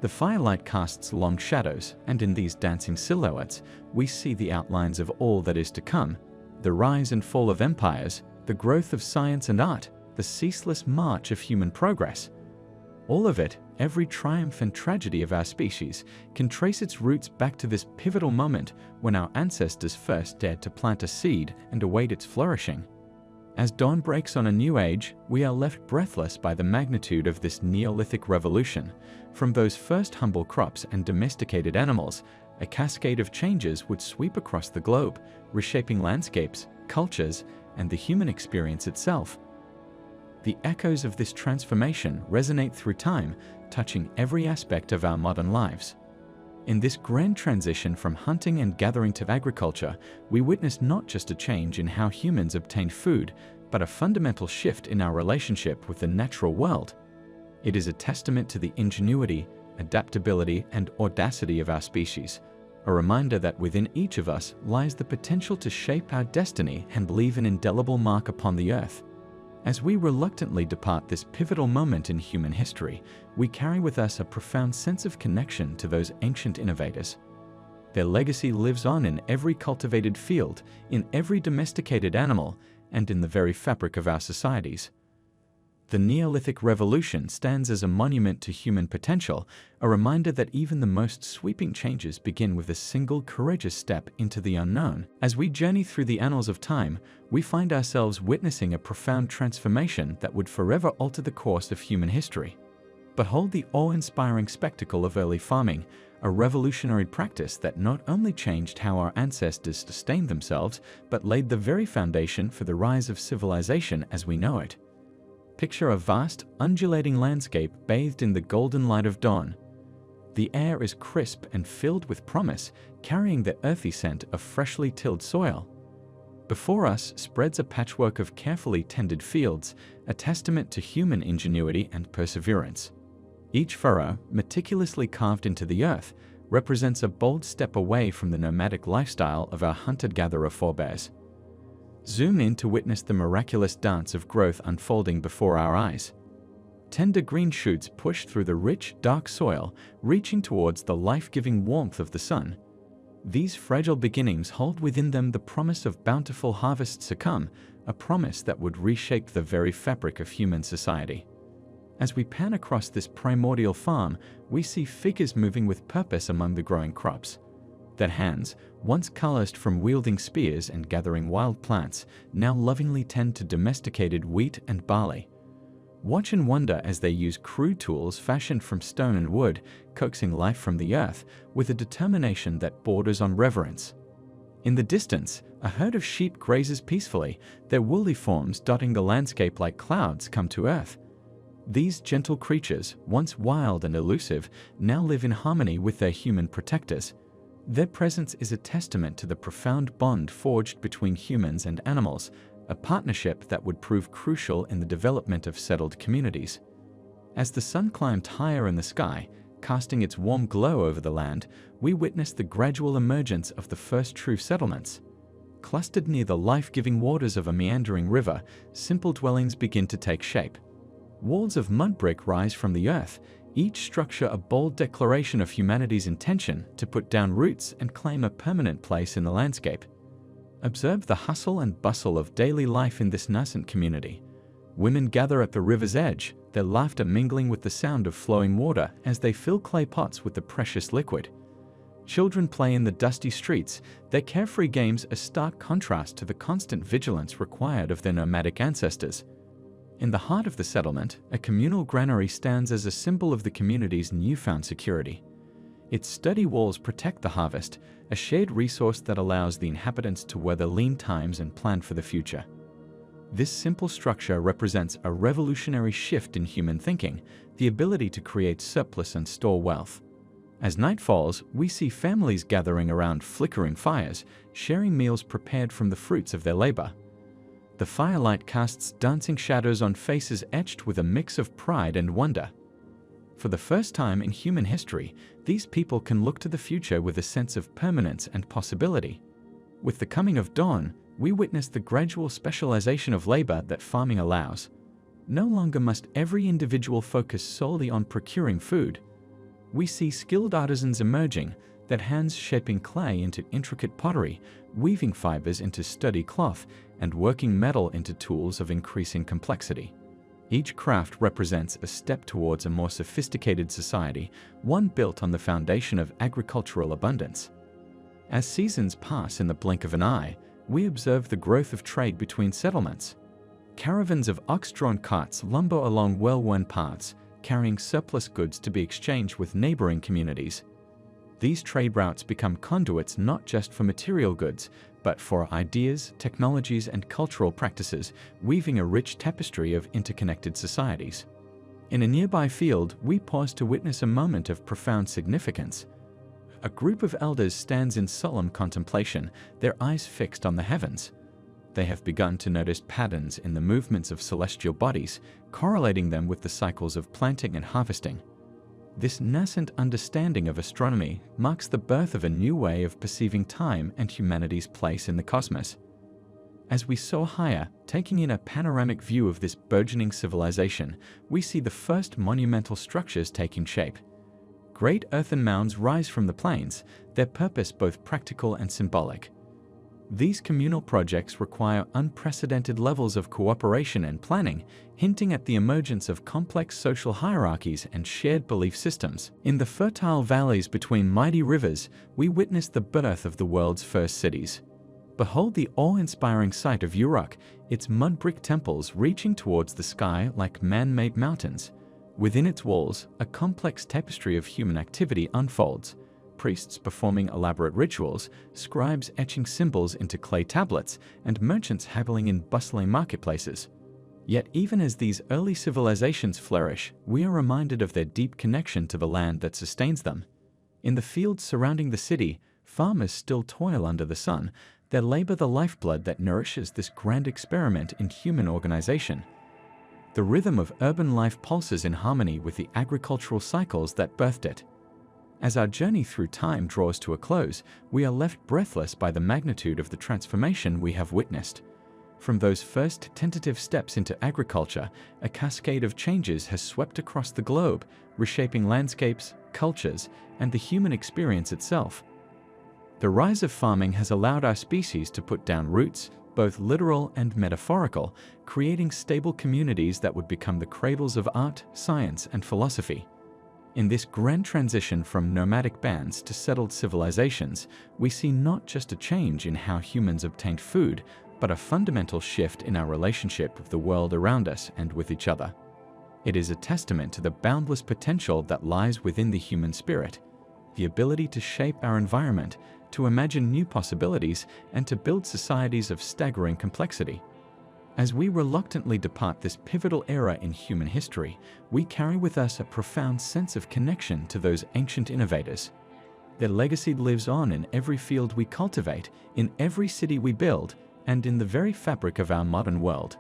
Speaker 1: The firelight casts long shadows, and in these dancing silhouettes, we see the outlines of all that is to come: the rise and fall of empires, the growth of science and art, the ceaseless march of human progress. All of it, every triumph and tragedy of our species, can trace its roots back to this pivotal moment when our ancestors first dared to plant a seed and await its flourishing. As dawn breaks on a new age, we are left breathless by the magnitude of this Neolithic revolution. From those first humble crops and domesticated animals, a cascade of changes would sweep across the globe, reshaping landscapes, cultures, and the human experience itself. The echoes of this transformation resonate through time, touching every aspect of our modern lives. In this grand transition from hunting and gathering to agriculture, we witness not just a change in how humans obtain food, but a fundamental shift in our relationship with the natural world. It is a testament to the ingenuity, adaptability, and audacity of our species, a reminder that within each of us lies the potential to shape our destiny and leave an indelible mark upon the earth. As we reluctantly depart this pivotal moment in human history, we carry with us a profound sense of connection to those ancient innovators. Their legacy lives on in every cultivated field, in every domesticated animal, and in the very fabric of our societies. The Neolithic Revolution stands as a monument to human potential, a reminder that even the most sweeping changes begin with a single courageous step into the unknown. As we journey through the annals of time, we find ourselves witnessing a profound transformation that would forever alter the course of human history. Behold the awe-inspiring spectacle of early farming, a revolutionary practice that not only changed how our ancestors sustained themselves, but laid the very foundation for the rise of civilization as we know it. Picture a vast, undulating landscape bathed in the golden light of dawn. The air is crisp and filled with promise, carrying the earthy scent of freshly tilled soil. Before us spreads a patchwork of carefully tended fields, a testament to human ingenuity and perseverance. Each furrow, meticulously carved into the earth, represents a bold step away from the nomadic lifestyle of our hunter-gatherer forebears. Zoom in to witness the miraculous dance of growth unfolding before our eyes. Tender green shoots push through the rich, dark soil, reaching towards the life-giving warmth of the sun. These fragile beginnings hold within them the promise of bountiful harvests to come, a promise that would reshape the very fabric of human society. As we pan across this primordial farm, we see figures moving with purpose among the growing crops. Their hands, once calloused from wielding spears and gathering wild plants, now lovingly tend to domesticated wheat and barley. Watch and wonder as they use crude tools fashioned from stone and wood, coaxing life from the earth with a determination that borders on reverence. In the distance, a herd of sheep grazes peacefully, their woolly forms dotting the landscape like clouds come to earth. These gentle creatures, once wild and elusive, now live in harmony with their human protectors. Their presence is a testament to the profound bond forged between humans and animals, a partnership that would prove crucial in the development of settled communities. As the sun climbed higher in the sky, casting its warm glow over the land, we witnessed the gradual emergence of the first true settlements. Clustered near the life-giving waters of a meandering river, simple dwellings begin to take shape. Walls of mud brick rise from the earth, each structure a bold declaration of humanity's intention to put down roots and claim a permanent place in the landscape. Observe the hustle and bustle of daily life in this nascent community. Women gather at the river's edge, their laughter mingling with the sound of flowing water as they fill clay pots with the precious liquid. Children play in the dusty streets, their carefree games a stark contrast to the constant vigilance required of their nomadic ancestors. In the heart of the settlement, a communal granary stands as a symbol of the community's newfound security. Its sturdy walls protect the harvest, a shared resource that allows the inhabitants to weather lean times and plan for the future. This simple structure represents a revolutionary shift in human thinking, the ability to create surplus and store wealth. As night falls, we see families gathering around flickering fires, sharing meals prepared from the fruits of their labor. The firelight casts dancing shadows on faces etched with a mix of pride and wonder. For the first time in human history, these people can look to the future with a sense of permanence and possibility. With the coming of dawn, we witness the gradual specialization of labor that farming allows. No longer must every individual focus solely on procuring food. We see skilled artisans emerging, their hands shaping clay into intricate pottery, weaving fibers into sturdy cloth, and working metal into tools of increasing complexity. Each craft represents a step towards a more sophisticated society, one built on the foundation of agricultural abundance. As seasons pass in the blink of an eye, we observe the growth of trade between settlements. Caravans of ox-drawn carts lumber along well-worn paths, carrying surplus goods to be exchanged with neighboring communities. These trade routes become conduits not just for material goods, but for ideas, technologies, and cultural practices, weaving a rich tapestry of interconnected societies. In a nearby field, we pause to witness a moment of profound significance. A group of elders stands in solemn contemplation, their eyes fixed on the heavens. They have begun to notice patterns in the movements of celestial bodies, correlating them with the cycles of planting and harvesting. This nascent understanding of astronomy marks the birth of a new way of perceiving time and humanity's place in the cosmos. As we soar higher, taking in a panoramic view of this burgeoning civilization, we see the first monumental structures taking shape. Great earthen mounds rise from the plains, their purpose both practical and symbolic. These communal projects require unprecedented levels of cooperation and planning, hinting at the emergence of complex social hierarchies and shared belief systems. In the fertile valleys between mighty rivers, we witness the birth of the world's first cities. Behold the awe-inspiring sight of Uruk, its mud brick temples reaching towards the sky like man-made mountains. Within its walls, a complex tapestry of human activity unfolds. Priests performing elaborate rituals, scribes etching symbols into clay tablets, and merchants haggling in bustling marketplaces. Yet even as these early civilizations flourish, we are reminded of their deep connection to the land that sustains them. In the fields surrounding the city, farmers still toil under the sun, their labor the lifeblood that nourishes this grand experiment in human organization. The rhythm of urban life pulses in harmony with the agricultural cycles that birthed it. As our journey through time draws to a close, we are left breathless by the magnitude of the transformation we have witnessed. From those first tentative steps into agriculture, a cascade of changes has swept across the globe, reshaping landscapes, cultures, and the human experience itself. The rise of farming has allowed our species to put down roots, both literal and metaphorical, creating stable communities that would become the cradles of art, science, and philosophy. In this grand transition from nomadic bands to settled civilizations, we see not just a change in how humans obtained food, but a fundamental shift in our relationship with the world around us and with each other. It is a testament to the boundless potential that lies within the human spirit, the ability to shape our environment, to imagine new possibilities, and to build societies of staggering complexity. As we reluctantly depart this pivotal era in human history, we carry with us a profound sense of connection to those ancient innovators. Their legacy lives on in every field we cultivate, in every city we build, and in the very fabric of our modern world.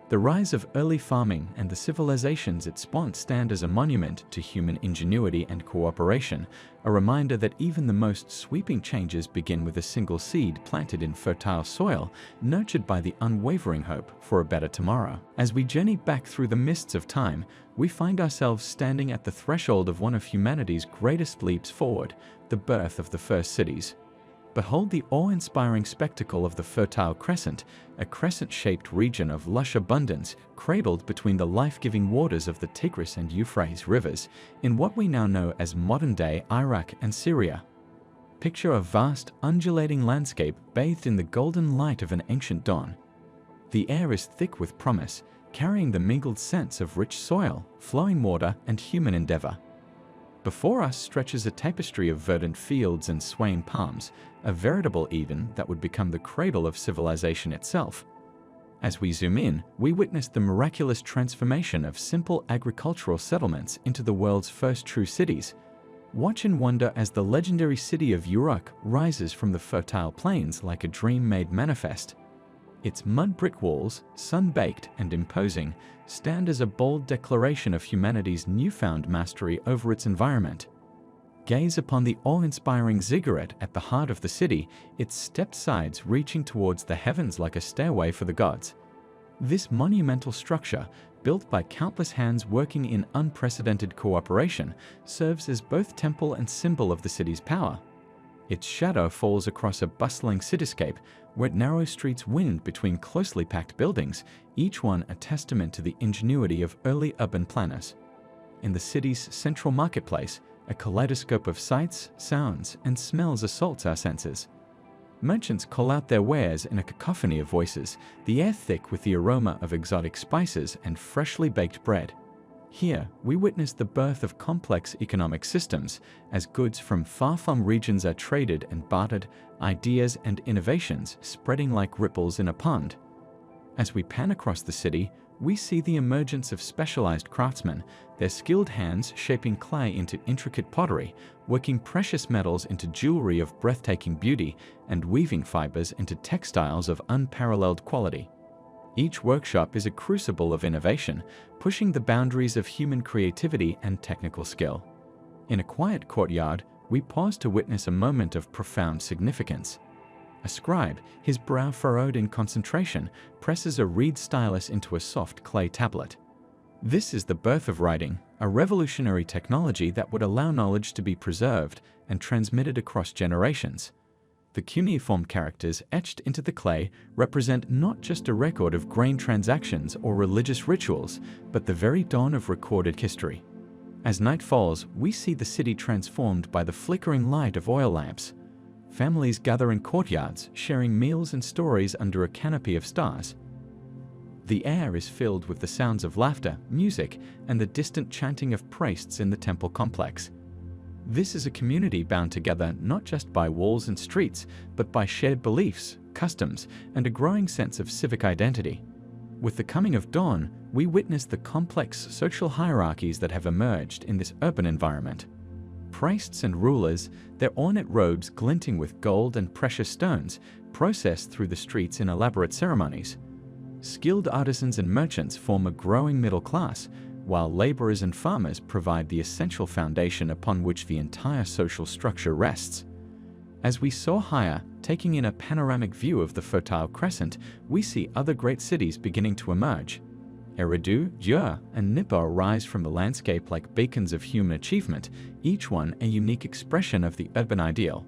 Speaker 1: The rise of early farming and the civilizations it spawned stand as a monument to human ingenuity and cooperation, a reminder that even the most sweeping changes begin with a single seed planted in fertile soil, nurtured by the unwavering hope for a better tomorrow. As we journey back through the mists of time, we find ourselves standing at the threshold of one of humanity's greatest leaps forward, the birth of the first cities. Behold the awe-inspiring spectacle of the Fertile Crescent, a crescent-shaped region of lush abundance cradled between the life-giving waters of the Tigris and Euphrates rivers, in what we now know as modern-day Iraq and Syria. Picture a vast, undulating landscape bathed in the golden light of an ancient dawn. The air is thick with promise, carrying the mingled scents of rich soil, flowing water, and human endeavor. Before us stretches a tapestry of verdant fields and swaying palms, a veritable Eden that would become the cradle of civilization itself. As we zoom in, we witness the miraculous transformation of simple agricultural settlements into the world's first true cities. Watch and wonder as the legendary city of Uruk rises from the fertile plains like a dream made manifest. Its mud brick walls, sun-baked and imposing, stand as a bold declaration of humanity's newfound mastery over its environment. Gaze upon the awe-inspiring ziggurat at the heart of the city, its stepped sides reaching towards the heavens like a stairway for the gods. This monumental structure, built by countless hands working in unprecedented cooperation, serves as both temple and symbol of the city's power. Its shadow falls across a bustling cityscape where narrow streets wind between closely packed buildings, each one a testament to the ingenuity of early urban planners. In the city's central marketplace, a kaleidoscope of sights, sounds, and smells assaults our senses. Merchants call out their wares in a cacophony of voices, the air thick with the aroma of exotic spices and freshly baked bread. Here, we witness the birth of complex economic systems as goods from far-flung regions are traded and bartered, ideas and innovations spreading like ripples in a pond. As we pan across the city, we see the emergence of specialized craftsmen, their skilled hands shaping clay into intricate pottery, working precious metals into jewelry of breathtaking beauty, and weaving fibers into textiles of unparalleled quality. Each workshop is a crucible of innovation, pushing the boundaries of human creativity and technical skill. In a quiet courtyard, we pause to witness a moment of profound significance. A scribe, his brow furrowed in concentration, presses a reed stylus into a soft clay tablet. This is the birth of writing, a revolutionary technology that would allow knowledge to be preserved and transmitted across generations. The cuneiform characters etched into the clay represent not just a record of grain transactions or religious rituals, but the very dawn of recorded history. As night falls, we see the city transformed by the flickering light of oil lamps. Families gather in courtyards, sharing meals and stories under a canopy of stars. The air is filled with the sounds of laughter, music, and the distant chanting of priests in the temple complex. This is a community bound together not just by walls and streets, but by shared beliefs, customs, and a growing sense of civic identity. With the coming of dawn, we witness the complex social hierarchies that have emerged in this urban environment. Priests and rulers, their ornate robes glinting with gold and precious stones, process through the streets in elaborate ceremonies. Skilled artisans and merchants form a growing middle class, while laborers and farmers provide the essential foundation upon which the entire social structure rests. As we soar higher, taking in a panoramic view of the Fertile Crescent, we see other great cities beginning to emerge. Eridu, Ur, and Nippur rise from the landscape like beacons of human achievement, each one a unique expression of the urban ideal.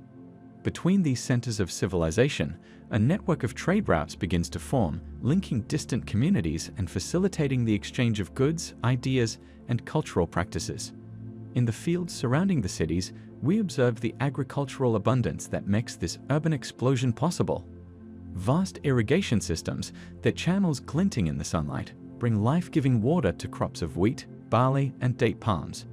Speaker 1: Between these centers of civilization, a network of trade routes begins to form, linking distant communities and facilitating the exchange of goods, ideas, and cultural practices. In the fields surrounding the cities, we observe the agricultural abundance that makes this urban explosion possible. Vast irrigation systems, their channels glinting in the sunlight, bring life-giving water to crops of wheat, barley, and date palms.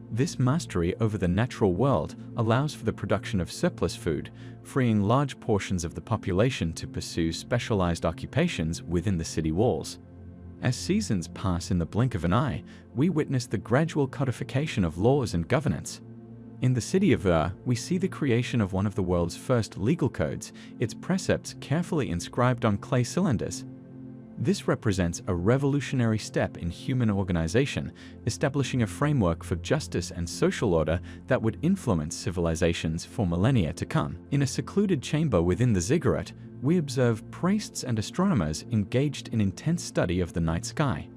Speaker 1: This mastery over the natural world allows for the production of surplus food, freeing large portions of the population to pursue specialized occupations within the city walls. As seasons pass in the blink of an eye, we witness the gradual codification of laws and governance. In the city of Ur, we see the creation of one of the world's first legal codes, its precepts carefully inscribed on clay cylinders. This represents a revolutionary step in human organization, establishing a framework for justice and social order that would influence civilizations for millennia to come. In a secluded chamber within the ziggurat, we observe priests and astronomers engaged in intense study of the night sky.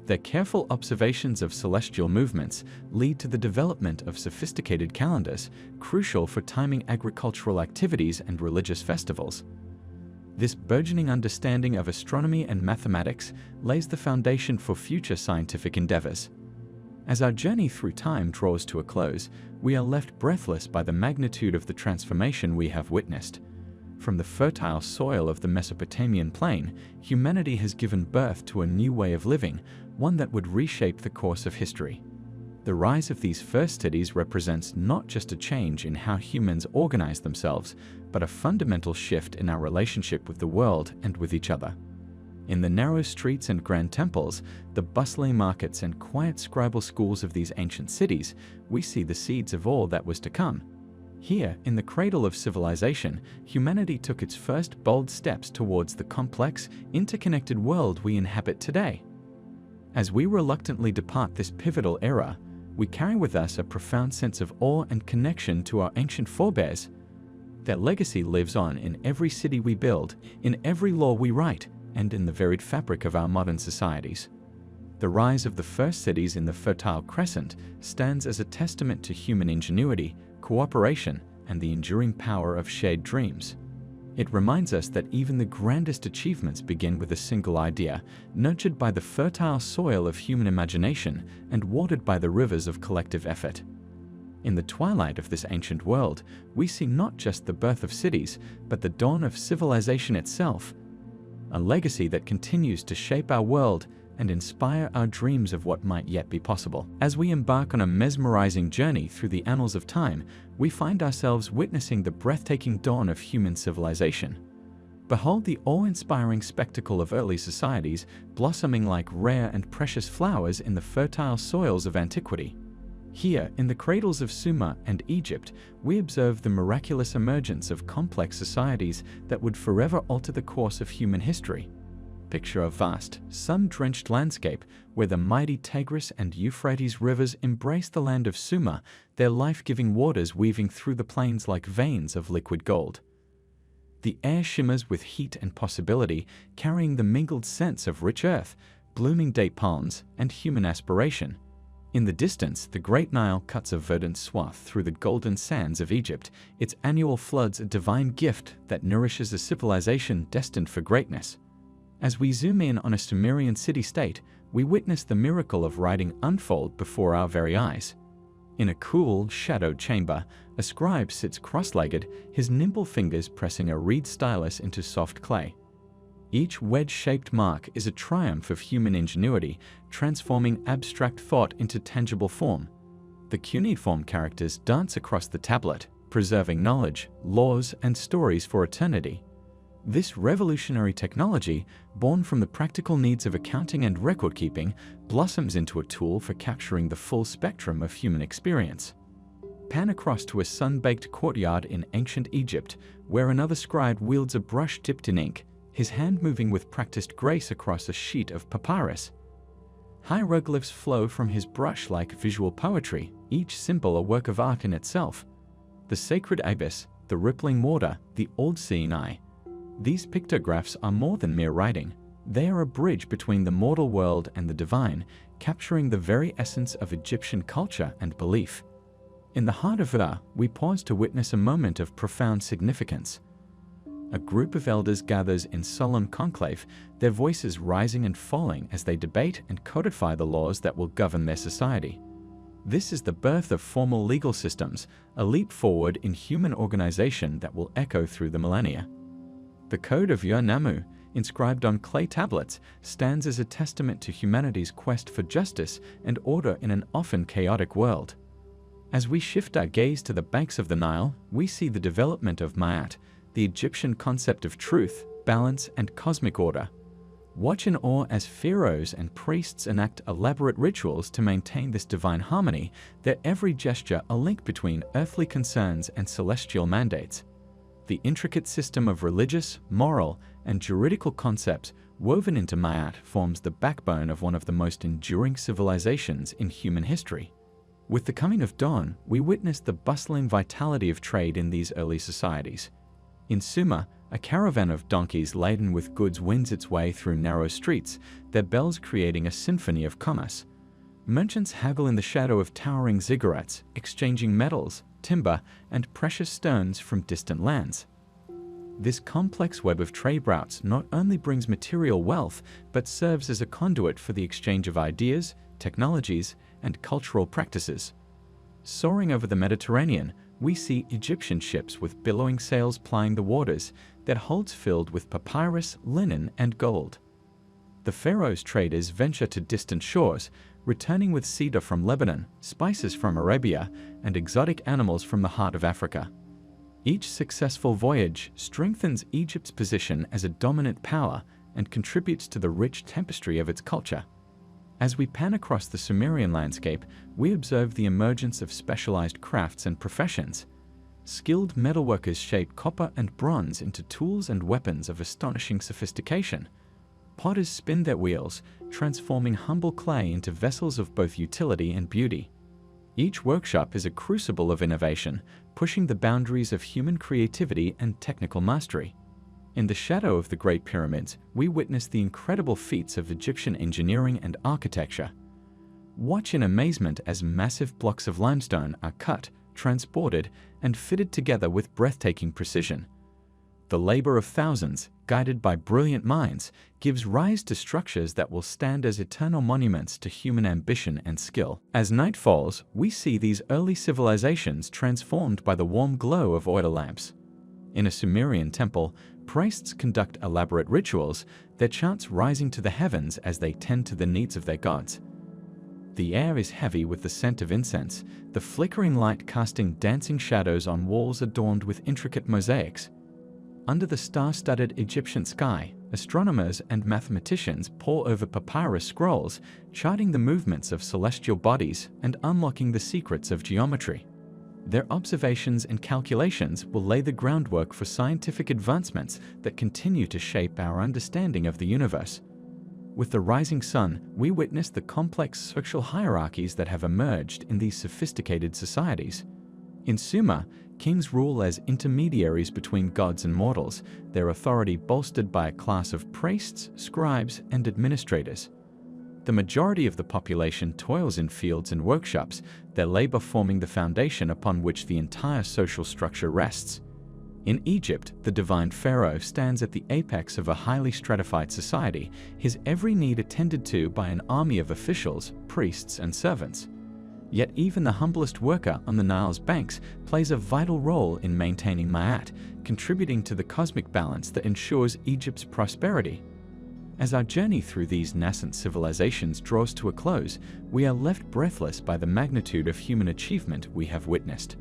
Speaker 1: Their careful observations of celestial movements lead to the development of sophisticated calendars, crucial for timing agricultural activities and religious festivals. This burgeoning understanding of astronomy and mathematics lays the foundation for future scientific endeavors. As our journey through time draws to a close, we are left breathless by the magnitude of the transformation we have witnessed. From the fertile soil of the Mesopotamian plain, humanity has given birth to a new way of living, one that would reshape the course of history. The rise of these first cities represents not just a change in how humans organize themselves, but a fundamental shift in our relationship with the world and with each other. In the narrow streets and grand temples, the bustling markets and quiet scribal schools of these ancient cities, we see the seeds of all that was to come. Here, in the cradle of civilization, humanity took its first bold steps towards the complex, interconnected world we inhabit today. As we reluctantly depart this pivotal era, we carry with us a profound sense of awe and connection to our ancient forebears. Their legacy lives on in every city we build, in every law we write, and in the varied fabric of our modern societies. The rise of the first cities in the Fertile Crescent stands as a testament to human ingenuity, cooperation, and the enduring power of shared dreams. It reminds us that even the grandest achievements begin with a single idea, nurtured by the fertile soil of human imagination and watered by the rivers of collective effort. In the twilight of this ancient world, we see not just the birth of cities, but the dawn of civilization itself, a legacy that continues to shape our world and inspire our dreams of what might yet be possible. As we embark on a mesmerizing journey through the annals of time, we find ourselves witnessing the breathtaking dawn of human civilization. Behold the awe-inspiring spectacle of early societies blossoming like rare and precious flowers in the fertile soils of antiquity. Here, in the cradles of Sumer and Egypt, we observe the miraculous emergence of complex societies that would forever alter the course of human history. Picture a vast, sun-drenched landscape where the mighty Tigris and Euphrates rivers embrace the land of Sumer, their life-giving waters weaving through the plains like veins of liquid gold. The air shimmers with heat and possibility, carrying the mingled scents of rich earth, blooming date palms, and human aspiration. In the distance, the Great Nile cuts a verdant swath through the golden sands of Egypt, its annual floods a divine gift that nourishes a civilization destined for greatness. As we zoom in on a Sumerian city-state, we witness the miracle of writing unfold before our very eyes. In a cool, shadowed chamber, a scribe sits cross-legged, his nimble fingers pressing a reed stylus into soft clay. Each wedge-shaped mark is a triumph of human ingenuity, transforming abstract thought into tangible form. The cuneiform characters dance across the tablet, preserving knowledge, laws, and stories for eternity. This revolutionary technology, born from the practical needs of accounting and record-keeping, blossoms into a tool for capturing the full spectrum of human experience. Pan across to a sun-baked courtyard in ancient Egypt, where another scribe wields a brush dipped in ink, his hand moving with practiced grace across a sheet of papyrus. Hieroglyphs flow from his brush like visual poetry, each symbol a work of art in itself. The sacred ibis, the rippling water, the all-seeing eye. These pictographs are more than mere writing. They are a bridge between the mortal world and the divine, capturing the very essence of Egyptian culture and belief. In the heart of Ra, we pause to witness a moment of profound significance. A group of elders gathers in solemn conclave, their voices rising and falling as they debate and codify the laws that will govern their society. This is the birth of formal legal systems, a leap forward in human organization that will echo through the millennia. The Code of Ur-Nammu, inscribed on clay tablets, stands as a testament to humanity's quest for justice and order in an often chaotic world. As we shift our gaze to the banks of the Nile, we see the development of Ma'at, the Egyptian concept of truth, balance, and cosmic order. Watch in awe as pharaohs and priests enact elaborate rituals to maintain this divine harmony, their every gesture a link between earthly concerns and celestial mandates. The intricate system of religious, moral, and juridical concepts woven into Ma'at forms the backbone of one of the most enduring civilizations in human history. With the coming of dawn, we witness the bustling vitality of trade in these early societies. In Sumer, a caravan of donkeys laden with goods wends its way through narrow streets, their bells creating a symphony of commerce. Merchants haggle in the shadow of towering ziggurats, exchanging metals, timber, and precious stones from distant lands. This complex web of trade routes not only brings material wealth, but serves as a conduit for the exchange of ideas, technologies, and cultural practices. Soaring over the Mediterranean, we see Egyptian ships with billowing sails plying the waters, their holds filled with papyrus, linen, and gold. The pharaoh's traders venture to distant shores, returning with cedar from Lebanon, spices from Arabia, and exotic animals from the heart of Africa. Each successful voyage strengthens Egypt's position as a dominant power and contributes to the rich tapestry of its culture. As we pan across the Sumerian landscape, we observe the emergence of specialized crafts and professions. Skilled metalworkers shape copper and bronze into tools and weapons of astonishing sophistication. Potters spin their wheels, transforming humble clay into vessels of both utility and beauty. Each workshop is a crucible of innovation, pushing the boundaries of human creativity and technical mastery. In the shadow of the Great Pyramids, we witness the incredible feats of Egyptian engineering and architecture. Watch in amazement as massive blocks of limestone are cut, transported, and fitted together with breathtaking precision. The labor of thousands, guided by brilliant minds, gives rise to structures that will stand as eternal monuments to human ambition and skill. As night falls, we see these early civilizations transformed by the warm glow of oil lamps. In a Sumerian temple, priests conduct elaborate rituals, their chants rising to the heavens as they tend to the needs of their gods. The air is heavy with the scent of incense, the flickering light casting dancing shadows on walls adorned with intricate mosaics. Under the star-studded Egyptian sky, astronomers and mathematicians pore over papyrus scrolls, charting the movements of celestial bodies and unlocking the secrets of geometry. Their observations and calculations will lay the groundwork for scientific advancements that continue to shape our understanding of the universe. With the rising sun, we witness the complex social hierarchies that have emerged in these sophisticated societies. In Sumer, kings rule as intermediaries between gods and mortals, their authority bolstered by a class of priests, scribes, and administrators. The majority of the population toils in fields and workshops, their labor forming the foundation upon which the entire social structure rests. In Egypt, the divine pharaoh stands at the apex of a highly stratified society, his every need attended to by an army of officials, priests, and servants. Yet even the humblest worker on the Nile's banks plays a vital role in maintaining Ma'at, contributing to the cosmic balance that ensures Egypt's prosperity. As our journey through these nascent civilizations draws to a close, we are left breathless by the magnitude of human achievement we have witnessed.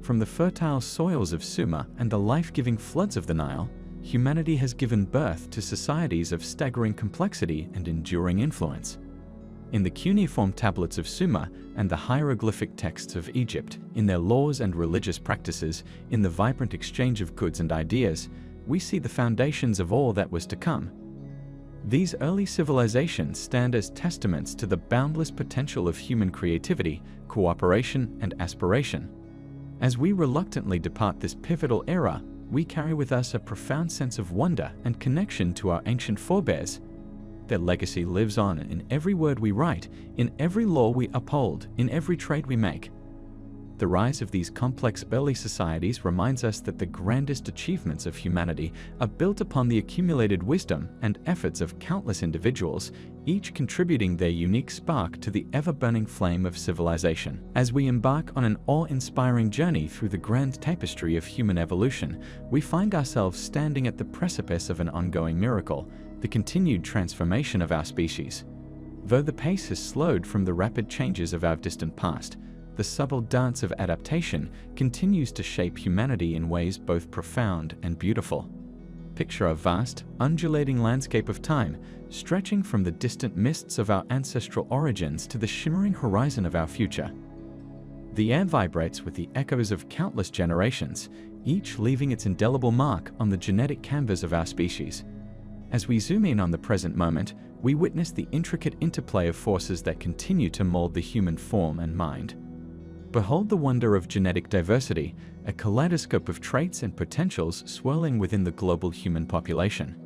Speaker 1: From the fertile soils of Sumer and the life-giving floods of the Nile, humanity has given birth to societies of staggering complexity and enduring influence. In the cuneiform tablets of Sumer and the hieroglyphic texts of Egypt, in their laws and religious practices, in the vibrant exchange of goods and ideas, we see the foundations of all that was to come. These early civilizations stand as testaments to the boundless potential of human creativity, cooperation, and aspiration. As we reluctantly depart this pivotal era, we carry with us a profound sense of wonder and connection to our ancient forebears. Their legacy lives on in every word we write, in every law we uphold, in every trade we make. The rise of these complex early societies reminds us that the grandest achievements of humanity are built upon the accumulated wisdom and efforts of countless individuals, each contributing their unique spark to the ever-burning flame of civilization. As we embark on an awe-inspiring journey through the grand tapestry of human evolution, we find ourselves standing at the precipice of an ongoing miracle, the continued transformation of our species. Though the pace has slowed from the rapid changes of our distant past, the subtle dance of adaptation continues to shape humanity in ways both profound and beautiful. Picture a vast, undulating landscape of time, stretching from the distant mists of our ancestral origins to the shimmering horizon of our future. The air vibrates with the echoes of countless generations, each leaving its indelible mark on the genetic canvas of our species. As we zoom in on the present moment, we witness the intricate interplay of forces that continue to mold the human form and mind. Behold the wonder of genetic diversity, a kaleidoscope of traits and potentials swirling within the global human population.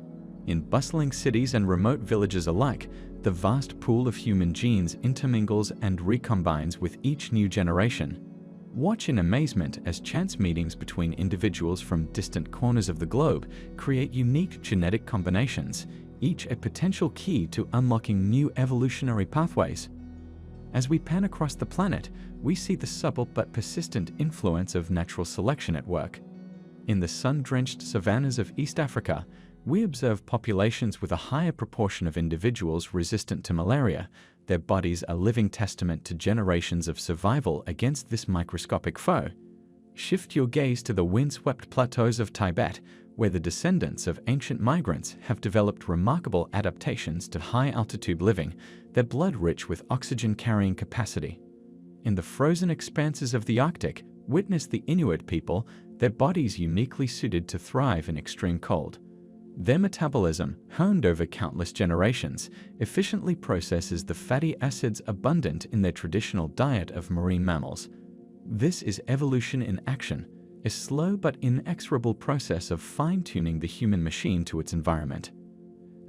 Speaker 1: In bustling cities and remote villages alike, the vast pool of human genes intermingles and recombines with each new generation. Watch in amazement as chance meetings between individuals from distant corners of the globe create unique genetic combinations, each a potential key to unlocking new evolutionary pathways. As we pan across the planet, we see the subtle but persistent influence of natural selection at work. In the sun-drenched savannas of East Africa, we observe populations with a higher proportion of individuals resistant to malaria, their bodies a living testament to generations of survival against this microscopic foe. Shift your gaze to the windswept plateaus of Tibet, where the descendants of ancient migrants have developed remarkable adaptations to high-altitude living, their blood rich with oxygen-carrying capacity. In the frozen expanses of the Arctic, witness the Inuit people, their bodies uniquely suited to thrive in extreme cold. Their metabolism, honed over countless generations, efficiently processes the fatty acids abundant in their traditional diet of marine mammals. This is evolution in action, a slow but inexorable process of fine-tuning the human machine to its environment.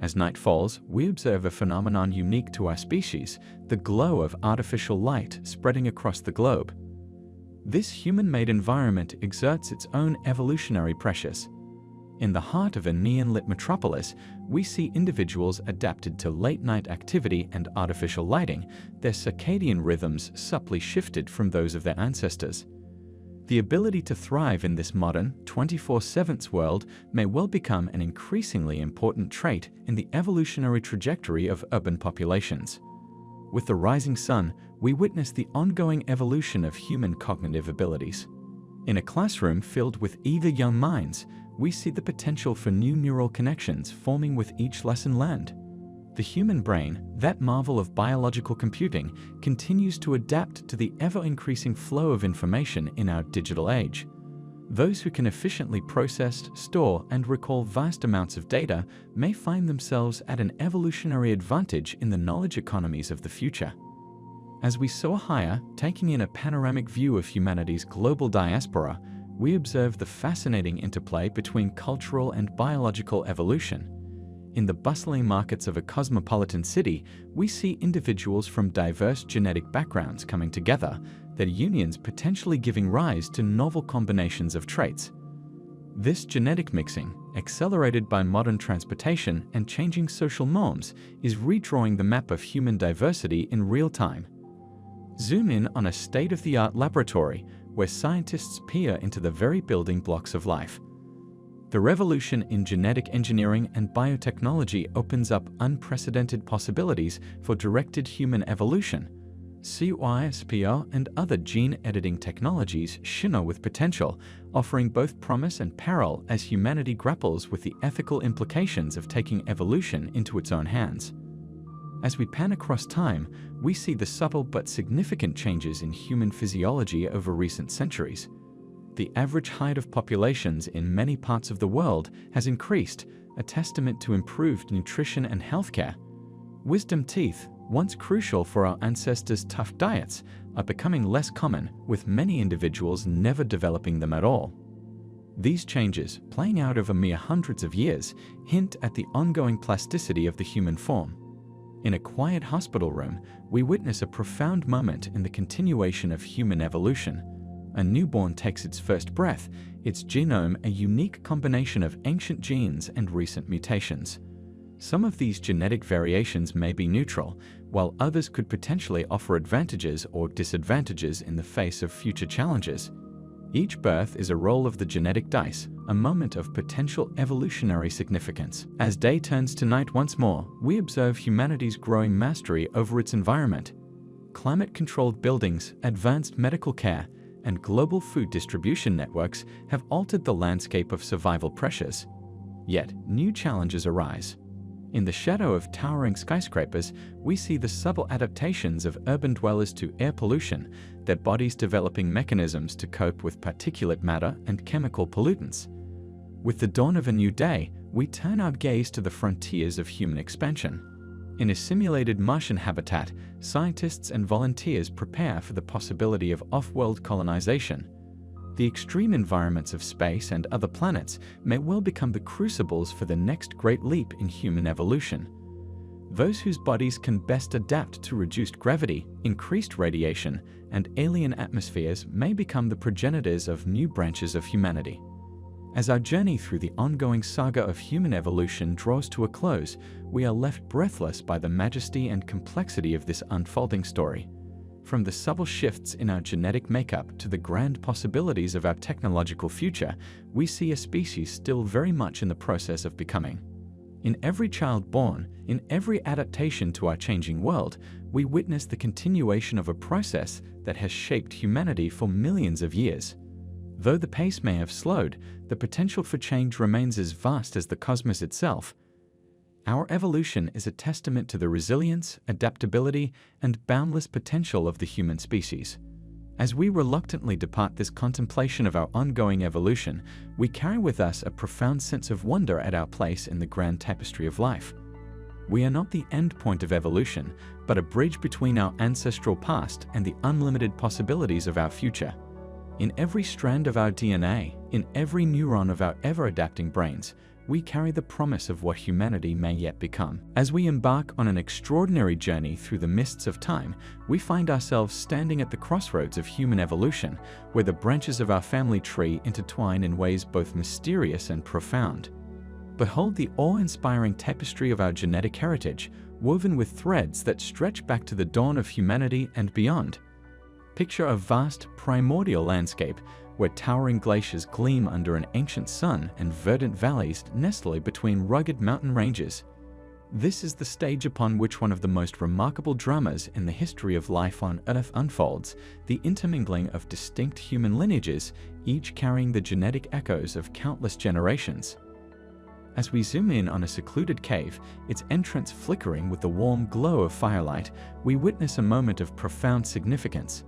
Speaker 1: As night falls, we observe a phenomenon unique to our species, the glow of artificial light spreading across the globe. This human-made environment exerts its own evolutionary pressures. In the heart of a neon-lit metropolis, we see individuals adapted to late-night activity and artificial lighting, their circadian rhythms subtly shifted from those of their ancestors. The ability to thrive in this modern, 24/7 world may well become an increasingly important trait in the evolutionary trajectory of urban populations. With the rising sun, we witness the ongoing evolution of human cognitive abilities. In a classroom filled with eager young minds, we see the potential for new neural connections forming with each lesson learned. The human brain, that marvel of biological computing, continues to adapt to the ever-increasing flow of information in our digital age. Those who can efficiently process, store, and recall vast amounts of data may find themselves at an evolutionary advantage in the knowledge economies of the future. As we soar higher, taking in a panoramic view of humanity's global diaspora, we observe the fascinating interplay between cultural and biological evolution. In the bustling markets of a cosmopolitan city, we see individuals from diverse genetic backgrounds coming together, their unions potentially giving rise to novel combinations of traits. This genetic mixing, accelerated by modern transportation and changing social norms, is redrawing the map of human diversity in real time. Zoom in on a state-of-the-art laboratory where scientists peer into the very building blocks of life. The revolution in genetic engineering and biotechnology opens up unprecedented possibilities for directed human evolution. CRISPR and other gene editing technologies shimmer with potential, offering both promise and peril as humanity grapples with the ethical implications of taking evolution into its own hands. As we pan across time, we see the subtle but significant changes in human physiology over recent centuries. The average height of populations in many parts of the world has increased, a testament to improved nutrition and healthcare. Wisdom teeth, once crucial for our ancestors' tough diets, are becoming less common, with many individuals never developing them at all. These changes, playing out over mere hundreds of years, hint at the ongoing plasticity of the human form. In a quiet hospital room, we witness a profound moment in the continuation of human evolution. A newborn takes its first breath, its genome a unique combination of ancient genes and recent mutations. Some of these genetic variations may be neutral, while others could potentially offer advantages or disadvantages in the face of future challenges. Each birth is a roll of the genetic dice, a moment of potential evolutionary significance. As day turns to night once more, we observe humanity's growing mastery over its environment. Climate-controlled buildings, advanced medical care, and global food distribution networks have altered the landscape of survival pressures. Yet, new challenges arise. In the shadow of towering skyscrapers, we see the subtle adaptations of urban dwellers to air pollution, their bodies developing mechanisms to cope with particulate matter and chemical pollutants. With the dawn of a new day, we turn our gaze to the frontiers of human expansion. In a simulated Martian habitat, scientists and volunteers prepare for the possibility of off-world colonization. The extreme environments of space and other planets may well become the crucibles for the next great leap in human evolution. Those whose bodies can best adapt to reduced gravity, increased radiation, and alien atmospheres may become the progenitors of new branches of humanity. As our journey through the ongoing saga of human evolution draws to a close, we are left breathless by the majesty and complexity of this unfolding story. From the subtle shifts in our genetic makeup to the grand possibilities of our technological future, we see a species still very much in the process of becoming. In every child born, in every adaptation to our changing world, we witness the continuation of a process that has shaped humanity for millions of years. Though the pace may have slowed, the potential for change remains as vast as the cosmos itself. Our evolution is a testament to the resilience, adaptability, and boundless potential of the human species. As we reluctantly depart this contemplation of our ongoing evolution, we carry with us a profound sense of wonder at our place in the grand tapestry of life. We are not the end point of evolution, but a bridge between our ancestral past and the unlimited possibilities of our future. In every strand of our DNA, in every neuron of our ever-adapting brains, we carry the promise of what humanity may yet become. As we embark on an extraordinary journey through the mists of time, we find ourselves standing at the crossroads of human evolution, where the branches of our family tree intertwine in ways both mysterious and profound. Behold the awe-inspiring tapestry of our genetic heritage, woven with threads that stretch back to the dawn of humanity and beyond. Picture a vast, primordial landscape where towering glaciers gleam under an ancient sun and verdant valleys nestle between rugged mountain ranges. This is the stage upon which one of the most remarkable dramas in the history of life on Earth unfolds, the intermingling of distinct human lineages, each carrying the genetic echoes of countless generations. As we zoom in on a secluded cave, its entrance flickering with the warm glow of firelight, we witness a moment of profound significance.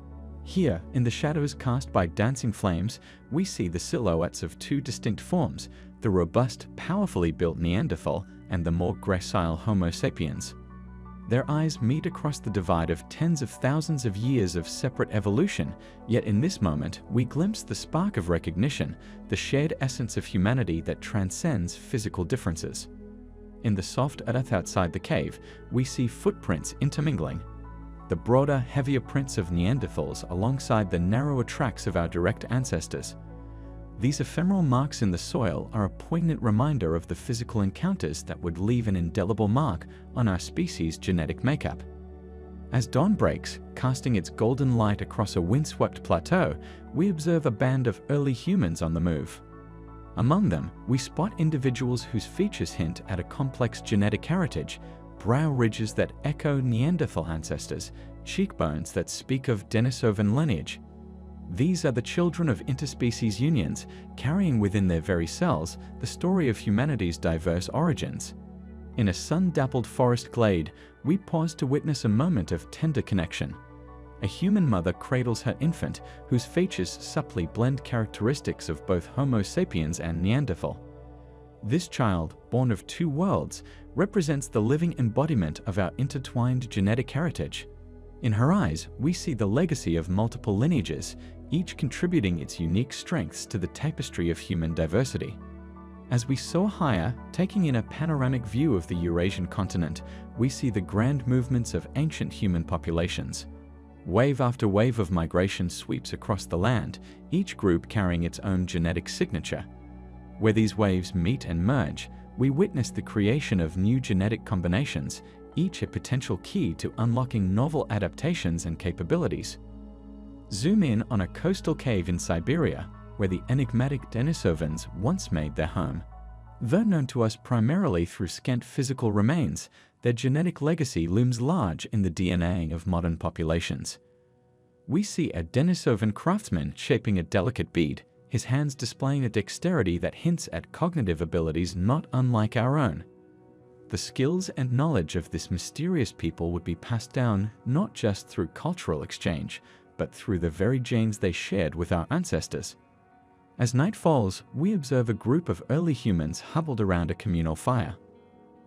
Speaker 1: Here, in the shadows cast by dancing flames, we see the silhouettes of two distinct forms, the robust, powerfully built Neanderthal and the more gracile Homo sapiens. Their eyes meet across the divide of tens of thousands of years of separate evolution, yet in this moment we glimpse the spark of recognition, the shared essence of humanity that transcends physical differences. In the soft earth outside the cave, we see footprints intermingling. The broader, heavier prints of Neanderthals alongside the narrower tracks of our direct ancestors. These ephemeral marks in the soil are a poignant reminder of the physical encounters that would leave an indelible mark on our species' genetic makeup. As dawn breaks, casting its golden light across a windswept plateau, we observe a band of early humans on the move. Among them, we spot individuals whose features hint at a complex genetic heritage, brow ridges that echo Neanderthal ancestors, cheekbones that speak of Denisovan lineage. These are the children of interspecies unions, carrying within their very cells the story of humanity's diverse origins. In a sun-dappled forest glade, we pause to witness a moment of tender connection. A human mother cradles her infant, whose features subtly blend characteristics of both Homo sapiens and Neanderthal. This child, born of two worlds, represents the living embodiment of our intertwined genetic heritage. In her eyes, we see the legacy of multiple lineages, each contributing its unique strengths to the tapestry of human diversity. As we soar higher, taking in a panoramic view of the Eurasian continent, we see the grand movements of ancient human populations. Wave after wave of migration sweeps across the land, each group carrying its own genetic signature. Where these waves meet and merge, we witness the creation of new genetic combinations, each a potential key to unlocking novel adaptations and capabilities. Zoom in on a coastal cave in Siberia, where the enigmatic Denisovans once made their home. Though known to us primarily through scant physical remains, their genetic legacy looms large in the DNA of modern populations. We see a Denisovan craftsman shaping a delicate bead, his hands displaying a dexterity that hints at cognitive abilities not unlike our own. The skills and knowledge of this mysterious people would be passed down not just through cultural exchange, but through the very genes they shared with our ancestors. As night falls, we observe a group of early humans huddled around a communal fire.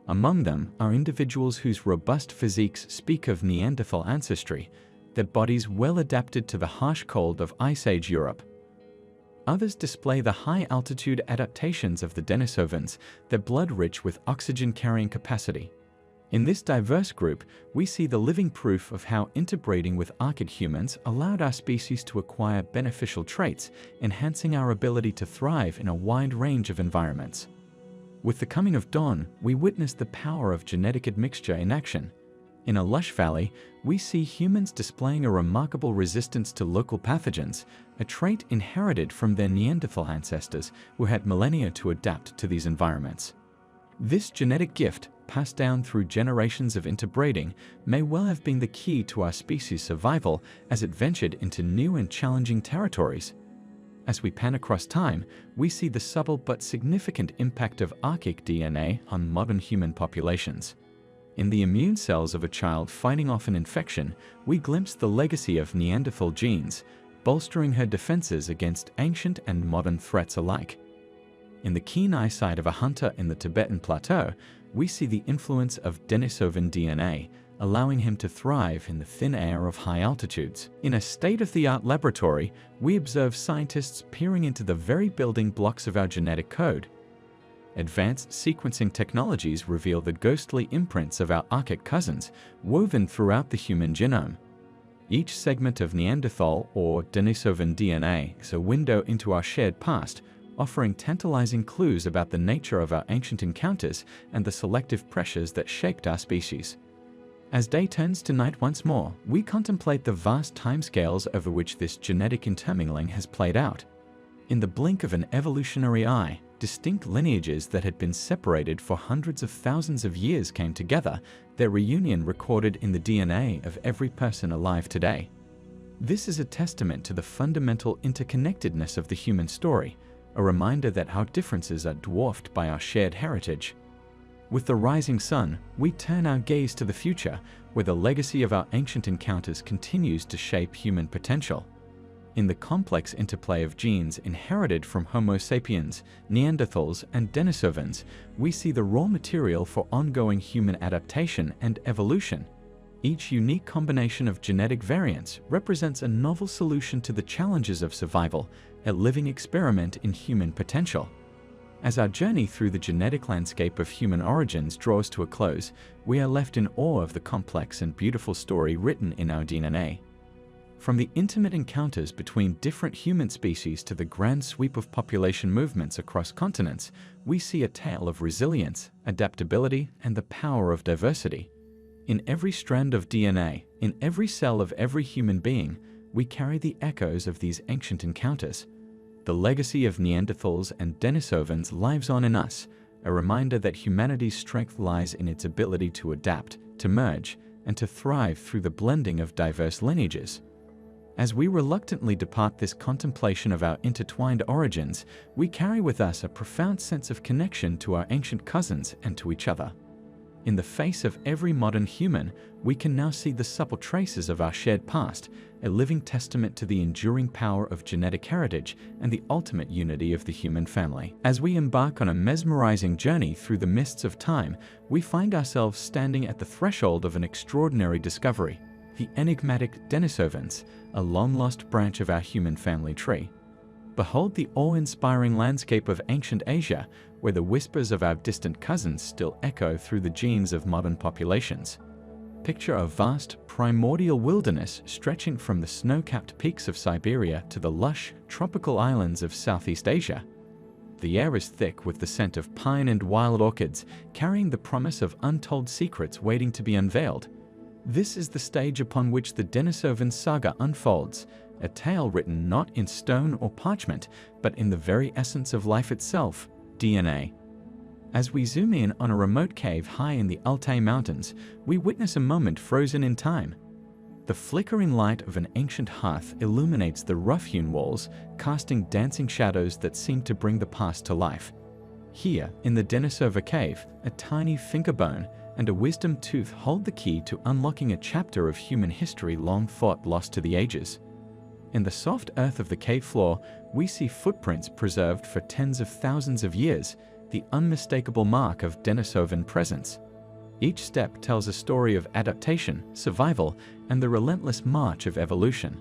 Speaker 1: Among them are individuals whose robust physiques speak of Neanderthal ancestry, their bodies well adapted to the harsh cold of Ice Age Europe. Others display the high-altitude adaptations of the Denisovans, their blood rich with oxygen-carrying capacity. In this diverse group, we see the living proof of how interbreeding with Arctic humans allowed our species to acquire beneficial traits, enhancing our ability to thrive in a wide range of environments. With the coming of dawn, we witness the power of genetic admixture in action. In a lush valley, we see humans displaying a remarkable resistance to local pathogens, a trait inherited from their Neanderthal ancestors who had millennia to adapt to these environments. This genetic gift, passed down through generations of interbreeding, may well have been the key to our species' survival as it ventured into new and challenging territories. As we pan across time, we see the subtle but significant impact of Arctic DNA on modern human populations. In the immune cells of a child fighting off an infection, we glimpse the legacy of Neanderthal genes, bolstering her defenses against ancient and modern threats alike. In the keen eyesight of a hunter in the Tibetan Plateau, we see the influence of Denisovan DNA, allowing him to thrive in the thin air of high altitudes. In a state-of-the-art laboratory, we observe scientists peering into the very building blocks of our genetic code. Advanced sequencing technologies reveal the ghostly imprints of our Arctic cousins, woven throughout the human genome. Each segment of Neanderthal or Denisovan DNA is a window into our shared past, offering tantalizing clues about the nature of our ancient encounters and the selective pressures that shaped our species. As day turns to night once more, we contemplate the vast timescales over which this genetic intermingling has played out. In the blink of an evolutionary eye, distinct lineages that had been separated for hundreds of thousands of years came together, their reunion recorded in the DNA of every person alive today. This is a testament to the fundamental interconnectedness of the human story, a reminder that our differences are dwarfed by our shared heritage. With the rising sun, we turn our gaze to the future, where the legacy of our ancient encounters continues to shape human potential. In the complex interplay of genes inherited from Homo sapiens, Neanderthals, and Denisovans, we see the raw material for ongoing human adaptation and evolution. Each unique combination of genetic variants represents a novel solution to the challenges of survival, a living experiment in human potential. As our journey through the genetic landscape of human origins draws to a close, we are left in awe of the complex and beautiful story written in our DNA. From the intimate encounters between different human species to the grand sweep of population movements across continents, we see a tale of resilience, adaptability, and the power of diversity. In every strand of DNA, in every cell of every human being, we carry the echoes of these ancient encounters. The legacy of Neanderthals and Denisovans lives on in us, a reminder that humanity's strength lies in its ability to adapt, to merge, and to thrive through the blending of diverse lineages. As we reluctantly depart this contemplation of our intertwined origins, we carry with us a profound sense of connection to our ancient cousins and to each other. In the face of every modern human, we can now see the subtle traces of our shared past, a living testament to the enduring power of genetic heritage and the ultimate unity of the human family. As we embark on a mesmerizing journey through the mists of time, we find ourselves standing at the threshold of an extraordinary discovery, the enigmatic Denisovans, a long-lost branch of our human family tree. Behold the awe-inspiring landscape of ancient Asia, where the whispers of our distant cousins still echo through the genes of modern populations. Picture a vast, primordial wilderness stretching from the snow-capped peaks of Siberia to the lush, tropical islands of Southeast Asia. The air is thick with the scent of pine and wild orchids, carrying the promise of untold secrets waiting to be unveiled. This is the stage upon which the Denisovan saga unfolds, a tale written not in stone or parchment, but in the very essence of life itself, DNA. As we zoom in on a remote cave high in the Altai Mountains, we witness a moment frozen in time. The flickering light of an ancient hearth illuminates the rough-hewn walls, casting dancing shadows that seem to bring the past to life. Here, in the Denisova cave, a tiny finger bone and a wisdom tooth hold the key to unlocking a chapter of human history long thought lost to the ages. In the soft earth of the cave floor, we see footprints preserved for tens of thousands of years, the unmistakable mark of Denisovan presence. Each step tells a story of adaptation, survival, and the relentless march of evolution.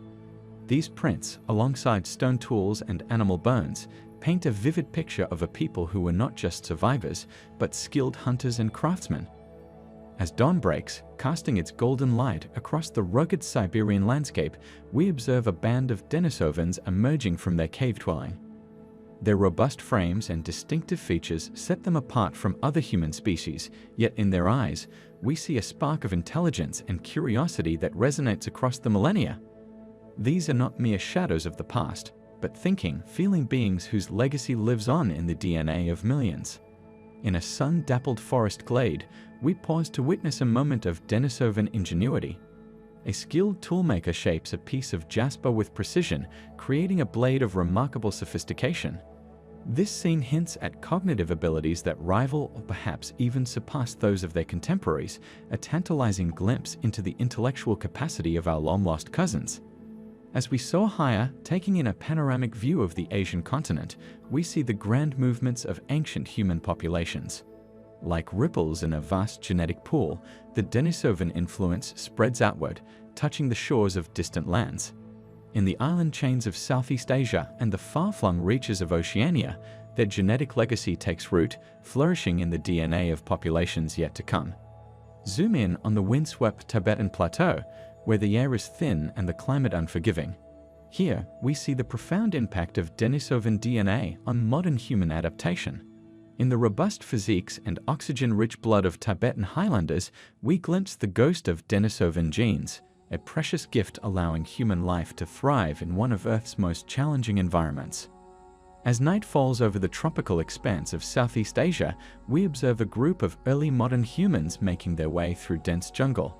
Speaker 1: These prints, alongside stone tools and animal bones, paint a vivid picture of a people who were not just survivors, but skilled hunters and craftsmen. As dawn breaks, casting its golden light across the rugged Siberian landscape, we observe a band of Denisovans emerging from their cave dwelling. Their robust frames and distinctive features set them apart from other human species, yet in their eyes, we see a spark of intelligence and curiosity that resonates across the millennia. These are not mere shadows of the past, but thinking, feeling beings whose legacy lives on in the DNA of millions. In a sun-dappled forest glade, we pause to witness a moment of Denisovan ingenuity. A skilled toolmaker shapes a piece of jasper with precision, creating a blade of remarkable sophistication. This scene hints at cognitive abilities that rival or perhaps even surpass those of their contemporaries, a tantalizing glimpse into the intellectual capacity of our long-lost cousins. As we soar higher, taking in a panoramic view of the Asian continent, we see the grand movements of ancient human populations. Like ripples in a vast genetic pool, the Denisovan influence spreads outward, touching the shores of distant lands. In the island chains of Southeast Asia and the far-flung reaches of Oceania, their genetic legacy takes root, flourishing in the DNA of populations yet to come. Zoom in on the windswept Tibetan Plateau, where the air is thin and the climate unforgiving. Here, we see the profound impact of Denisovan DNA on modern human adaptation. In the robust physiques and oxygen-rich blood of Tibetan highlanders, we glimpse the ghost of Denisovan genes, a precious gift allowing human life to thrive in one of Earth's most challenging environments. As night falls over the tropical expanse of Southeast Asia, we observe a group of early modern humans making their way through dense jungle.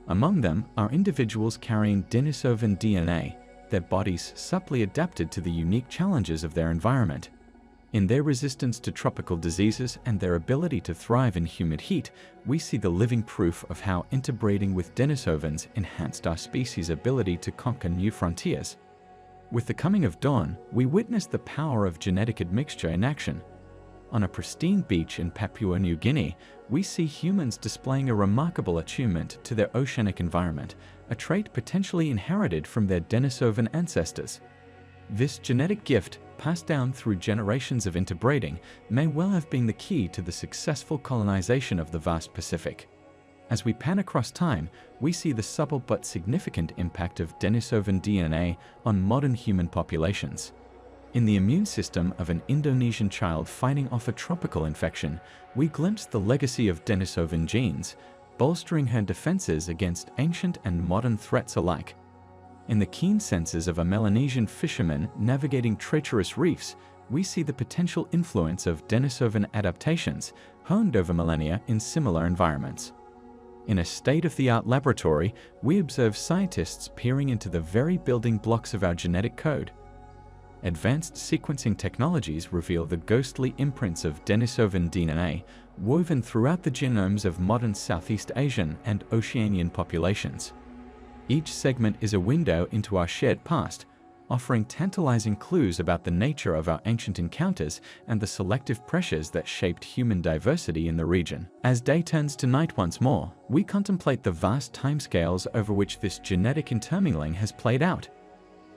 Speaker 1: Among them are individuals carrying Denisovan DNA, their bodies subtly adapted to the unique challenges of their environment. In their resistance to tropical diseases and their ability to thrive in humid heat, we see the living proof of how interbreeding with Denisovans enhanced our species' ability to conquer new frontiers. With the coming of dawn, we witness the power of genetic admixture in action. On a pristine beach in Papua New Guinea, we see humans displaying a remarkable attunement to their oceanic environment, a trait potentially inherited from their Denisovan ancestors. This genetic gift, passed down through generations of interbreeding, may well have been the key to the successful colonization of the vast Pacific. As we pan across time, we see the subtle but significant impact of Denisovan DNA on modern human populations. In the immune system of an Indonesian child fighting off a tropical infection, we glimpse the legacy of Denisovan genes, bolstering her defenses against ancient and modern threats alike. In the keen senses of a Melanesian fisherman navigating treacherous reefs, we see the potential influence of Denisovan adaptations honed over millennia in similar environments. In a state-of-the-art laboratory, we observe scientists peering into the very building blocks of our genetic code. Advanced sequencing technologies reveal the ghostly imprints of Denisovan DNA woven throughout the genomes of modern Southeast Asian and Oceanian populations. Each segment is a window into our shared past, offering tantalizing clues about the nature of our ancient encounters and the selective pressures that shaped human diversity in the region. As day turns to night once more, we contemplate the vast timescales over which this genetic intermingling has played out.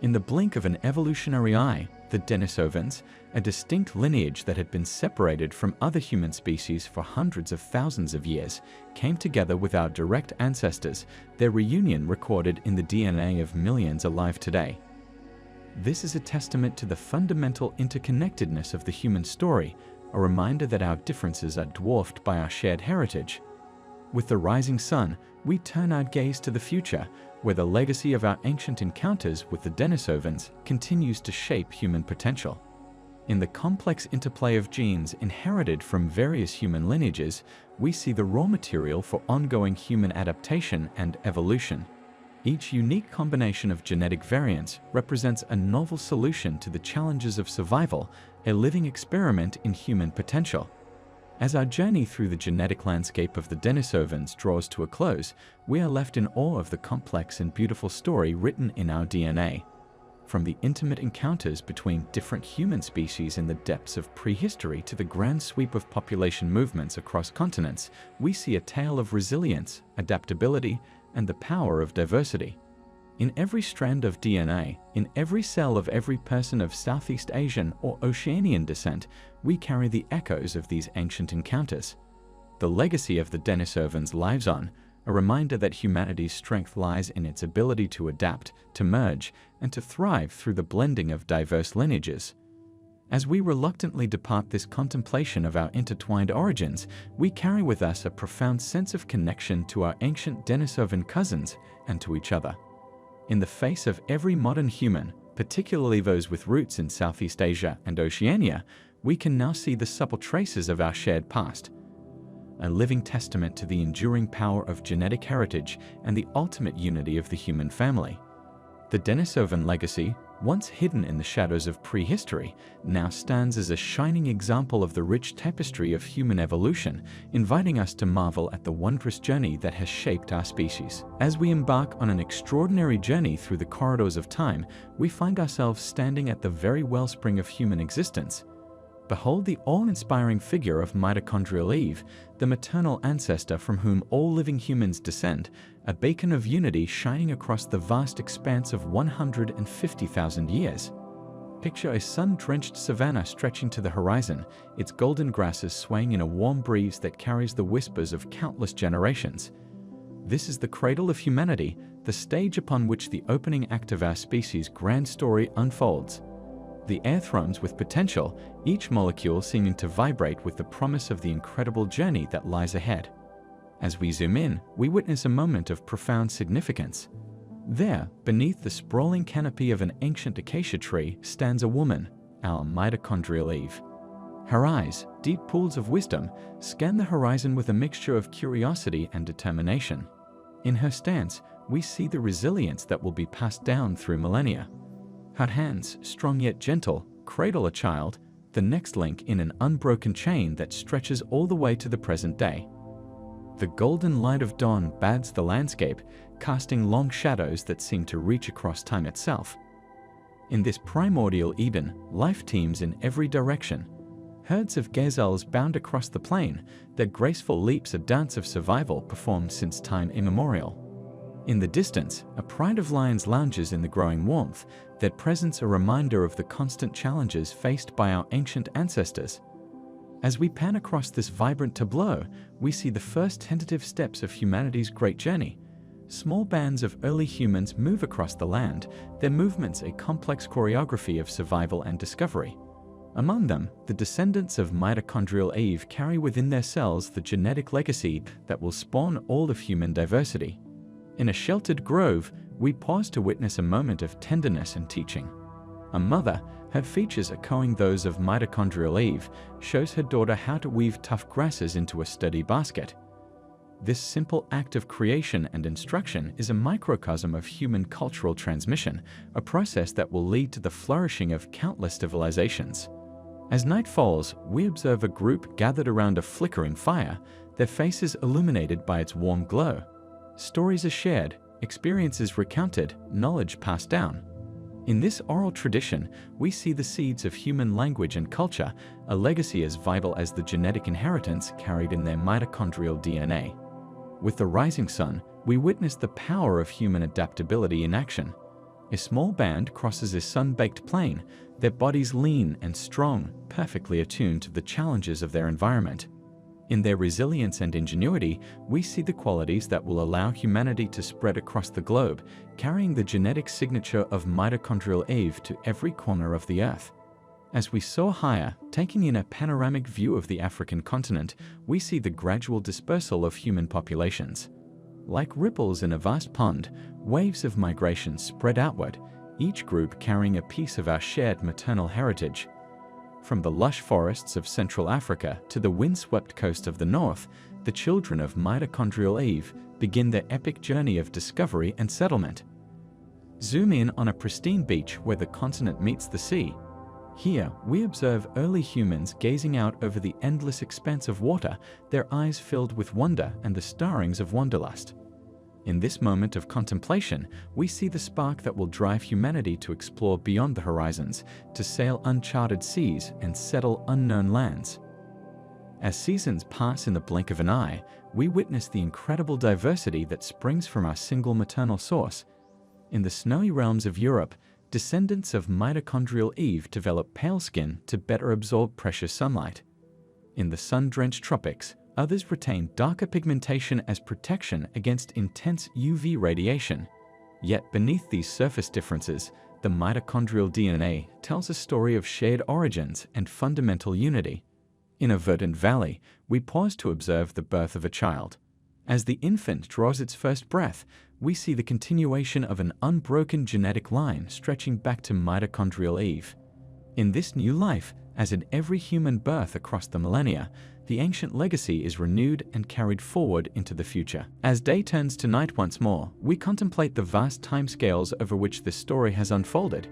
Speaker 1: In the blink of an evolutionary eye, the Denisovans, a distinct lineage that had been separated from other human species for hundreds of thousands of years, came together with our direct ancestors, their reunion recorded in the DNA of millions alive today. This is a testament to the fundamental interconnectedness of the human story, a reminder that our differences are dwarfed by our shared heritage. With the rising sun, we turn our gaze to the future, where the legacy of our ancient encounters with the Denisovans continues to shape human potential. In the complex interplay of genes inherited from various human lineages, we see the raw material for ongoing human adaptation and evolution. Each unique combination of genetic variants represents a novel solution to the challenges of survival, a living experiment in human potential. As our journey through the genetic landscape of the Denisovans draws to a close, we are left in awe of the complex and beautiful story written in our DNA. From the intimate encounters between different human species in the depths of prehistory to the grand sweep of population movements across continents, we see a tale of resilience, adaptability, and the power of diversity. In every strand of DNA, in every cell of every person of Southeast Asian or Oceanian descent, we carry the echoes of these ancient encounters. The legacy of the Denisovans lives on, a reminder that humanity's strength lies in its ability to adapt, to merge, and to thrive through the blending of diverse lineages. As we reluctantly depart this contemplation of our intertwined origins, we carry with us a profound sense of connection to our ancient Denisovan cousins and to each other. In the face of every modern human, particularly those with roots in Southeast Asia and Oceania, we can now see the supple traces of our shared past, a living testament to the enduring power of genetic heritage and the ultimate unity of the human family. The Denisovan legacy, once hidden in the shadows of prehistory, now stands as a shining example of the rich tapestry of human evolution, inviting us to marvel at the wondrous journey that has shaped our species. As we embark on an extraordinary journey through the corridors of time, we find ourselves standing at the very wellspring of human existence. Behold the awe-inspiring figure of mitochondrial Eve, the maternal ancestor from whom all living humans descend, a beacon of unity shining across the vast expanse of 150,000 years. Picture a sun-drenched savanna stretching to the horizon, its golden grasses swaying in a warm breeze that carries the whispers of countless generations. This is the cradle of humanity, the stage upon which the opening act of our species' grand story unfolds. The air thrones with potential, each molecule seeming to vibrate with the promise of the incredible journey that lies ahead. As we zoom in, we witness a moment of profound significance. There, beneath the sprawling canopy of an ancient acacia tree, stands a woman, our mitochondrial Eve. Her eyes, deep pools of wisdom, scan the horizon with a mixture of curiosity and determination. In her stance, we see the resilience that will be passed down through millennia. Her hands, strong yet gentle, cradle a child, the next link in an unbroken chain that stretches all the way to the present day. The golden light of dawn bathes the landscape, casting long shadows that seem to reach across time itself. In this primordial Eden, life teems in every direction. Herds of gazelles bound across the plain, their graceful leaps a dance of survival performed since time immemorial. In the distance, a pride of lions lounges in the growing warmth, their presence a reminder of the constant challenges faced by our ancient ancestors. As we pan across this vibrant tableau, we see the first tentative steps of humanity's great journey. Small bands of early humans move across the land, their movements a complex choreography of survival and discovery. Among them, the descendants of mitochondrial Eve carry within their cells the genetic legacy that will spawn all of human diversity. In a sheltered grove, we pause to witness a moment of tenderness and teaching. A mother, her features echoing those of mitochondrial Eve, shows her daughter how to weave tough grasses into a sturdy basket. This simple act of creation and instruction is a microcosm of human cultural transmission, a process that will lead to the flourishing of countless civilizations. As night falls, we observe a group gathered around a flickering fire, their faces illuminated by its warm glow. Stories are shared, experiences recounted, knowledge passed down. In this oral tradition, we see the seeds of human language and culture, a legacy as vital as the genetic inheritance carried in their mitochondrial DNA. With the rising sun, we witness the power of human adaptability in action. A small band crosses a sun-baked plain, their bodies lean and strong, perfectly attuned to the challenges of their environment. In their resilience and ingenuity, we see the qualities that will allow humanity to spread across the globe, carrying the genetic signature of mitochondrial Eve to every corner of the Earth. As we soar higher, taking in a panoramic view of the African continent, we see the gradual dispersal of human populations. Like ripples in a vast pond, waves of migration spread outward, each group carrying a piece of our shared maternal heritage. From the lush forests of Central Africa to the windswept coast of the north, the children of mitochondrial Eve begin their epic journey of discovery and settlement. Zoom in on a pristine beach where the continent meets the sea. Here, we observe early humans gazing out over the endless expanse of water, their eyes filled with wonder and the stirrings of wanderlust. In this moment of contemplation, we see the spark that will drive humanity to explore beyond the horizons, to sail uncharted seas and settle unknown lands. As seasons pass in the blink of an eye, we witness the incredible diversity that springs from our single maternal source. In the snowy realms of Europe, descendants of mitochondrial Eve develop pale skin to better absorb precious sunlight. In the sun-drenched tropics, others retain darker pigmentation as protection against intense UV radiation. Yet beneath these surface differences, the mitochondrial DNA tells a story of shared origins and fundamental unity. In a verdant valley, we pause to observe the birth of a child. As the infant draws its first breath, we see the continuation of an unbroken genetic line stretching back to mitochondrial Eve. In this new life, as in every human birth across the millennia, the ancient legacy is renewed and carried forward into the future. As day turns to night once more, we contemplate the vast timescales over which this story has unfolded.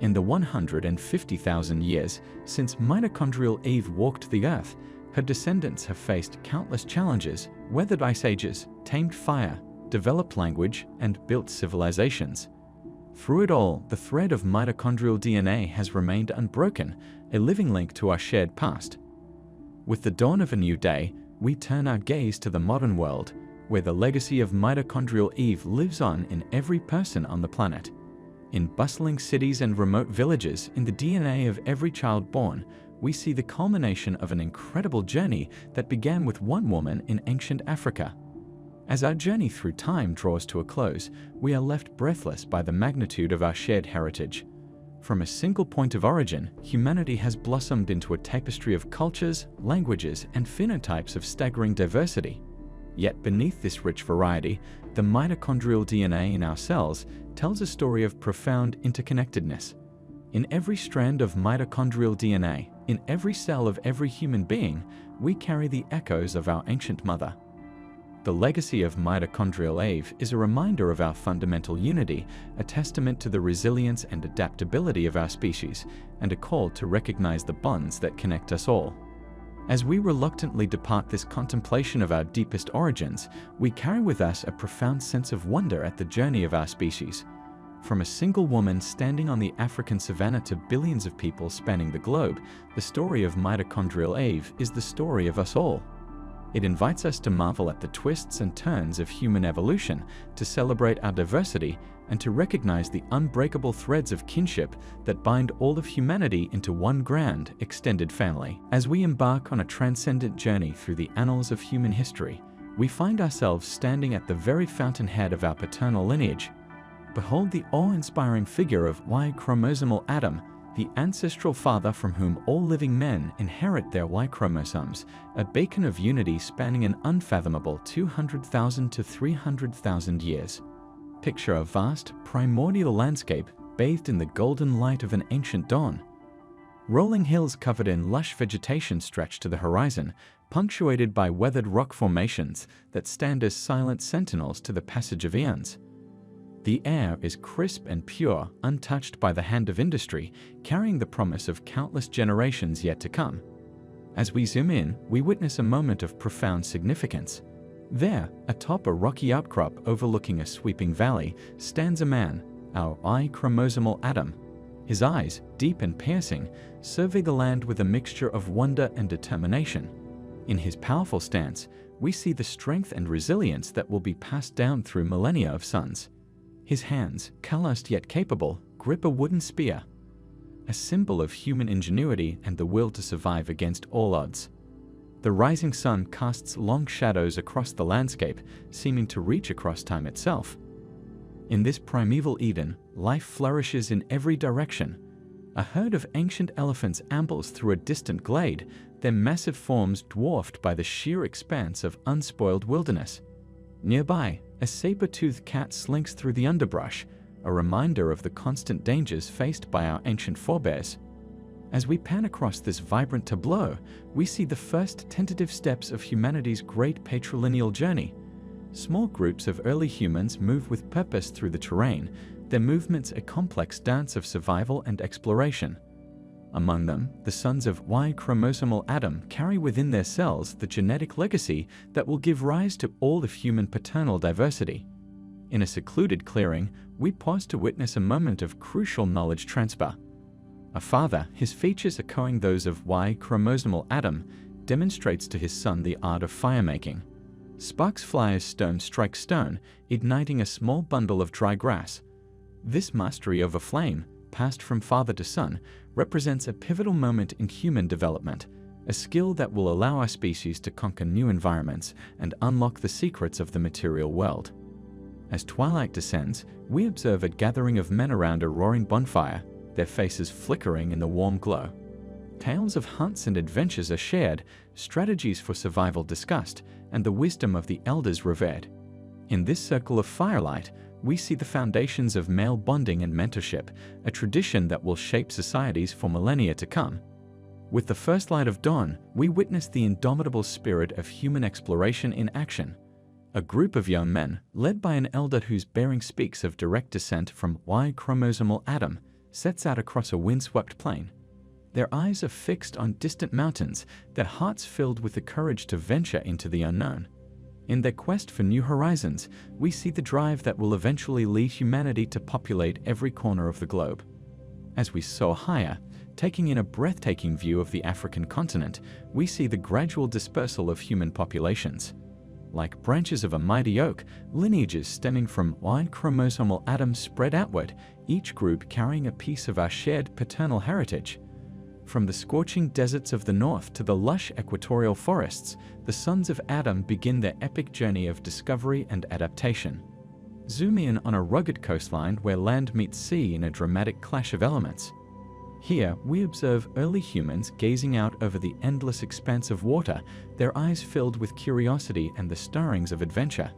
Speaker 1: In the 150,000 years since mitochondrial Eve walked the earth, her descendants have faced countless challenges, weathered ice ages, tamed fire, developed language, and built civilizations. Through it all, the thread of mitochondrial DNA has remained unbroken, a living link to our shared past. With the dawn of a new day, we turn our gaze to the modern world, where the legacy of mitochondrial Eve lives on in every person on the planet. In bustling cities and remote villages, in the DNA of every child born, we see the culmination of an incredible journey that began with one woman in ancient Africa. As our journey through time draws to a close, we are left breathless by the magnitude of our shared heritage. From a single point of origin, humanity has blossomed into a tapestry of cultures, languages, and phenotypes of staggering diversity. Yet beneath this rich variety, the mitochondrial DNA in our cells tells a story of profound interconnectedness. In every strand of mitochondrial DNA, in every cell of every human being, we carry the echoes of our ancient mother. The legacy of mitochondrial Eve is a reminder of our fundamental unity, a testament to the resilience and adaptability of our species, and a call to recognize the bonds that connect us all. As we reluctantly depart this contemplation of our deepest origins, we carry with us a profound sense of wonder at the journey of our species. From a single woman standing on the African savanna to billions of people spanning the globe, the story of mitochondrial Eve is the story of us all. It invites us to marvel at the twists and turns of human evolution, to celebrate our diversity, and to recognize the unbreakable threads of kinship that bind all of humanity into one grand, extended family. As we embark on a transcendent journey through the annals of human history, we find ourselves standing at the very fountainhead of our paternal lineage. Behold the awe-inspiring figure of Y-chromosomal Adam, the ancestral father from whom all living men inherit their Y chromosomes, a beacon of unity spanning an unfathomable 200,000 to 300,000 years. Picture a vast, primordial landscape bathed in the golden light of an ancient dawn. Rolling hills covered in lush vegetation stretch to the horizon, punctuated by weathered rock formations that stand as silent sentinels to the passage of eons. The air is crisp and pure, untouched by the hand of industry, carrying the promise of countless generations yet to come. As we zoom in, we witness a moment of profound significance. There, atop a rocky outcrop overlooking a sweeping valley, stands a man, our Y-chromosomal Adam. His eyes, deep and piercing, survey the land with a mixture of wonder and determination. In his powerful stance, we see the strength and resilience that will be passed down through millennia of suns. His hands, calloused yet capable, grip a wooden spear, a symbol of human ingenuity and the will to survive against all odds. The rising sun casts long shadows across the landscape, seeming to reach across time itself. In this primeval Eden, life flourishes in every direction. A herd of ancient elephants ambles through a distant glade, their massive forms dwarfed by the sheer expanse of unspoiled wilderness. Nearby, a saber-toothed cat slinks through the underbrush, a reminder of the constant dangers faced by our ancient forebears. As we pan across this vibrant tableau, we see the first tentative steps of humanity's great patrilineal journey. Small groups of early humans move with purpose through the terrain, their movements a complex dance of survival and exploration. Among them, the sons of Y-chromosomal Adam carry within their cells the genetic legacy that will give rise to all of human paternal diversity. In a secluded clearing, we pause to witness a moment of crucial knowledge transfer. A father, his features echoing those of Y-chromosomal Adam, demonstrates to his son the art of fire-making. Sparks fly as stone strikes stone, igniting a small bundle of dry grass. This mastery over flame, passed from father to son, represents a pivotal moment in human development, a skill that will allow our species to conquer new environments and unlock the secrets of the material world. As twilight descends, we observe a gathering of men around a roaring bonfire, their faces flickering in the warm glow. Tales of hunts and adventures are shared, strategies for survival discussed, and the wisdom of the elders revered. In this circle of firelight, we see the foundations of male bonding and mentorship, a tradition that will shape societies for millennia to come. With the first light of dawn, we witness the indomitable spirit of human exploration in action. A group of young men, led by an elder whose bearing speaks of direct descent from Y-chromosomal Adam, sets out across a windswept plain. Their eyes are fixed on distant mountains, their hearts filled with the courage to venture into the unknown. In their quest for new horizons, we see the drive that will eventually lead humanity to populate every corner of the globe. As we soar higher, taking in a breathtaking view of the African continent, we see the gradual dispersal of human populations. Like branches of a mighty oak, lineages stemming from Y-chromosomal Adam spread outward, each group carrying a piece of our shared paternal heritage. From the scorching deserts of the north to the lush equatorial forests, the sons of Adam begin their epic journey of discovery and adaptation. Zoom in on a rugged coastline where land meets sea in a dramatic clash of elements. Here, we observe early humans gazing out over the endless expanse of water, their eyes filled with curiosity and the stirrings of adventure.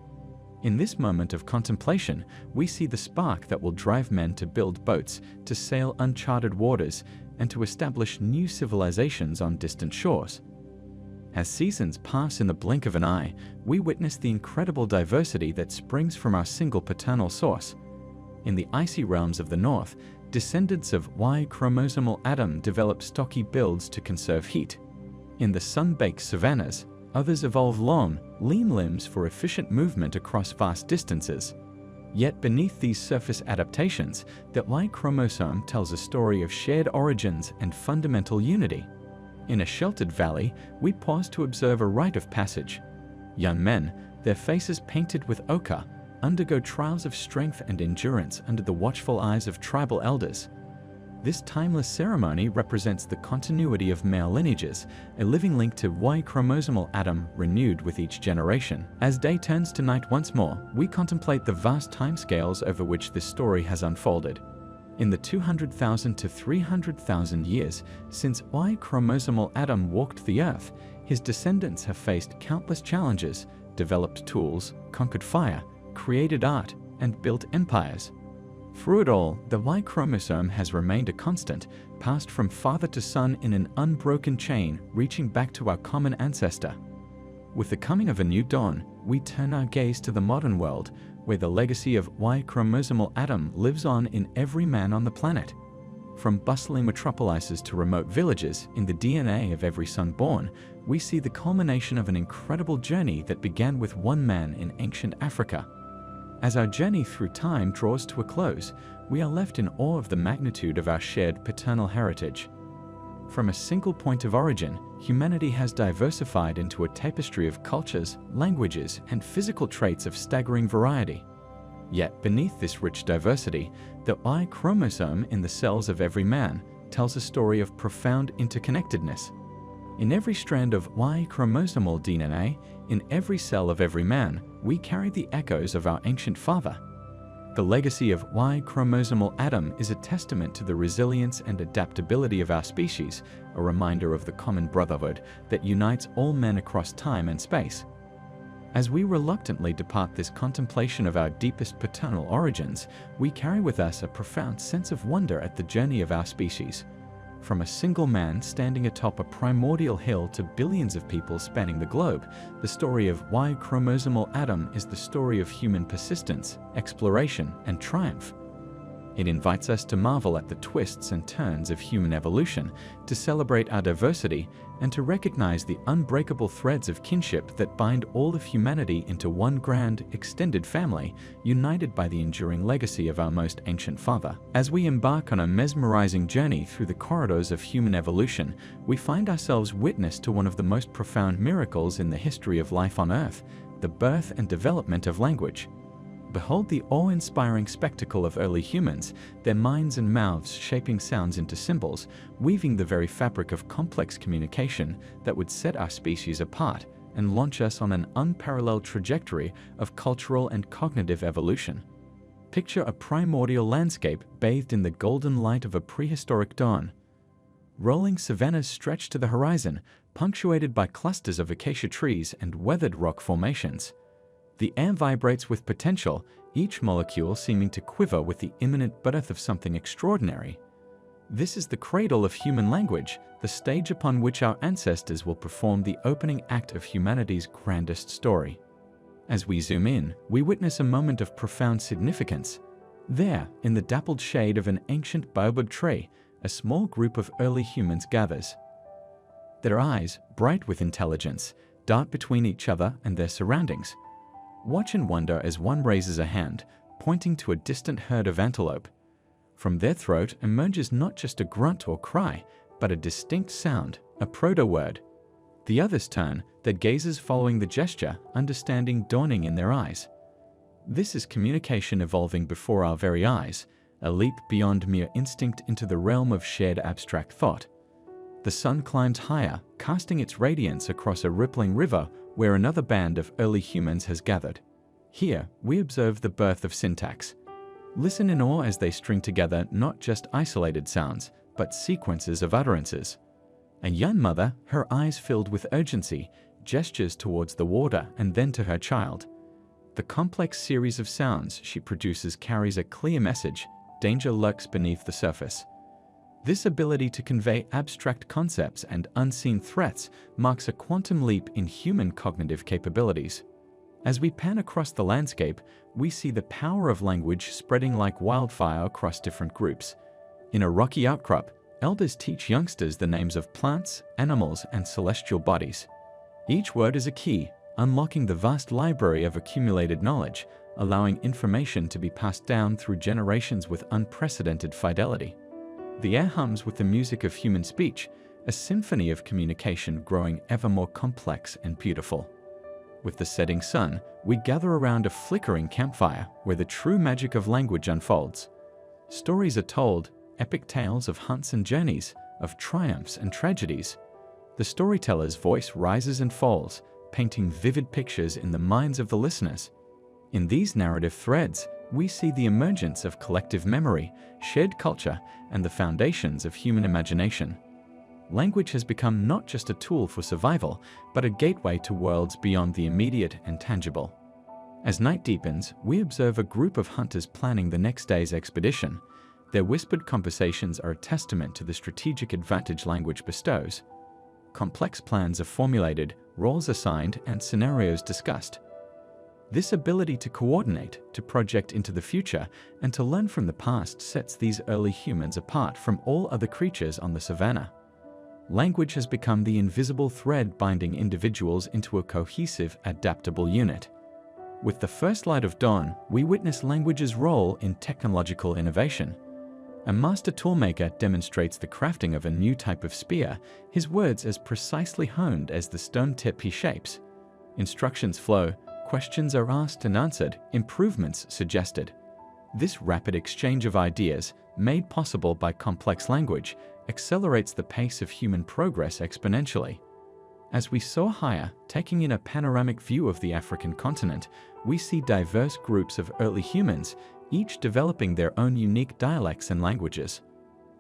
Speaker 1: In this moment of contemplation, we see the spark that will drive men to build boats, to sail uncharted waters, and to establish new civilizations on distant shores. As seasons pass in the blink of an eye, we witness the incredible diversity that springs from our single paternal source. In the icy realms of the north, descendants of Y-chromosomal Adam develop stocky builds to conserve heat. In the sun-baked savannas, others evolve long, lean limbs for efficient movement across vast distances. Yet beneath these surface adaptations, the Y chromosome tells a story of shared origins and fundamental unity. In a sheltered valley, we pause to observe a rite of passage. Young men, their faces painted with ochre, undergo trials of strength and endurance under the watchful eyes of tribal elders. This timeless ceremony represents the continuity of male lineages, a living link to Y-chromosomal Adam renewed with each generation. As day turns to night once more, we contemplate the vast timescales over which this story has unfolded. In the 200,000 to 300,000 years since Y-chromosomal Adam walked the earth, his descendants have faced countless challenges, developed tools, conquered fire, created art, and built empires. Through it all, the Y chromosome has remained a constant, passed from father to son in an unbroken chain reaching back to our common ancestor. With the coming of a new dawn, we turn our gaze to the modern world, where the legacy of Y chromosomal Adam lives on in every man on the planet. From bustling metropolises to remote villages, in the DNA of every son born, we see the culmination of an incredible journey that began with one man in ancient Africa. As our journey through time draws to a close, we are left in awe of the magnitude of our shared paternal heritage. From a single point of origin, humanity has diversified into a tapestry of cultures, languages, and physical traits of staggering variety. Yet beneath this rich diversity, the Y chromosome in the cells of every man tells a story of profound interconnectedness. In every strand of Y chromosomal DNA, in every cell of every man, we carry the echoes of our ancient father. The legacy of Y chromosomal Adam is a testament to the resilience and adaptability of our species, a reminder of the common brotherhood that unites all men across time and space. As we reluctantly depart this contemplation of our deepest paternal origins, we carry with us a profound sense of wonder at the journey of our species. From a single man standing atop a primordial hill to billions of people spanning the globe, the story of Y chromosomal Adam is the story of human persistence, exploration, and triumph. It invites us to marvel at the twists and turns of human evolution, to celebrate our diversity, and to recognize the unbreakable threads of kinship that bind all of humanity into one grand, extended family, united by the enduring legacy of our most ancient father. As we embark on a mesmerizing journey through the corridors of human evolution, we find ourselves witness to one of the most profound miracles in the history of life on Earth, the birth and development of language. Behold the awe-inspiring spectacle of early humans, their minds and mouths shaping sounds into symbols, weaving the very fabric of complex communication that would set our species apart and launch us on an unparalleled trajectory of cultural and cognitive evolution. Picture a primordial landscape bathed in the golden light of a prehistoric dawn. Rolling savannas stretch to the horizon, punctuated by clusters of acacia trees and weathered rock formations. The air vibrates with potential, each molecule seeming to quiver with the imminent birth of something extraordinary. This is the cradle of human language, the stage upon which our ancestors will perform the opening act of humanity's grandest story. As we zoom in, we witness a moment of profound significance. There, in the dappled shade of an ancient baobab tree, a small group of early humans gathers. Their eyes, bright with intelligence, dart between each other and their surroundings. Watch and wonder as one raises a hand, pointing to a distant herd of antelope. From their throat emerges not just a grunt or cry, but a distinct sound, a proto-word. The others turn, their gazes following the gesture, understanding dawning in their eyes. This is communication evolving before our very eyes, a leap beyond mere instinct into the realm of shared abstract thought. The sun climbs higher, casting its radiance across a rippling river where another band of early humans has gathered. Here, we observe the birth of syntax. Listen in awe as they string together not just isolated sounds, but sequences of utterances. A young mother, her eyes filled with urgency, gestures towards the water and then to her child. The complex series of sounds she produces carries a clear message: danger lurks beneath the surface. This ability to convey abstract concepts and unseen threats marks a quantum leap in human cognitive capabilities. As we pan across the landscape, we see the power of language spreading like wildfire across different groups. In a rocky outcrop, elders teach youngsters the names of plants, animals, and celestial bodies. Each word is a key, unlocking the vast library of accumulated knowledge, allowing information to be passed down through generations with unprecedented fidelity. The air hums with the music of human speech, a symphony of communication growing ever more complex and beautiful. With the setting sun, we gather around a flickering campfire where the true magic of language unfolds. Stories are told, epic tales of hunts and journeys, of triumphs and tragedies. The storyteller's voice rises and falls, painting vivid pictures in the minds of the listeners. In these narrative threads, we see the emergence of collective memory, shared culture, and the foundations of human imagination. Language has become not just a tool for survival, but a gateway to worlds beyond the immediate and tangible. As night deepens, we observe a group of hunters planning the next day's expedition. Their whispered conversations are a testament to the strategic advantage language bestows. Complex plans are formulated, roles assigned, and scenarios discussed. This ability to coordinate, to project into the future, and to learn from the past sets these early humans apart from all other creatures on the savanna. Language has become the invisible thread binding individuals into a cohesive, adaptable unit. With the first light of dawn, we witness language's role in technological innovation. A master toolmaker demonstrates the crafting of a new type of spear, his words as precisely honed as the stone tip he shapes. Instructions flow, questions are asked and answered, improvements suggested. This rapid exchange of ideas, made possible by complex language, accelerates the pace of human progress exponentially. As we soar higher, taking in a panoramic view of the African continent, we see diverse groups of early humans, each developing their own unique dialects and languages.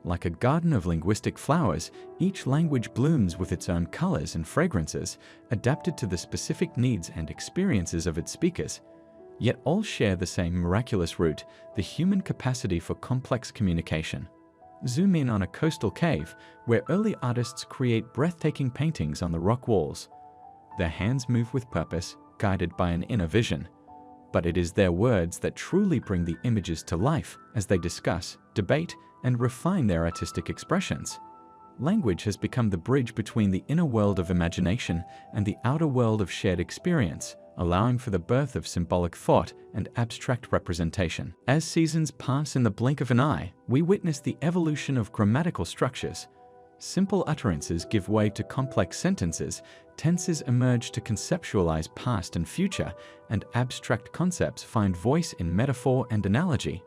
Speaker 1: Like a garden of linguistic flowers, each language blooms with its own colors and fragrances, adapted to the specific needs and experiences of its speakers. Yet all share the same miraculous root, the human capacity for complex communication. Zoom in on a coastal cave where early artists create breathtaking paintings on the rock walls. Their hands move with purpose, guided by an inner vision. but it is their words that truly bring the images to life as they discuss, debate, and refine their artistic expressions. Language has become the bridge between the inner world of imagination and the outer world of shared experience, allowing for the birth of symbolic thought and abstract representation. As seasons pass in the blink of an eye, we witness the evolution of grammatical structures. Simple utterances give way to complex sentences, tenses emerge to conceptualize past and future, and abstract concepts find voice in metaphor and analogy.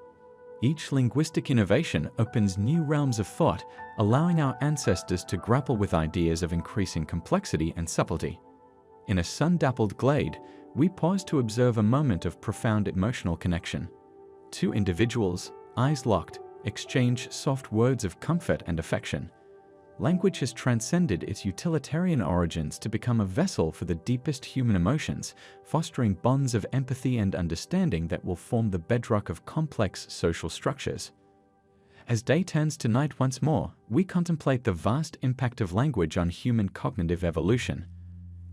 Speaker 1: Each linguistic innovation opens new realms of thought, allowing our ancestors to grapple with ideas of increasing complexity and subtlety. In a sun-dappled glade, we pause to observe a moment of profound emotional connection. Two individuals, eyes locked, exchange soft words of comfort and affection. Language has transcended its utilitarian origins to become a vessel for the deepest human emotions, fostering bonds of empathy and understanding that will form the bedrock of complex social structures. As day turns to night once more, we contemplate the vast impact of language on human cognitive evolution.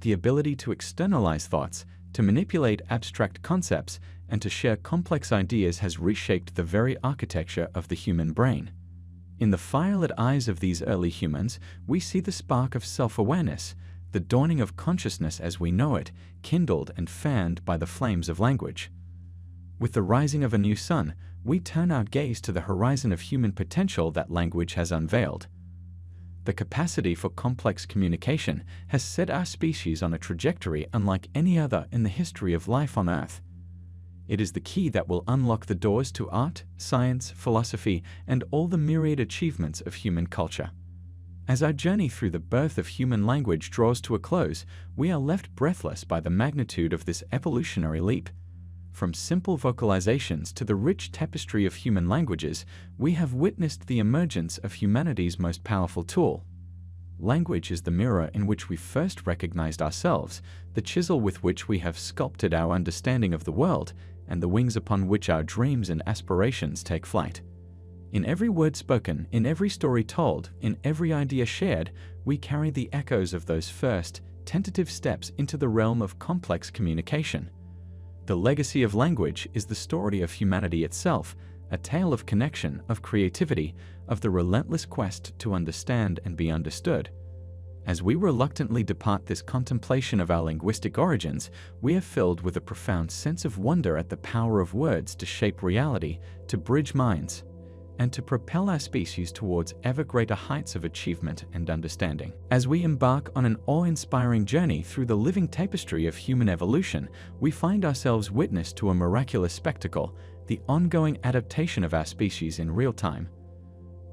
Speaker 1: The ability to externalize thoughts, to manipulate abstract concepts, and to share complex ideas has reshaped the very architecture of the human brain. In the firelit eyes of these early humans, we see the spark of self-awareness, the dawning of consciousness as we know it, kindled and fanned by the flames of language. With the rising of a new sun, we turn our gaze to the horizon of human potential that language has unveiled. The capacity for complex communication has set our species on a trajectory unlike any other in the history of life on Earth. It is the key that will unlock the doors to art, science, philosophy, and all the myriad achievements of human culture. As our journey through the birth of human language draws to a close, we are left breathless by the magnitude of this evolutionary leap. From simple vocalizations to the rich tapestry of human languages, we have witnessed the emergence of humanity's most powerful tool. Language is the mirror in which we first recognized ourselves, the chisel with which we have sculpted our understanding of the world, and the wings upon which our dreams and aspirations take flight. In every word spoken, in every story told, in every idea shared, we carry the echoes of those first, tentative steps into the realm of complex communication. The legacy of language is the story of humanity itself, a tale of connection, of creativity, of the relentless quest to understand and be understood. As we reluctantly depart this contemplation of our linguistic origins, we are filled with a profound sense of wonder at the power of words to shape reality, to bridge minds, and to propel our species towards ever greater heights of achievement and understanding. As we embark on an awe-inspiring journey through the living tapestry of human evolution, we find ourselves witness to a miraculous spectacle, the ongoing adaptation of our species in real time.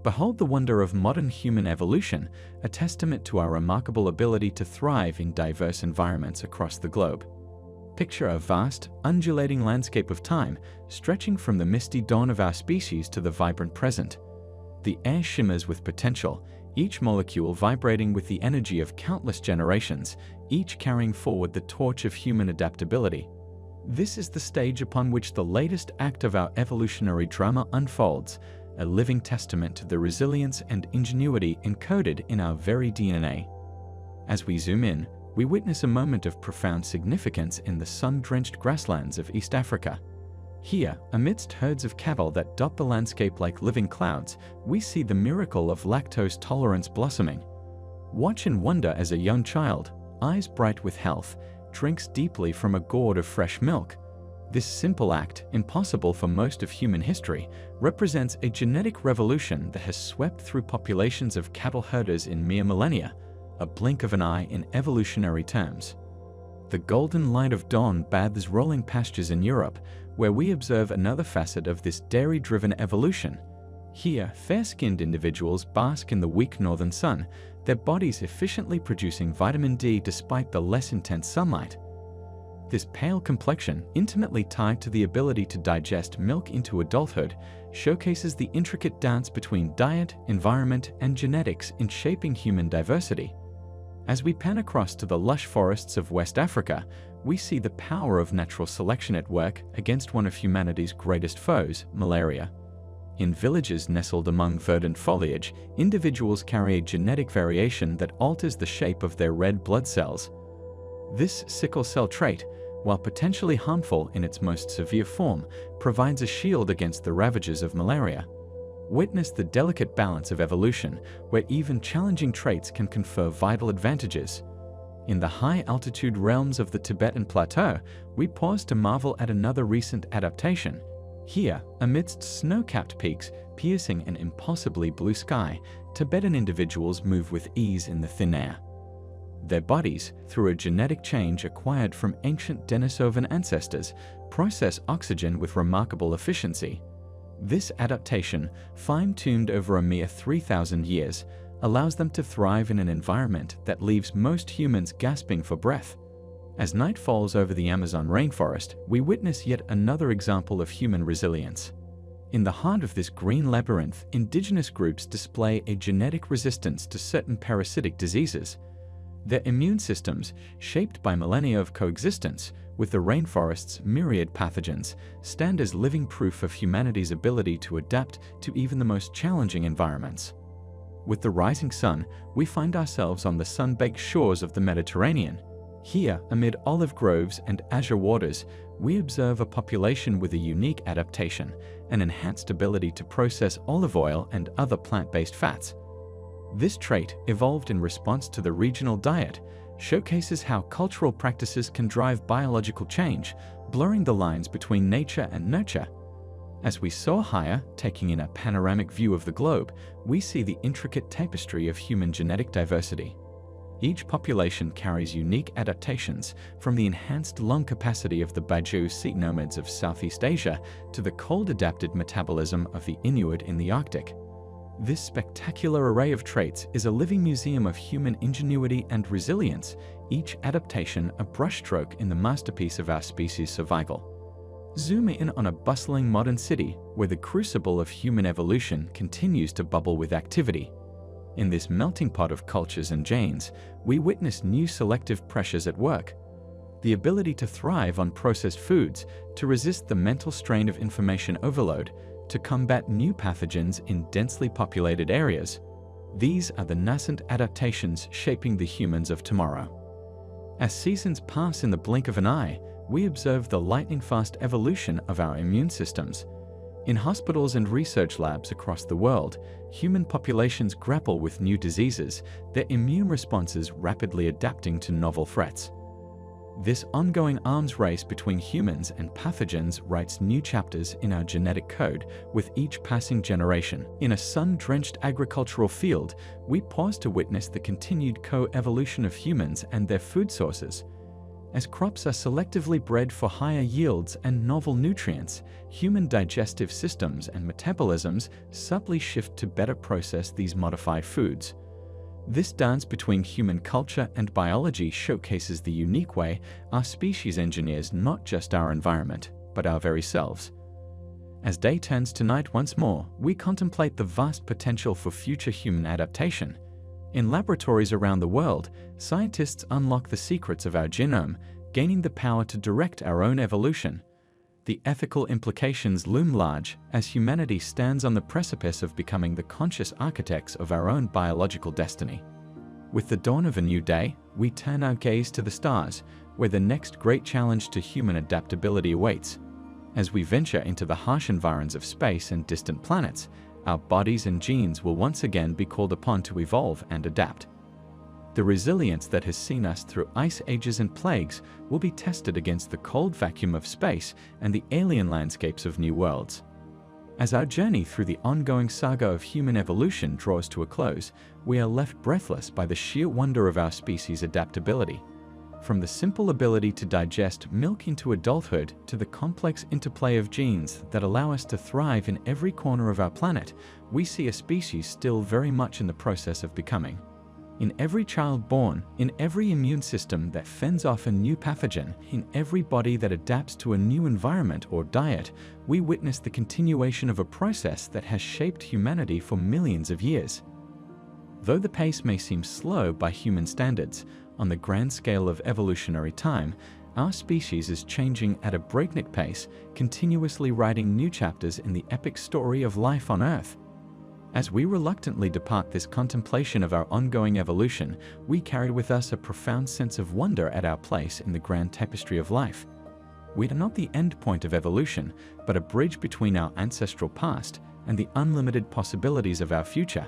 Speaker 1: Behold the wonder of modern human evolution, a testament to our remarkable ability to thrive in diverse environments across the globe. Picture a vast, undulating landscape of time, stretching from the misty dawn of our species to the vibrant present. The air shimmers with potential, each molecule vibrating with the energy of countless generations, each carrying forward the torch of human adaptability. This is the stage upon which the latest act of our evolutionary drama unfolds, a living testament to the resilience and ingenuity encoded in our very DNA. As we zoom in, we witness a moment of profound significance in the sun-drenched grasslands of East Africa. Here, amidst herds of cattle that dot the landscape like living clouds, we see the miracle of lactose tolerance blossoming. Watch and wonder as a young child, eyes bright with health, drinks deeply from a gourd of fresh milk. This simple act, impossible for most of human history, represents a genetic revolution that has swept through populations of cattle herders in mere millennia, a blink of an eye in evolutionary terms. The golden light of dawn bathes rolling pastures in Europe, where we observe another facet of this dairy-driven evolution. Here, fair-skinned individuals bask in the weak northern sun, their bodies efficiently producing vitamin D despite the less intense sunlight. This pale complexion, intimately tied to the ability to digest milk into adulthood, showcases the intricate dance between diet, environment, and genetics in shaping human diversity. As we pan across to the lush forests of West Africa, we see the power of natural selection at work against one of humanity's greatest foes, malaria. In villages nestled among verdant foliage, individuals carry a genetic variation that alters the shape of their red blood cells. This sickle cell trait, while potentially harmful in its most severe form, provides a shield against the ravages of malaria. Witness the delicate balance of evolution, where even challenging traits can confer vital advantages. In the high-altitude realms of the Tibetan Plateau, we pause to marvel at another recent adaptation. Here, amidst snow-capped peaks piercing an impossibly blue sky, Tibetan individuals move with ease in the thin air. Their bodies, through a genetic change acquired from ancient Denisovan ancestors, process oxygen with remarkable efficiency. This adaptation, fine-tuned over a mere 3,000 years, allows them to thrive in an environment that leaves most humans gasping for breath. As night falls over the Amazon rainforest, we witness yet another example of human resilience. In the heart of this green labyrinth, indigenous groups display a genetic resistance to certain parasitic diseases. Their immune systems, shaped by millennia of coexistence with the rainforest's myriad pathogens, stand as living proof of humanity's ability to adapt to even the most challenging environments. With the rising sun, we find ourselves on the sun-baked shores of the Mediterranean. Here, amid olive groves and azure waters, we observe a population with a unique adaptation, an enhanced ability to process olive oil and other plant-based fats. This trait, evolved in response to the regional diet, showcases how cultural practices can drive biological change, blurring the lines between nature and nurture. As we soar higher, taking in a panoramic view of the globe, we see the intricate tapestry of human genetic diversity. Each population carries unique adaptations, from the enhanced lung capacity of the Bajau sea nomads of Southeast Asia to the cold-adapted metabolism of the Inuit in the Arctic. This spectacular array of traits is a living museum of human ingenuity and resilience, each adaptation a brushstroke in the masterpiece of our species' survival. Zoom in on a bustling modern city where the crucible of human evolution continues to bubble with activity. In this melting pot of cultures and genes, we witness new selective pressures at work. The ability to thrive on processed foods, to resist the mental strain of information overload, to combat new pathogens in densely populated areas. These are the nascent adaptations shaping the humans of tomorrow. As seasons pass in the blink of an eye, we observe the lightning-fast evolution of our immune systems. In hospitals and research labs across the world, human populations grapple with new diseases, their immune responses rapidly adapting to novel threats. This ongoing arms race between humans and pathogens writes new chapters in our genetic code with each passing generation. In a sun-drenched agricultural field, we pause to witness the continued co-evolution of humans and their food sources. As crops are selectively bred for higher yields and novel nutrients, human digestive systems and metabolisms subtly shift to better process these modified foods. This dance between human culture and biology showcases the unique way our species engineers not just our environment, but our very selves. As day turns to night once more, we contemplate the vast potential for future human adaptation. In laboratories around the world, scientists unlock the secrets of our genome, gaining the power to direct our own evolution. The ethical implications loom large as humanity stands on the precipice of becoming the conscious architects of our own biological destiny. With the dawn of a new day, we turn our gaze to the stars, where the next great challenge to human adaptability awaits. As we venture into the harsh environs of space and distant planets, our bodies and genes will once again be called upon to evolve and adapt. The resilience that has seen us through ice ages and plagues will be tested against the cold vacuum of space and the alien landscapes of new worlds. As our journey through the ongoing saga of human evolution draws to a close, we are left breathless by the sheer wonder of our species' adaptability. From the simple ability to digest milk into adulthood to the complex interplay of genes that allow us to thrive in every corner of our planet, we see a species still very much in the process of becoming. In every child born, in every immune system that fends off a new pathogen, in every body that adapts to a new environment or diet, we witness the continuation of a process that has shaped humanity for millions of years. Though the pace may seem slow by human standards, on the grand scale of evolutionary time, our species is changing at a breakneck pace, continuously writing new chapters in the epic story of life on Earth. As we reluctantly depart this contemplation of our ongoing evolution, we carry with us a profound sense of wonder at our place in the grand tapestry of life. We are not the end point of evolution, but a bridge between our ancestral past and the unlimited possibilities of our future.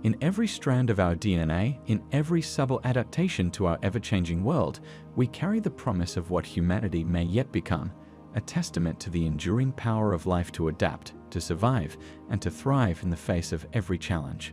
Speaker 1: In every strand of our DNA, in every subtle adaptation to our ever-changing world, we carry the promise of what humanity may yet become, a testament to the enduring power of life to adapt, to survive, and to thrive in the face of every challenge.